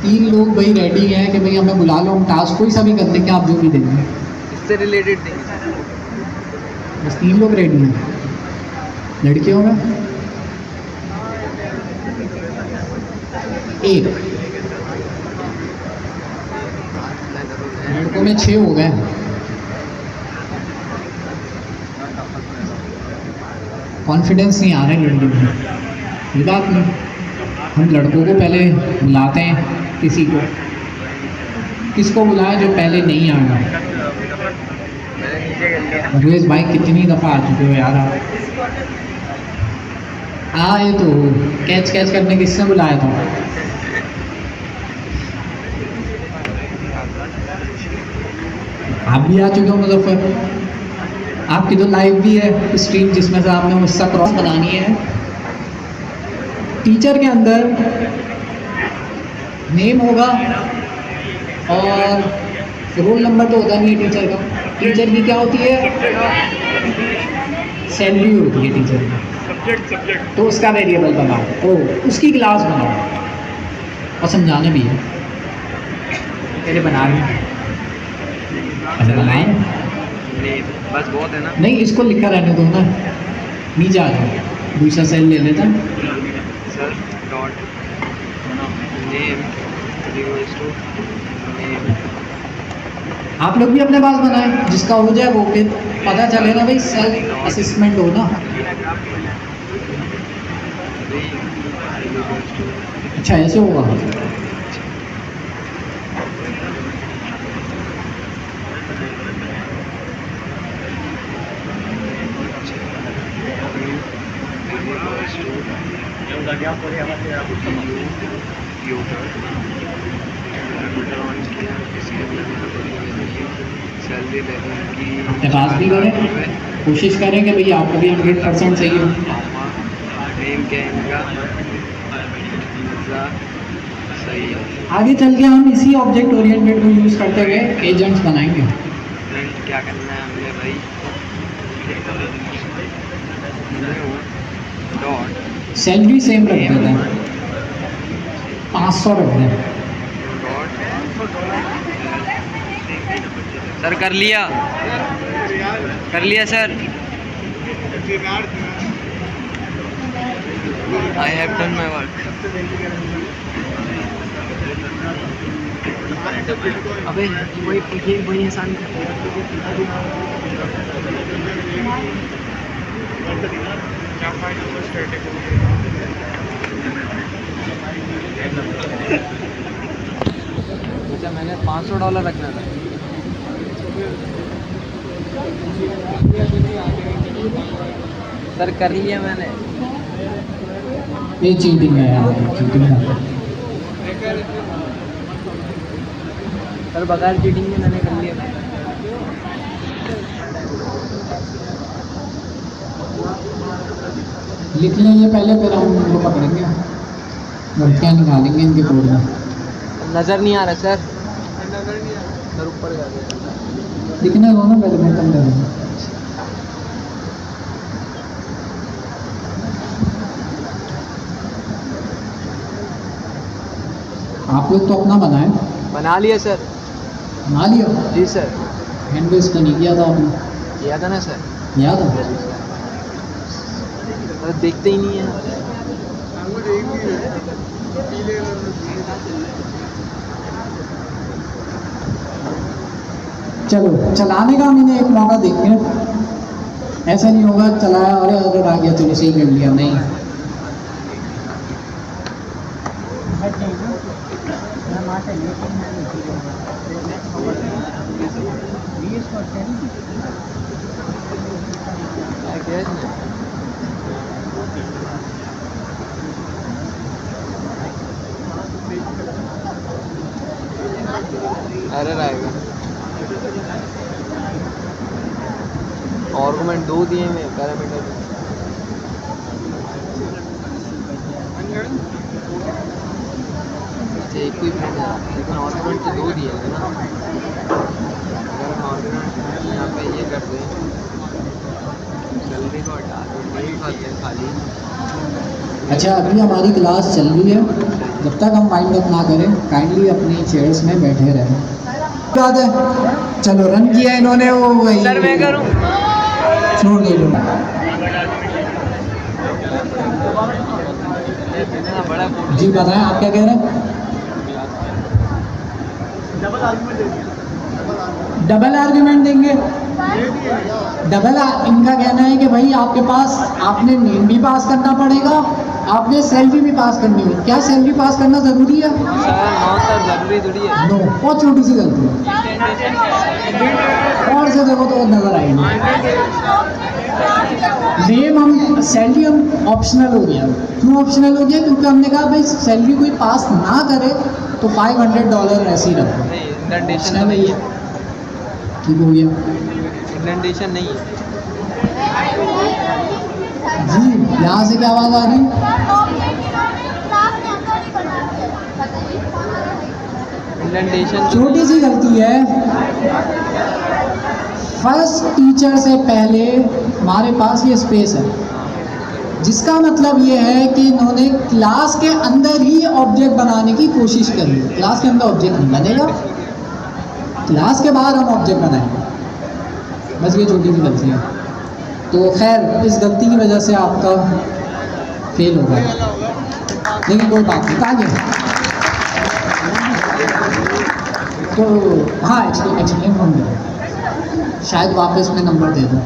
3 लोग भाई रेडी हैं कि भाई हमें बुला लो, हम टास्क कोई सा भी कर देंगे, आप जो भी देंगे। इससे रिलेटेड देंगे सर। बस 3 लोग रेडी हैं। लड़कियों में 1, लड़कों में 6 हो गए। कॉन्फिडेंस नहीं आ रहा है लड़कियों में, ये बात नहीं। हम लड़कों को पहले बुलाते हैं, किसी को, किसको बुलाएं जो पहले नहीं आया। रोज भाई कितनी दफ़ा आ चुके हो यार आप? आए तो कैच करने किसने बुलाया था? आप भी आ चुके हो मुजफ्फर, आपकी तो लाइव भी है स्ट्रीम जिसमें से आपने मुझसे क्रॉस बनानी है। टीचर के अंदर नेम होगा और रोल नंबर तो होता नहीं है टीचर का। टीचर की क्या होती है? सैलरी होती है टीचर की। तो उसका वेरिएबल बनाओ, तो उसकी क्लास बनाओ और समझाना भी है। पहले बना रही बनाए नहीं, बस बहुत है ना। नहीं, इसको लिखा रहने दो ना, नीचे आ जाओ, दूसरा सेल ले लेता। Sir dot name name. आप लोग भी अपने पास बनाएं, जिसका हो जाए वो फिर पता चले ना भाई, सेल्फ असेसमेंट हो ना। अच्छा ऐसे होगा। अपने पास भी करें, कोशिश करें कि भाई आपको भी 100% सही हो। नेम क्या है इनका? सही है। आगे चल के हम इसी ऑब्जेक्ट ओरिएंटेड को यूज़ करते हुए एजेंट्स बनाएंगे। क्या करना है हमने भाई? डॉट सैलरी सेम रख देते हैं, 500 रख दें। सर कर लिया sir. I have done my work. अबे वही इंसान अच्छा, मैंने $500 रखना था। सर कर लिया मैंने। ये चीटिंग है यार, चीटिंग है। सर बगैर चीटिंग में मैंने कर लिया। लिख लेंगे पहले, फिर हम उनको पकड़ेंगे, गलतियाँ निकालेंगे इनके कोड में। नज़र नहीं आ रहा सर। सर ऊपर जा गया। लिखने दो ना पहले, मैं कम करूँगा। आप लोग तो अपना बनाए, बना लिया सर। बना लिया? जी सर। हैंड बेस तो नहीं किया था आपने? किया था ना सर। याद है? सर देखते ही नहीं है। चलो चलाने का मैंने एक मौका देखे, ऐसा नहीं होगा चलाया और अगर आ गया चलो सही कर लिया, नहीं। एरर आएगा। आर्गुमेंट 2 दिए हुए पैरामीटर। एक कोई प्रिंट है, लेकिन आर्गुमेंट तो 2 दिए हैं ना। अगर हम आर्गुमेंट यहाँ पे ये कर दें, सैलरी को हटा दें, नहीं खाते हैं खाली। अच्छा, अभी हमारी क्लास चल रही है, जब तक हम माइंड अप ना करें काइंडली अपनी चेयर्स में बैठे रहें। बात है, चलो रन किया इन्होंने, वो वही सर मैं करूँ? छोड़ दो लो। जी बताएं, आप क्या कह रहे हैं? डबल आर्ग्यूमेंट देंगे। इनका कहना है कि भाई आपके पास आपने नेम भी पास करना पड़ेगा, आपने सैलरी भी पास करनी है। क्या सैलरी पास करना ज़रूरी है? सर नो सर, ज़रूरी थोड़ी है। नो, बहुत छोटी सी गलती है। और से देखो तो नज़र आएगी। नेम हम सैलरी हम ऑप्शनल हो गया। क्यों ऑप्शनल हो गया? क्योंकि हमने कहा भाई सैलरी कोई पास ना करे तो $500 ऐसे ही रखो। इंडेंटेशन नहीं है, ठीक हो गया। इंडेंटेशन नहीं है जी, यहाँ से क्या आवाज़ आ रही? इंडेंटेशन छोटी सी गलती है। फर्स्ट टीचर से पहले हमारे पास ये स्पेस है, जिसका मतलब ये है कि इन्होंने क्लास के अंदर ही ऑब्जेक्ट बनाने की कोशिश करी है। क्लास के अंदर ऑब्जेक्ट नहीं बनेगा, क्लास के बाहर हम ऑब्जेक्ट बनाएंगे। बस ये छोटी सी गलती है। तो खैर इस गलती की वजह से आपका फेल होगा, लेकिन कोई बात नहीं, कहाँ गया? तो हाँ, एक्सप्लेन होंगे, शायद वापस में नंबर दे दूँ।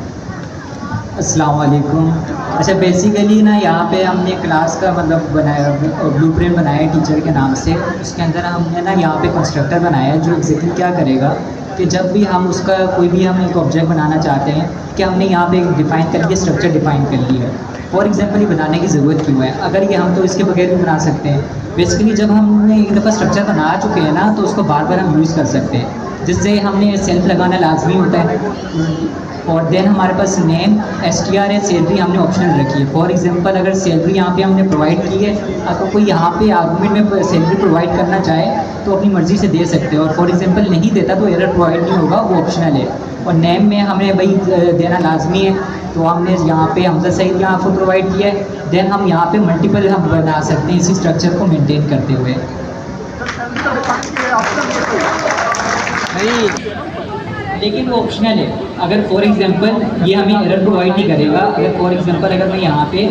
अस्सलाम वालेकुम। अच्छा, बेसिकली ना यहाँ पे हमने क्लास का मतलब बनाया, ब्लूप्रिंट बनाया है टीचर के नाम से। उसके अंदर हमने ना यहाँ पे कंस्ट्रक्टर बनाया है जो एग्जैक्टली क्या करेगा कि जब भी हम उसका कोई भी हम एक ऑब्जेक्ट बनाना चाहते हैं कि हमने यहाँ पे डिफ़ाइन कर लिया, स्ट्रक्चर डिफ़ाइन कर लिया है। फॉर एग्जांपल ये बनाने की ज़रूरत क्यों है? अगर ये हम तो इसके बगैर भी बना सकते हैं। बेसिकली जब हमने एक दफ़ा स्ट्रक्चर बना चुके हैं ना, तो उसको बार बार हम यूज़ कर सकते हैं, जिससे हमने सेल्फ लगाना लाजमी होता है। और देन हमारे पास नेम, STR है, सैलरी हमने ऑप्शनल रखी है। फॉर एग्जांपल अगर सैलरी यहाँ पे हमने प्रोवाइड की है, अगर कोई यहाँ पे आर्गूमेंट में सैलरी प्रोवाइड करना चाहे तो अपनी मर्ज़ी से दे सकते हैं, और फॉर एग्जांपल नहीं देता तो एरर प्रोवाइड नहीं होगा, वो ऑप्शनल है। और नेम में हमें भाई देना लाजमी है, तो हमने यहाँ पे हमजा सईद यहाँ पर प्रोवाइड किया है। देन हम यहाँ पे मल्टीपल हम बना सकते हैं इसी स्ट्रक्चर को मेंटेन करते हुए। लेकिन वो ऑप्शनल है। अगर फॉर एग्जांपल ये हमें एरर प्रोवाइड नहीं करेगा। अगर फॉर एग्जांपल अगर मैं यहाँ पे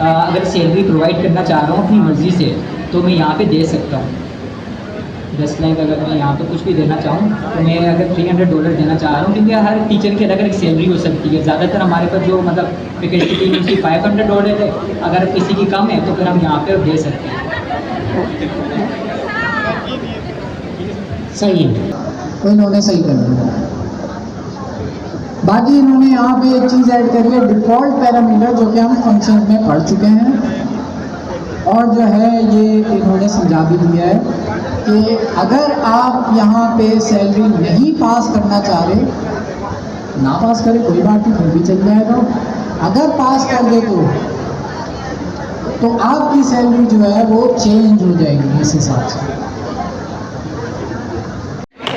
अगर सैलरी प्रोवाइड करना चाह रहा हूँ अपनी मर्ज़ी से, तो मैं यहाँ पे दे सकता हूँ। जस्ट लाइक अगर मैं यहाँ पे कुछ भी देना चाहूँ तो मैं अगर $300 देना चाह रहा हूँ, क्योंकि हर टीचर की अलग अलग सैलरी हो सकती है। ज़्यादातर हमारे पास जो मतलब फैकल्टी टीम उसकी $500 है, अगर किसी की कम है तो फिर हम यहाँ पे दे सकते हैं। सही है, तो इन्होंने सही कर दिया। बाकी इन्होंने यहाँ पे एक चीज़ ऐड करी है, डिफ़ॉल्ट पैरामीटर, जो कि हम फंक्शन में पढ़ चुके हैं, और जो है ये इन्होंने समझा भी दिया है कि अगर आप यहाँ पे सैलरी नहीं पास करना चाह रहे, ना पास करें कोई बात नहीं, फिर भी चल जाएगा। अगर पास कर दे तो आपकी सैलरी जो है वो चेंज हो जाएगी इस हिसाब से।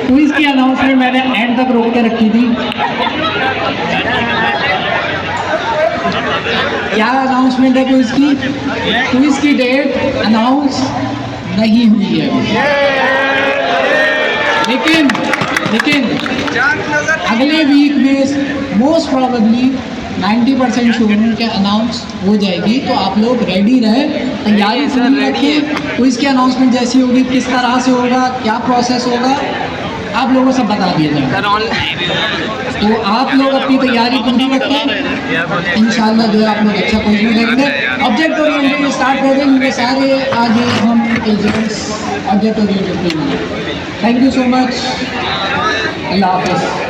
क्विज़ की अनाउंसमेंट मैंने एंड तक रोक के रखी थी। क्या अनाउंसमेंट है क्विज़ की? क्विज़ की डेट अनाउंस नहीं हुई है, लेकिन अगले वीक में मोस्ट प्रॉबेबली 90% श्योर के अनाउंस हो जाएगी। तो आप लोग रेडी रहे, तैयारी पूरी रखें। क्विज़ की अनाउंसमेंट जैसी होगी, किस तरह से होगा, क्या प्रोसेस होगा, आप लोगों से बता दिया जाएगा। तो आप लोग अपनी तैयारी पूरी रखें, इंशाल्लाह जो है आप लोग अच्छा क्विज़ में करेंगे। ऑब्जेक्ट ओरिएंटेड स्टार्ट कर देंगे सारे, आगे हम agents object oriented. Thank you so much, अल्लाह हाफ़िज़।